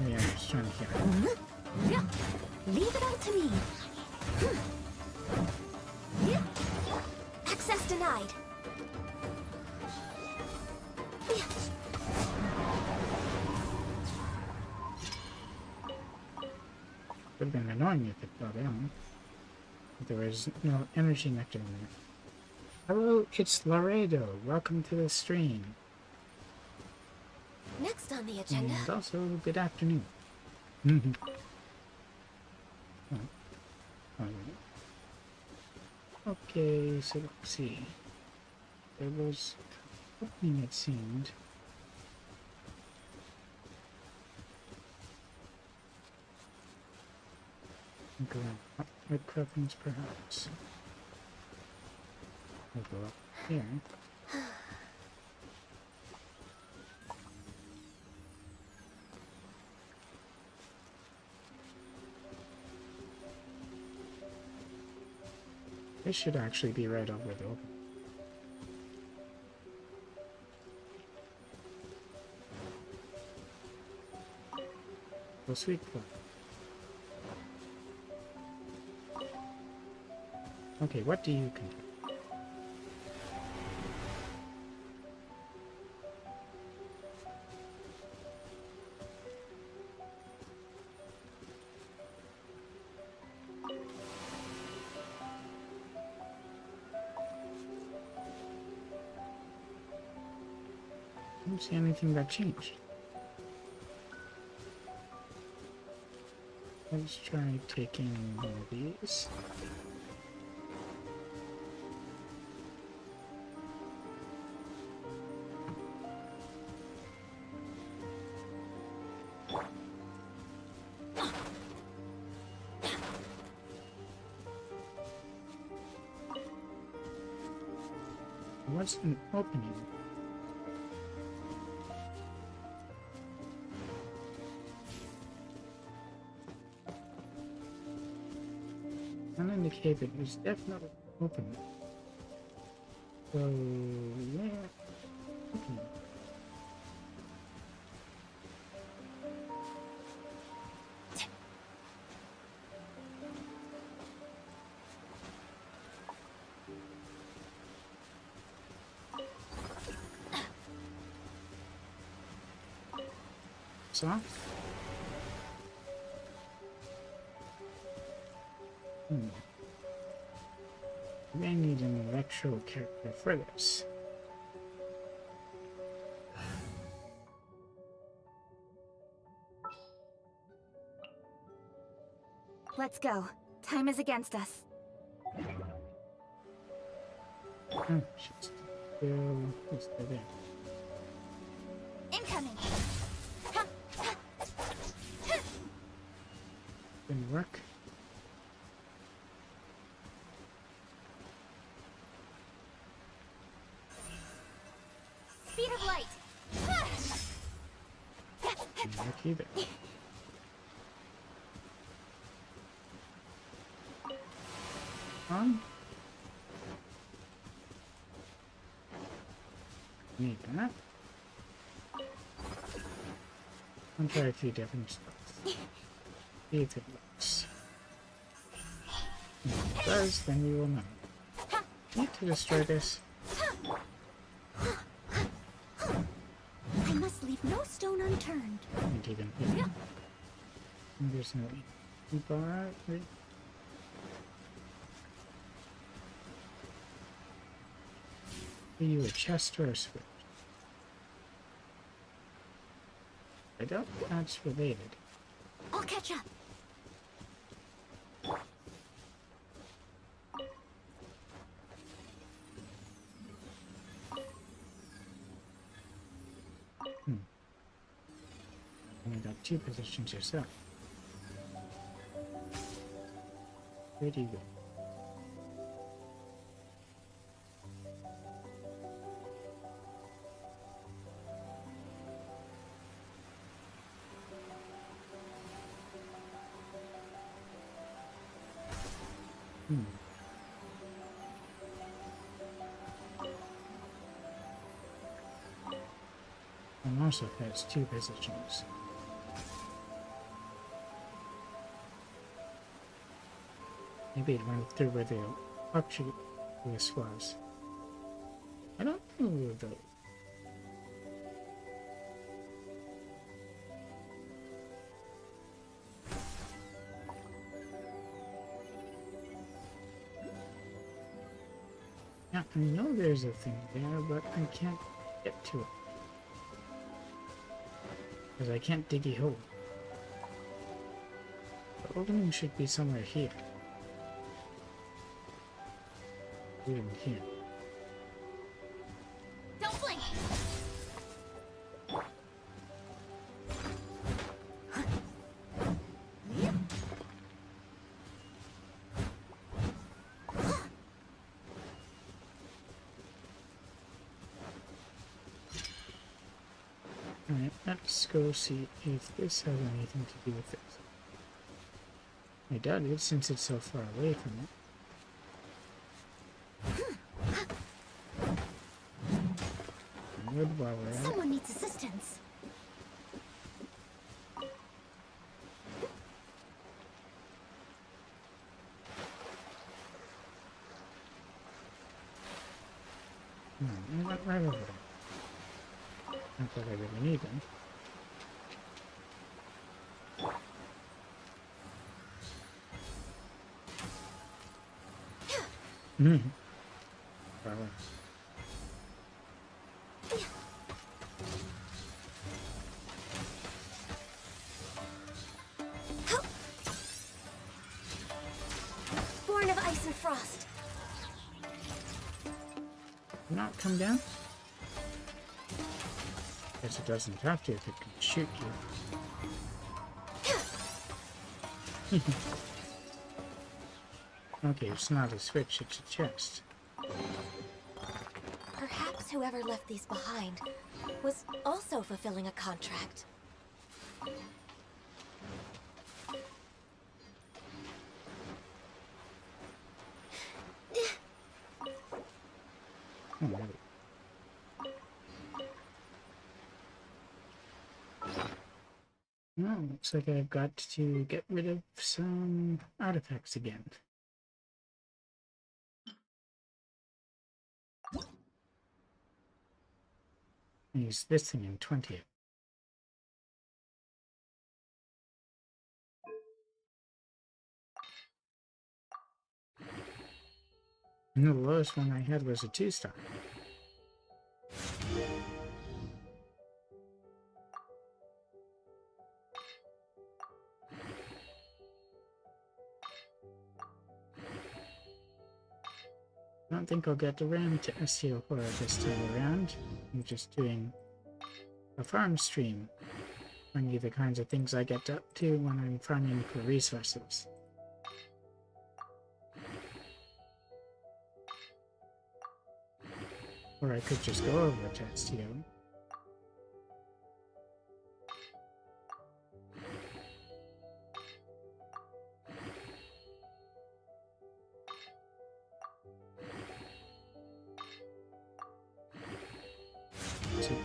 Yeah, I'm just trying to hear. Leave it all to me. Access denied. Would have been annoying if it fell down. But there was no energy nectar in there. Hello, it's Laredo. Welcome to the stream. Next on the agenda. And also, good afternoon. Oh. Okay, so let's see. There was an opening, it seemed. With preference, perhaps. We'll go up here. This should actually be right over the open. Well, sweet fun. Okay, what do you control? I don't see anything that changed. Let's try taking one of these. What's an opening? Unindicate it was definitely open. So yeah, open. So. I need an electro character for this. Let's go. Time is against us. Oh, she's still there. Incoming. Didn't work. Speed of light. Didn't work either. Need that. I'll try a few different stuff. See if it works. If it does, then we will know. Need to destroy this. I must leave no stone unturned. Can't even hit it. And there's no bar. Are you a chest or a switch? I don't think that's related. I'll catch up. only got 2 positions yourself. Where do you go? And also has 2 positions. Maybe it went through where the auction list was. I don't know though. Yeah, I know there's a thing there, but I can't get to it. Because I can't dig a hole. The opening should be somewhere here. Even here. Don't blink! Alright, let's go see if this has anything to do with it. I doubt it since it's so far away from it. Good while we're at it. Someone needs assistance. I went right over there. Not that I really need them. Well, Born of ice and frost. not come down? Guess it doesn't have to if it can shoot you. Okay, it's not a switch, it's a chest. Perhaps whoever left these behind was also fulfilling a contract. Alright. Well, looks like I've got to get rid of some artifacts again. Use this thing in 20. And the lowest one I had was a 2-star. I don't think I'll get around to SEO horror this time around. I'm just doing a farm stream, showing you the kinds of things I get up to when I'm farming for resources. Or I could just go over to SEO.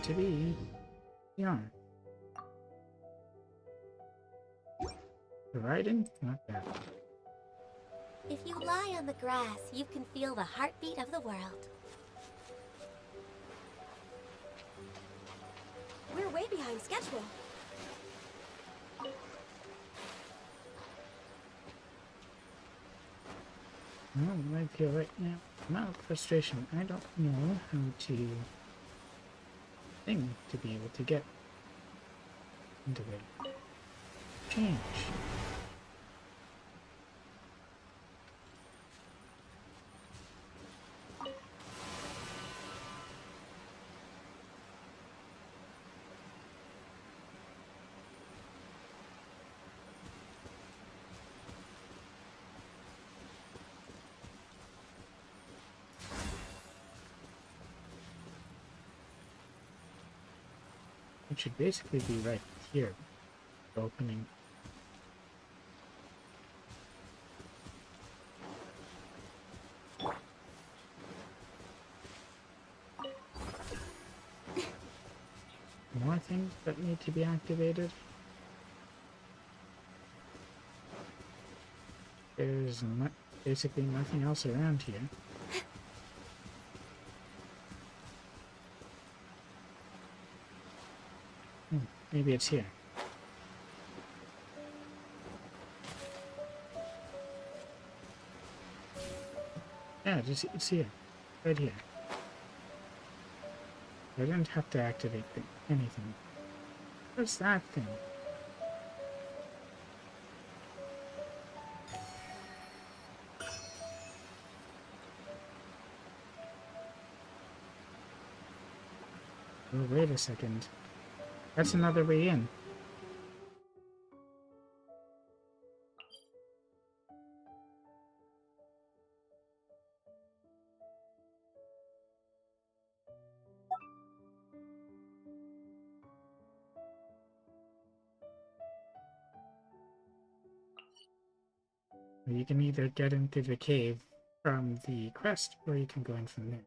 To be yarn. The writing, not bad. If you lie on the grass, you can feel the heartbeat of the world. We're way behind schedule. Well, I feel right now, amount of frustration. I don't know how to thing to be able to get into the change. It should basically be right here. Opening. More things that need to be activated. There's basically nothing else around here. Maybe it's here. Yeah, it's here. Right here. I didn't have to activate anything. What's that thing? Oh, wait a second. That's another way in. You can either get into the cave from the crest, or you can go in from there.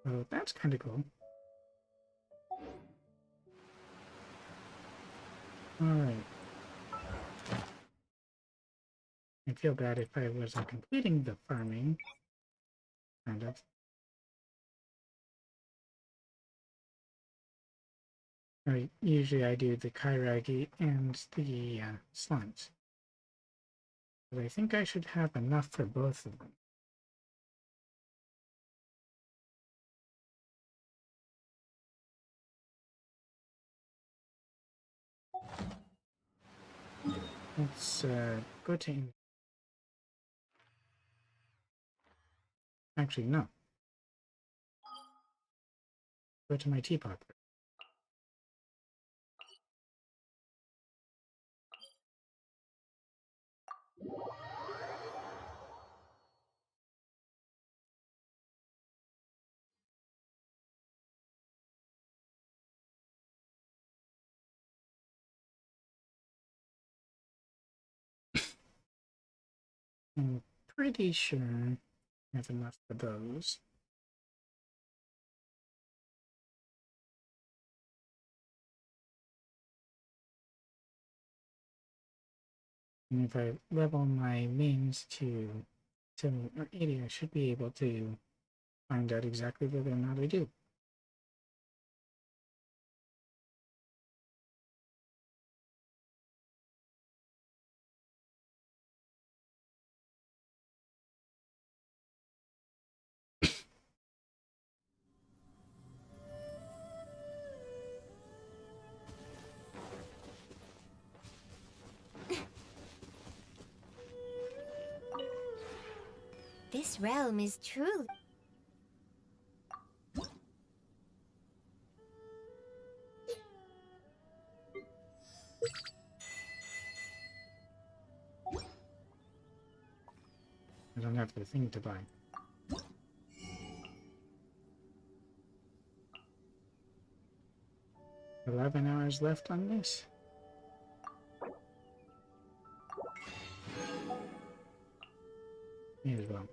Oh, that's kind of cool. Alright. I feel bad if I wasn't completing the farming. Kind of. Usually I do the kairagi and the slimes. But I think I should have enough for both of them. Let's go to... Actually, no. Go to my teapot. I'm pretty sure I have enough for those. And if I level my mains to 70 or 80, I should be able to find out exactly whether or not I do. This realm is truly... I don't have the thing to buy. 11 hours left on this. May as well.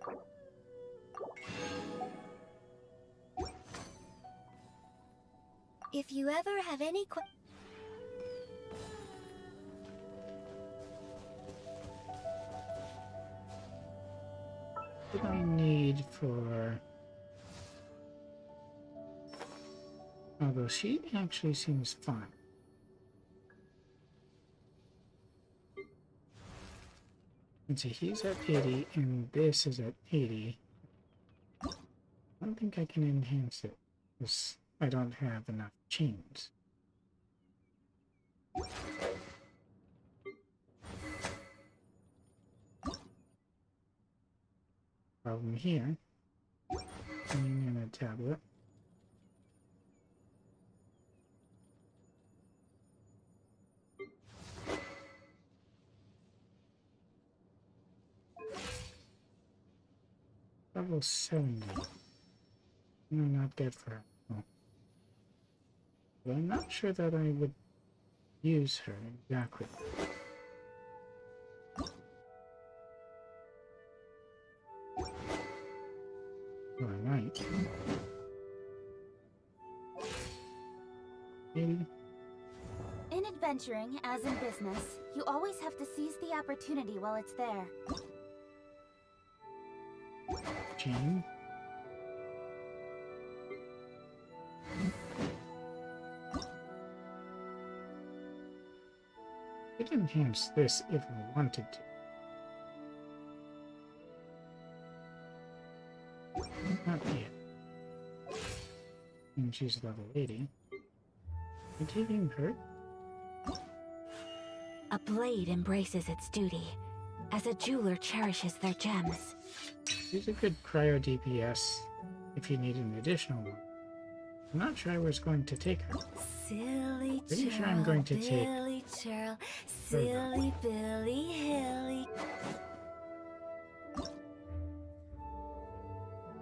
If you ever have any What do I need for... Although she actually seems fine. And so he's at 80 and this is at 80. I don't think I can enhance it because I don't have enough chains. Problem here. Bringing in a tablet. Level 70. No, not good for... Oh. But I'm not sure that I would use her exactly. Oh, I might. Maybe. In adventuring, as in business, you always have to seize the opportunity while it's there. Jane. I could enhance this if I wanted to. Not yet. And she's level 80. Am I taking her? A blade embraces its duty, as a jeweler cherishes their gems. She's a good cryo DPS if you need an additional one. I'm not sure I was going to take her. Silly Pretty sure I'm going to take Billy Churl, silly Billy Hilly.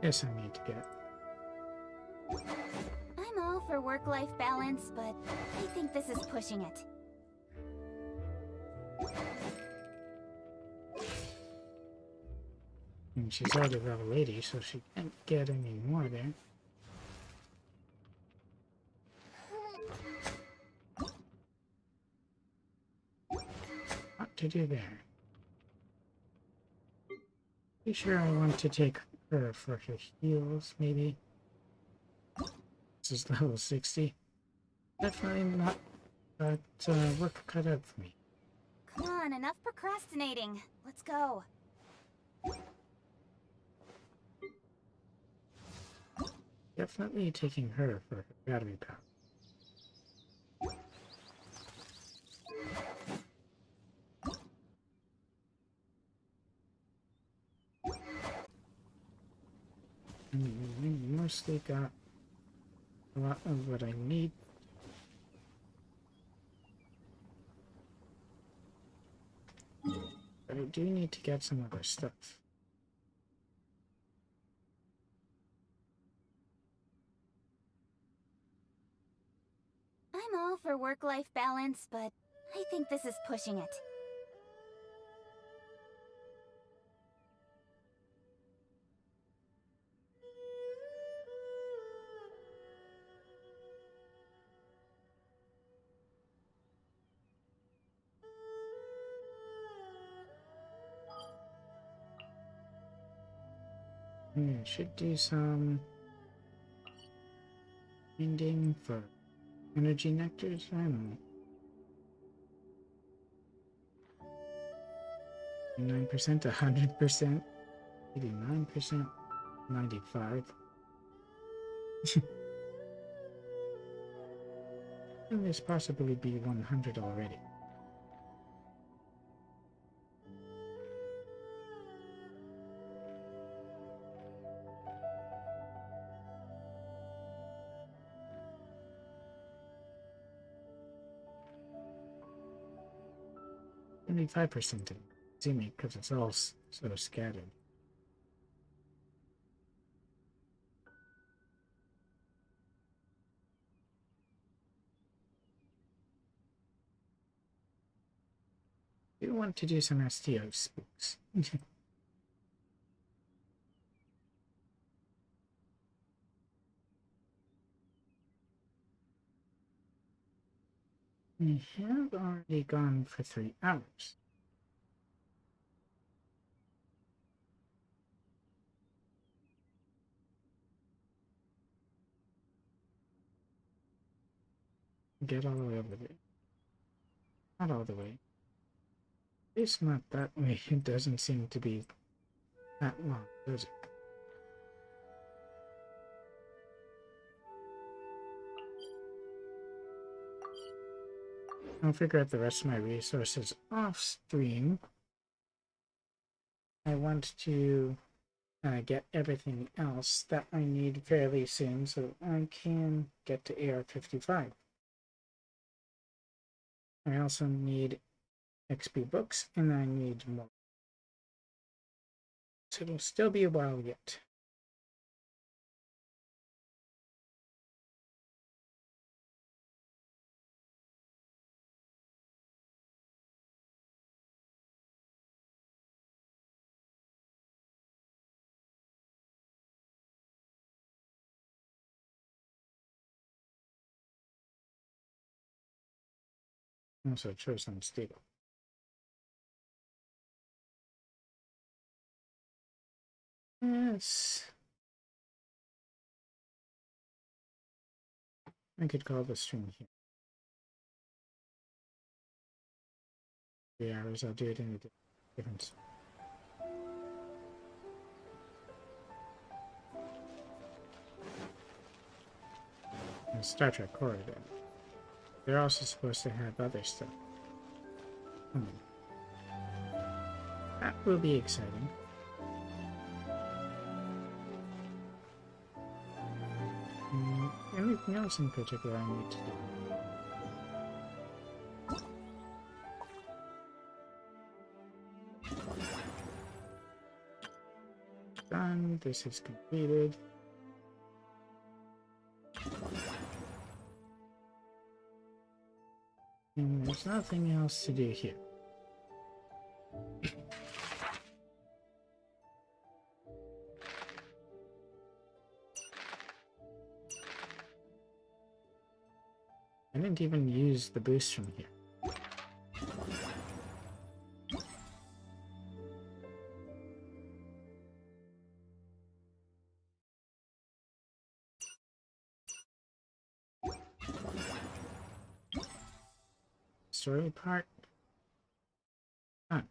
Yes, I need to get. I'm all for work-life balance, but I think this is pushing it. And she's already level 80, so she can't get any more there. What to do there? Pretty sure I want to take her for her heals, maybe. This is level 60. Definitely not that work cut out for me. Come on, enough procrastinating. Let's go. Definitely taking her for her battery power. We mostly got a lot of what I need. But I do need to get some other stuff. I'm all for work-life balance, but I think this is pushing it. Should do some ending for energy nectars. I don't know. 9%, 100%, 89%, 95. Can this possibly be 100 already? Only 5% assuming because it's all sort of scattered. We want to do some STO spooks. We have already gone for 3 hours. Get all the way over there. Not all the way. At least not that way. It doesn't seem to be that long, does it? I'll figure out the rest of my resources off stream. I want to get everything else that I need fairly soon so I can get to AR55. I also need XP books and I need more. So it'll still be a while yet. Also chose unstable. Yes. I could call the stream here. 3 hours, I'll do it in a different. Star Trek Corridor. They're also supposed to have other stuff. That will be exciting. Anything else in particular I need to do? Done. This is completed. And there's nothing else to do here. I didn't even use the boost from here. Story part? Huh.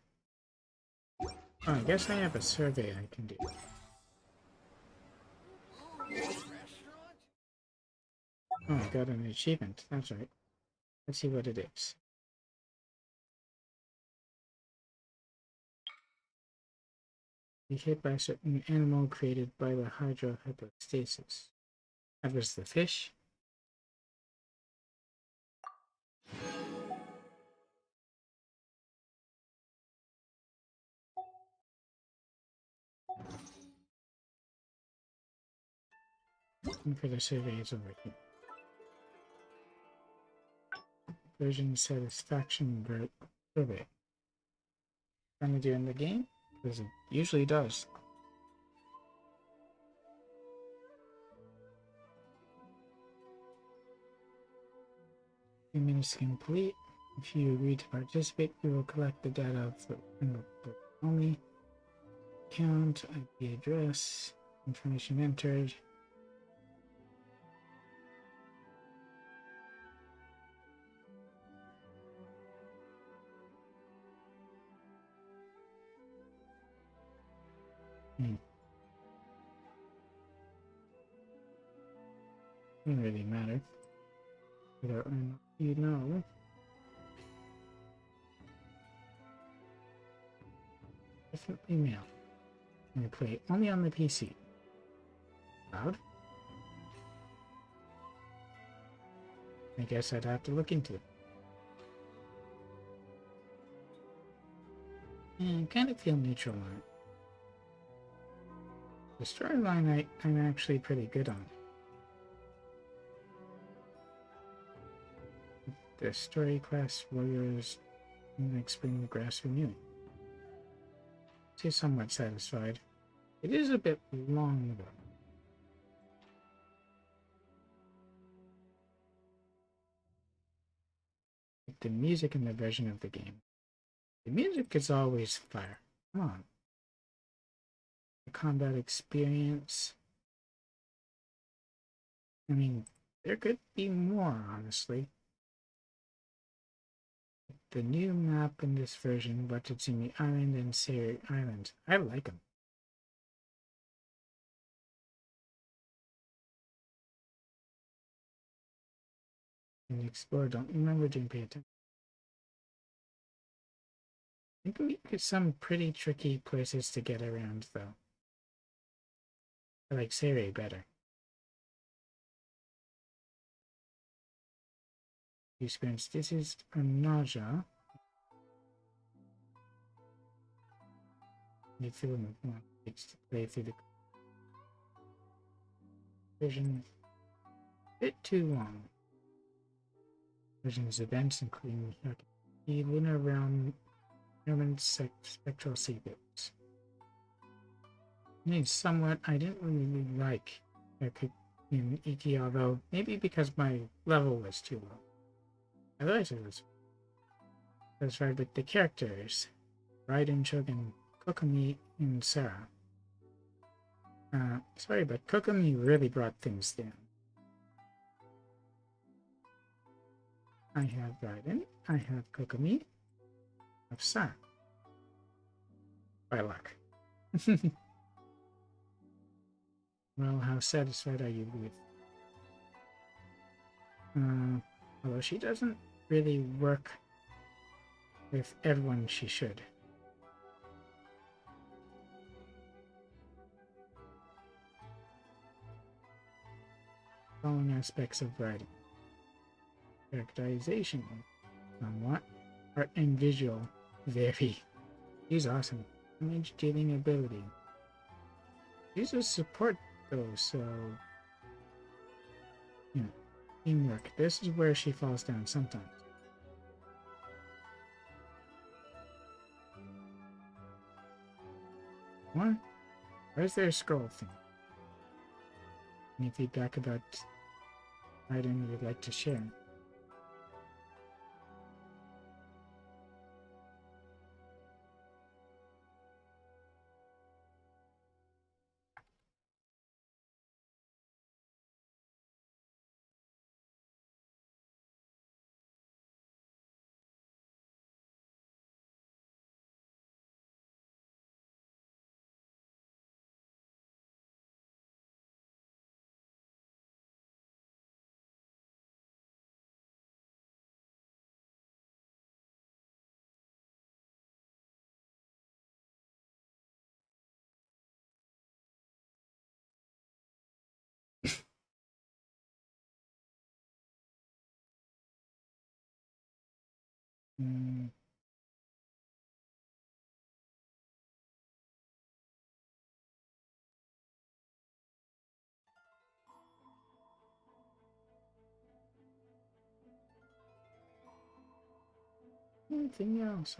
Oh, I guess I have a survey I can do. Oh, I got an achievement. That's right. Let's see what it is. Be hit by a certain animal created by the hydrohypostasis. That was the fish. And for the surveys over here. Version satisfaction survey. Gonna do in the game? Because it usually does. Few minutes complete. If you agree to participate, we will collect the data of the only account, IP address, information entered. Doesn't really matter. Whether or not you know. Definitely mail. And play only on the PC. Loud? I guess I'd have to look into it. And I kind of feel neutral on it. The storyline I'm actually pretty good on. The story class warriors explain the grass renewing. She's somewhat satisfied. It is a bit long though. The music in the version of the game. The music is always fire. Come on. The combat experience. I mean, there could be more, honestly. The new map in this version, Watatsumi Island and Seri Island. I like them. And explore, don't remember, didn't pay attention. I think we get some pretty tricky places to get around, though. I like Seri better. You experience dizziness or nausea. You feel it takes to play through the version. A bit too long. Version's events including the lunar realm, Roman spectral seabirds. It's somewhat I didn't really like in Iki, although maybe because my level was too low. Otherwise it was satisfied with the characters. Raiden, Shogun, Kokomi, and Sarah. Sorry, but Kokomi really brought things down. I have Raiden, I have Kokomi, I have Sarah. By luck. Well, how satisfied are you with? Although she doesn't really work with everyone she should. Following aspects of writing. Characterization. Somewhat. Art and visual. Very. She's awesome. Image dealing ability. She's a support though, so... Yeah. Teamwork. This is where she falls down sometimes. What? Where's their scroll thing? Any feedback about item you'd like to share? Anything else?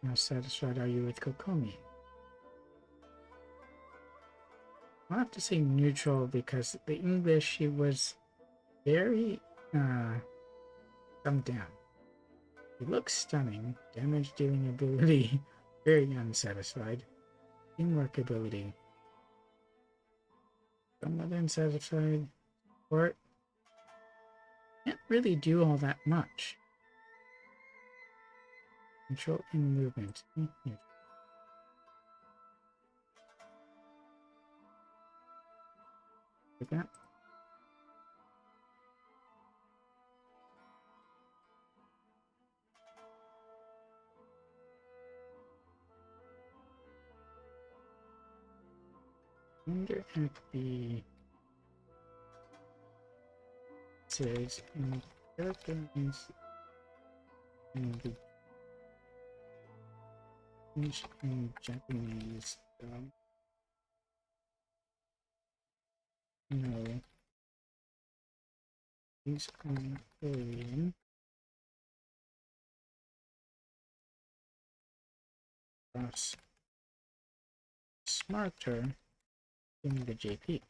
How satisfied are you with Kokomi? I'll have to say neutral because the English, she was very dumbed down. She looks stunning. Damage dealing ability, very unsatisfied. Teamwork ability, somewhat unsatisfied. Support, can't really do all that much. Control and movement. Like that. Wonder at the says in characters in the English and Japanese. No, these are Korean. Plus smarter in the JP.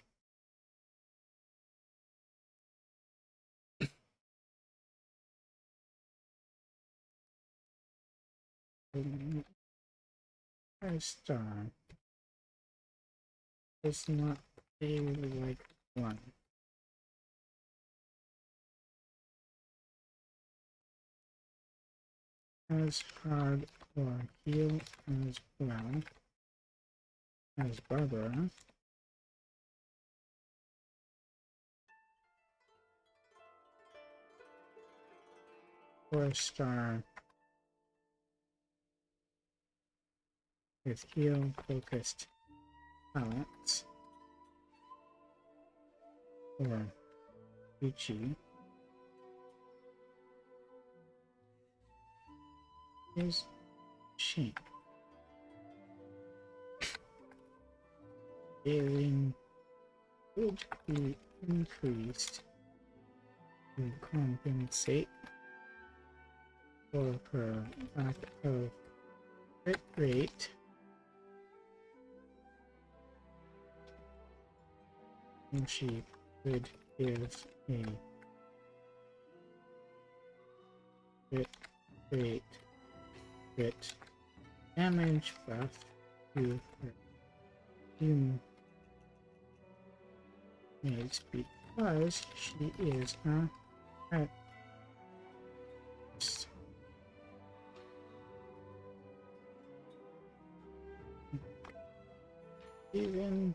Star is not a like one. As hard or heal as well as Barbara. 4-star with heal focused talents or Uchi is Shin. Alien would be increased to compensate for her lack of crit rate. And she could give a crit rate crit damage buff to her teammates because she is a artist. Even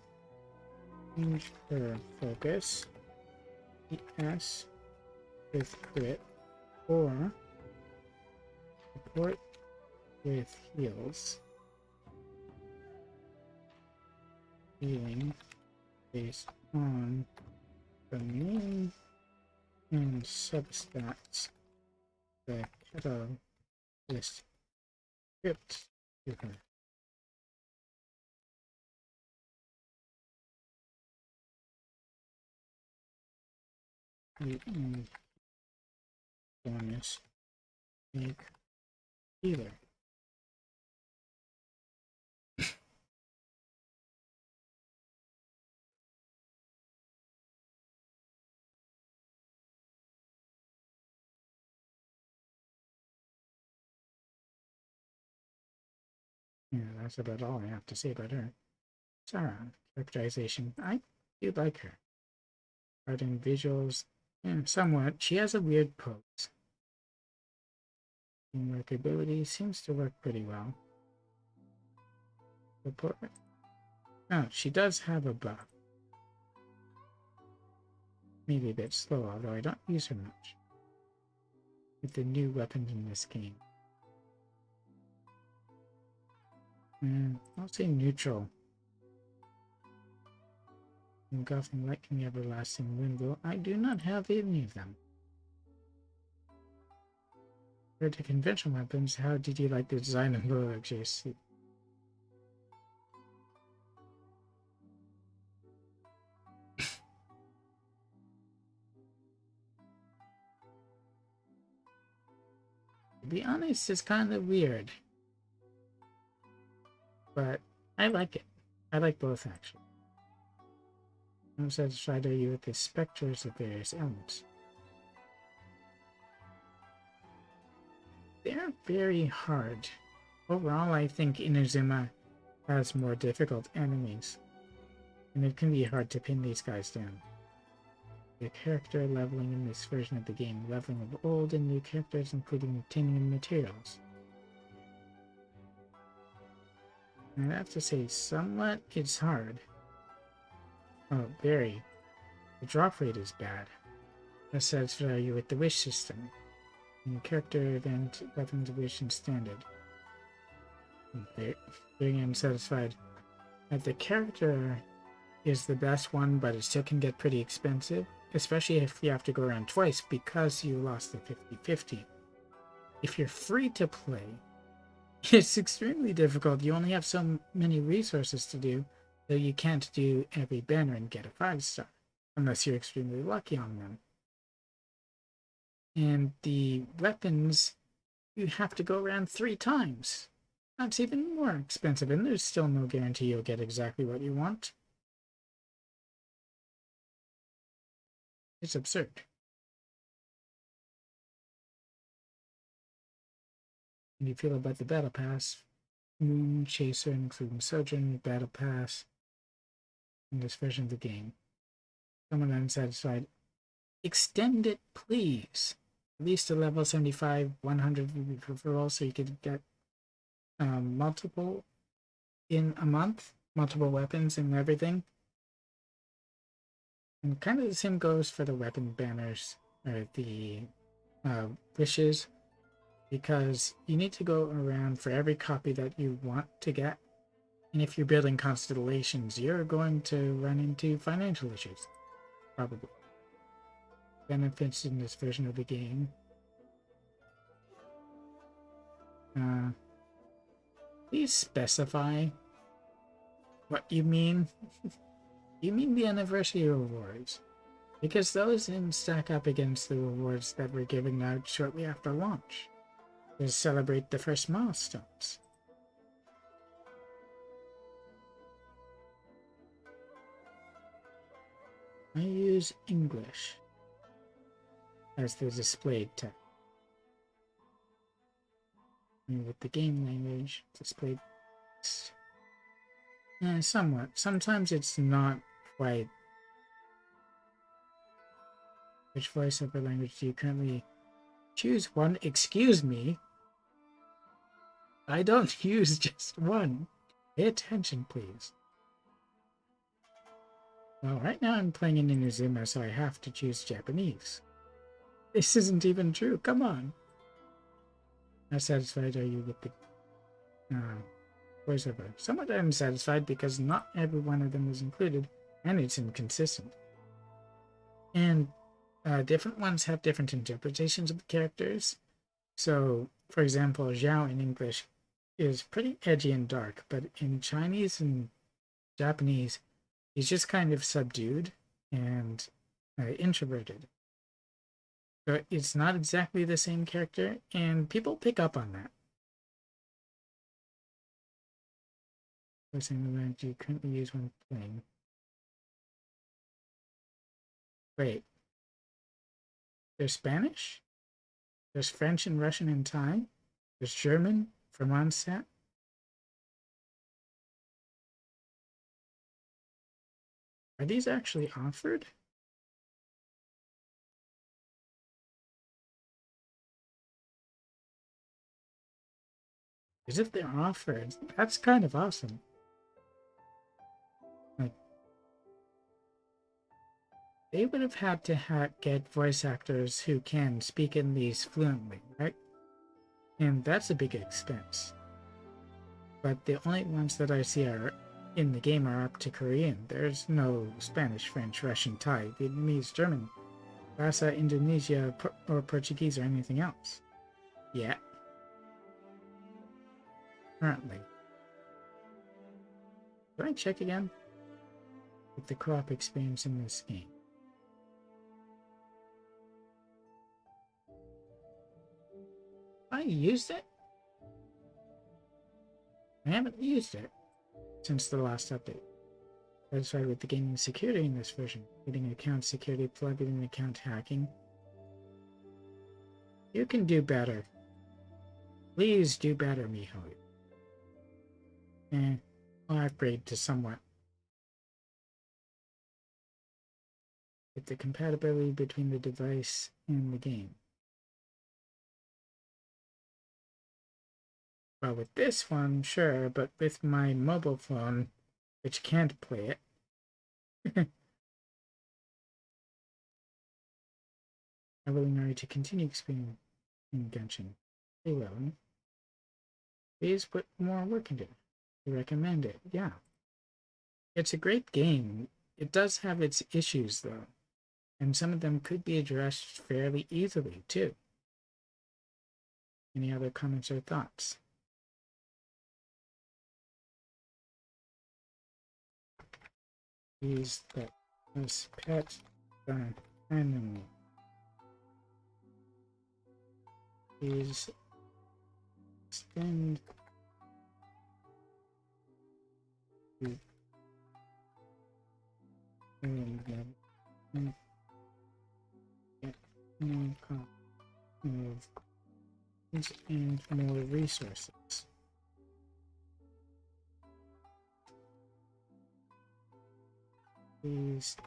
change her focus ES with crit or support with heals. Healing based on the main and substats the catalyst script to her. Bonus make either. Yeah, that's about all I have to say about her. Sarah, characterization. I do like her. Art and visuals, somewhat. She has a weird pose. Teamwork ability seems to work pretty well. Support. Oh, she does have a buff. Maybe a bit slow, although I don't use her much. With the new weapons in this game. I'll say neutral. Engulfing Lightning, Everlasting Wind. I do not have any of them. Compared to conventional weapons, how did you like the design of the JC? To be honest, it's kind of weird. But I like it. I like both, actually. I'm satisfied are you with the specters of various elements. They're very hard. Overall, I think Inazuma has more difficult enemies. And it can be hard to pin these guys down. The character leveling in this version of the game, leveling of old and new characters, including obtaining new materials. I have to say, somewhat it's hard. Oh, very. The drop rate is bad. That satisfies you with the wish system. And character event, weapons, wish, and standard. Very unsatisfied. The character is the best one, but it still can get pretty expensive. Especially if you have to go around twice because you lost the 50-50. If you're free to play, it's extremely difficult. You only have so many resources to do, so you can't do every banner and get a 5-star, unless you're extremely lucky on them. And the weapons, you have to go around 3 times. That's even more expensive, and there's still no guarantee you'll get exactly what you want. It's absurd. And you feel about the Battle Pass, Moonchase, including Sojourn, Battle Pass, in this version of the game. Someone unsatisfied. Extend it, please. At least to level 75, 100 would be preferable, so you could get multiple in a month, multiple weapons and everything. And kind of the same goes for the weapon banners, or the wishes, because you need to go around for every copy that you want to get. And if you're building constellations, you're going to run into financial issues, probably. Benefits in this version of the game. Please specify what you mean. You mean the anniversary rewards? because those didn't stack up against the rewards that were given out shortly after launch to celebrate the first milestones. I use English as the displayed text. And with the game language displayed text. Yeah, somewhat. Sometimes it's not quite. Which voiceover language do you currently choose? One? Excuse me. I don't use just one. Pay attention, please. Well, right now I'm playing in Inazuma, so I have to choose Japanese. This isn't even true. Come on. How satisfied are you with the voiceover? Somewhat unsatisfied because not every one of them was included, and it's inconsistent. And different ones have different interpretations of the characters. So, for example, Zhao in English is pretty edgy and dark, but in Chinese and Japanese, he's just kind of subdued and introverted. So it's not exactly the same character, and people pick up on that. What language do you currently use when playing? Wait. There's Spanish? There's French and Russian and Thai? There's German from Mondstadt? Are these actually offered? As if they're offered. That's kind of awesome. Like, they would have had to get voice actors who can speak in these fluently, right? And that's a big expense. But the only ones that I see are in the game are up to Korean. There's no Spanish, French, Russian, Thai, Vietnamese, German, Bahasa, Indonesia, or Portuguese or anything else. Yeah. Currently. Can I check again? With the co-op experience in this game. I used it? I haven't used it since the last update. Satisfied with the gaming security in this version, including account security, plugin and account hacking. You can do better. Please do better, Miho. I'll upgrade to somewhat. With the compatibility between the device and the game. Well, with this one, sure, but with my mobile phone, which can't play it. I'm willing to continue experimenting in Genshin. Very well. Please put more work into it. I recommend it, yeah. It's a great game. It does have its issues, though. And some of them could be addressed fairly easily, too. Any other comments or thoughts? Use that as pet animal. Please extend to and more resources. Please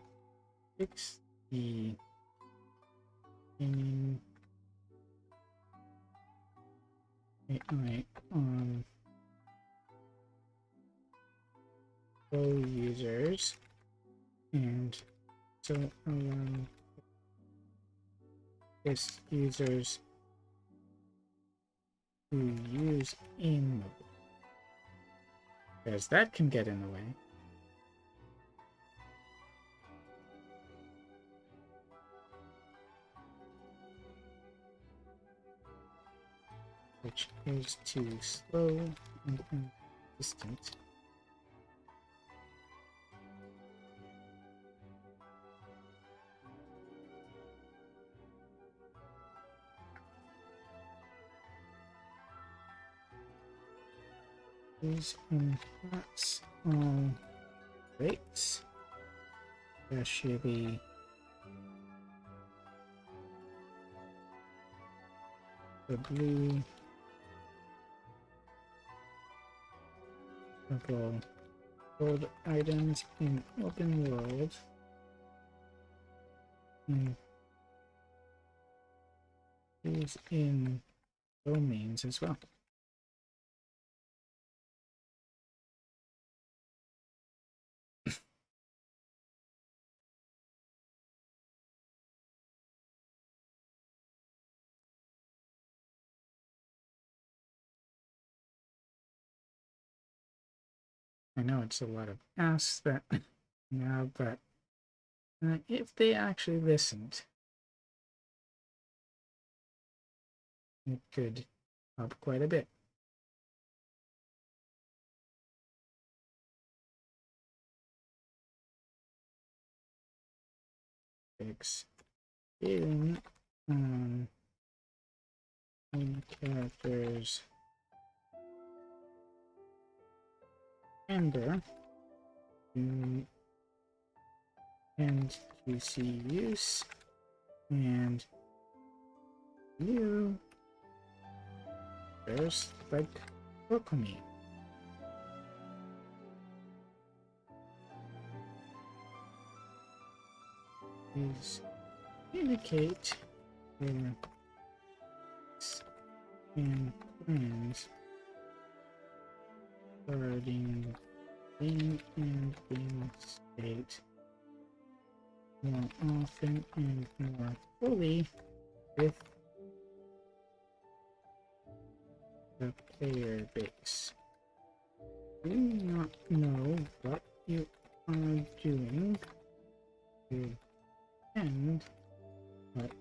fix the gaming AI on Pro users and so allow test users who use in mobile. Because that can get in the way. Which is too slow and inconsistent. These and that's all great. Especially the blue purple gold items in open world. And these in domains as well. I know it's a lot of asks that now, but if they actually listened, it could help quite a bit. Experience on characters Amber and QC use and you first like Cookin. Please indicate your and plans regarding being and being state more often and more fully with the player base. Do not know what you are doing to end what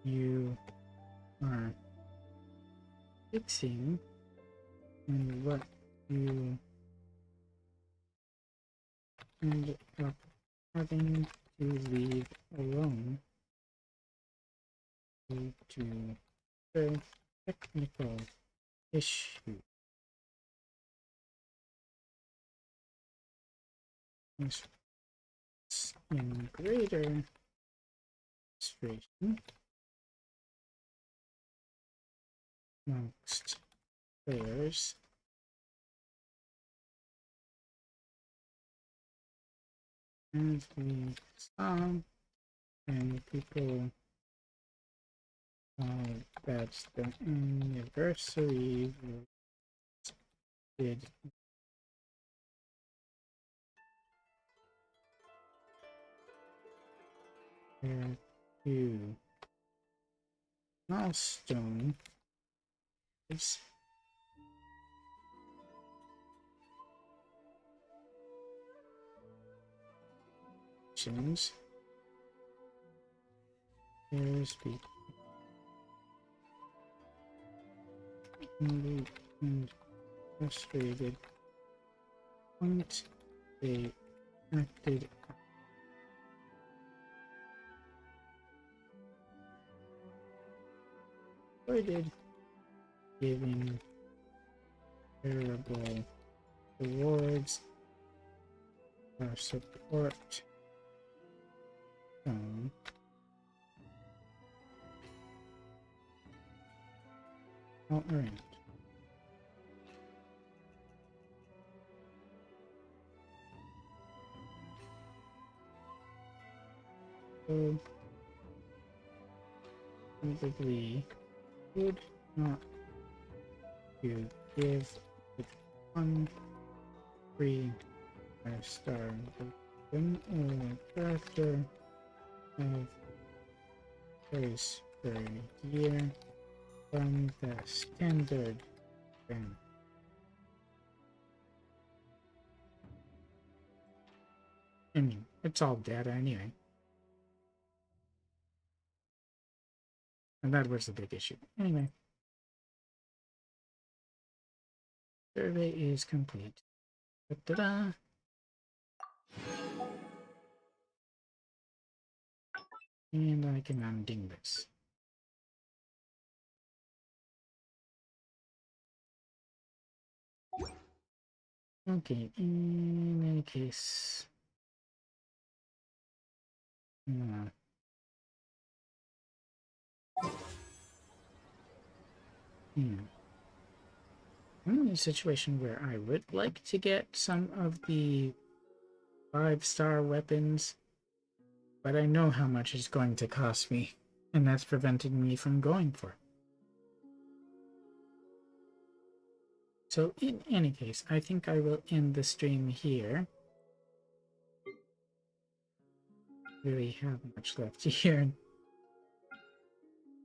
you are fixing and what you end up having to leave alone due to the technical issue. In greater frustration amongst players as we saw and people that the anniversary did to milestone is there's the angry and frustrated once they acted avoided giving terrible rewards or support. All right. So probably would not to give it one free 5-star weapon or character of choice per year from the standard ban. I mean, it's all data anyway. And that was the big issue. Anyway. Survey is complete. Ta-da! And I can unding this. Okay, in any case. Yeah. I'm in a situation where I would like to get some of the 5-star weapons, but I know how much it's going to cost me, and that's preventing me from going for it. So in any case, I think I will end the stream here. Really have much left here.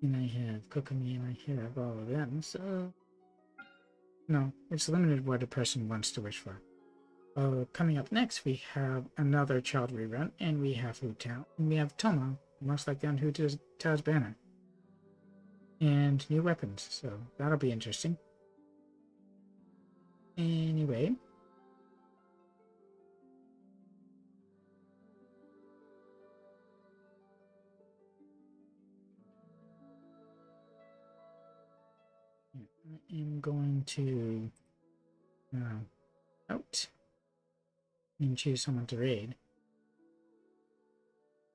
And I have Cookin and I have all of them, so... No, it's limited what a person wants to wish for. Coming up next, we have another child rerun, and we have Hu Tao, and we have Toma, most likely on Hu Tao's banner. And new weapons, so that'll be interesting. Anyway. I am going to out and choose someone to raid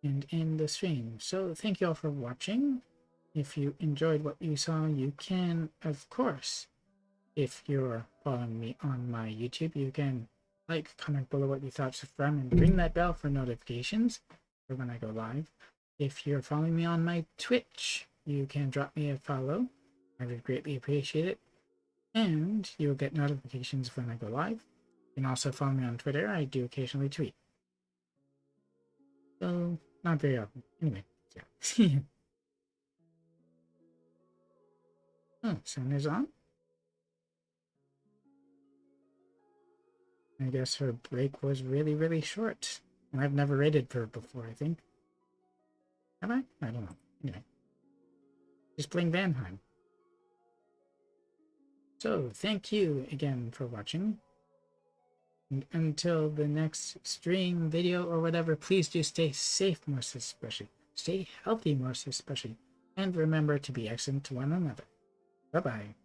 and end the stream. So thank you all for watching. If you enjoyed what you saw, you can, of course, if you're following me on my YouTube, you can like, comment below what you thought from, and ring that bell for notifications for when I go live. If you're following me on my Twitch, you can drop me a follow. I would greatly appreciate it. And you'll get notifications when I go live. You can also follow me on Twitter. I do occasionally tweet. So, not very often. Anyway, yeah. Oh, sun is on? I guess her break was really, really short. And I've never rated her before, I think. Have I? I don't know. Anyway. Just playing Vanheim. So, thank you again for watching. And until the next stream, video, or whatever, please do stay safe most especially. Stay healthy most especially. And remember to be excellent to one another. Bye-bye.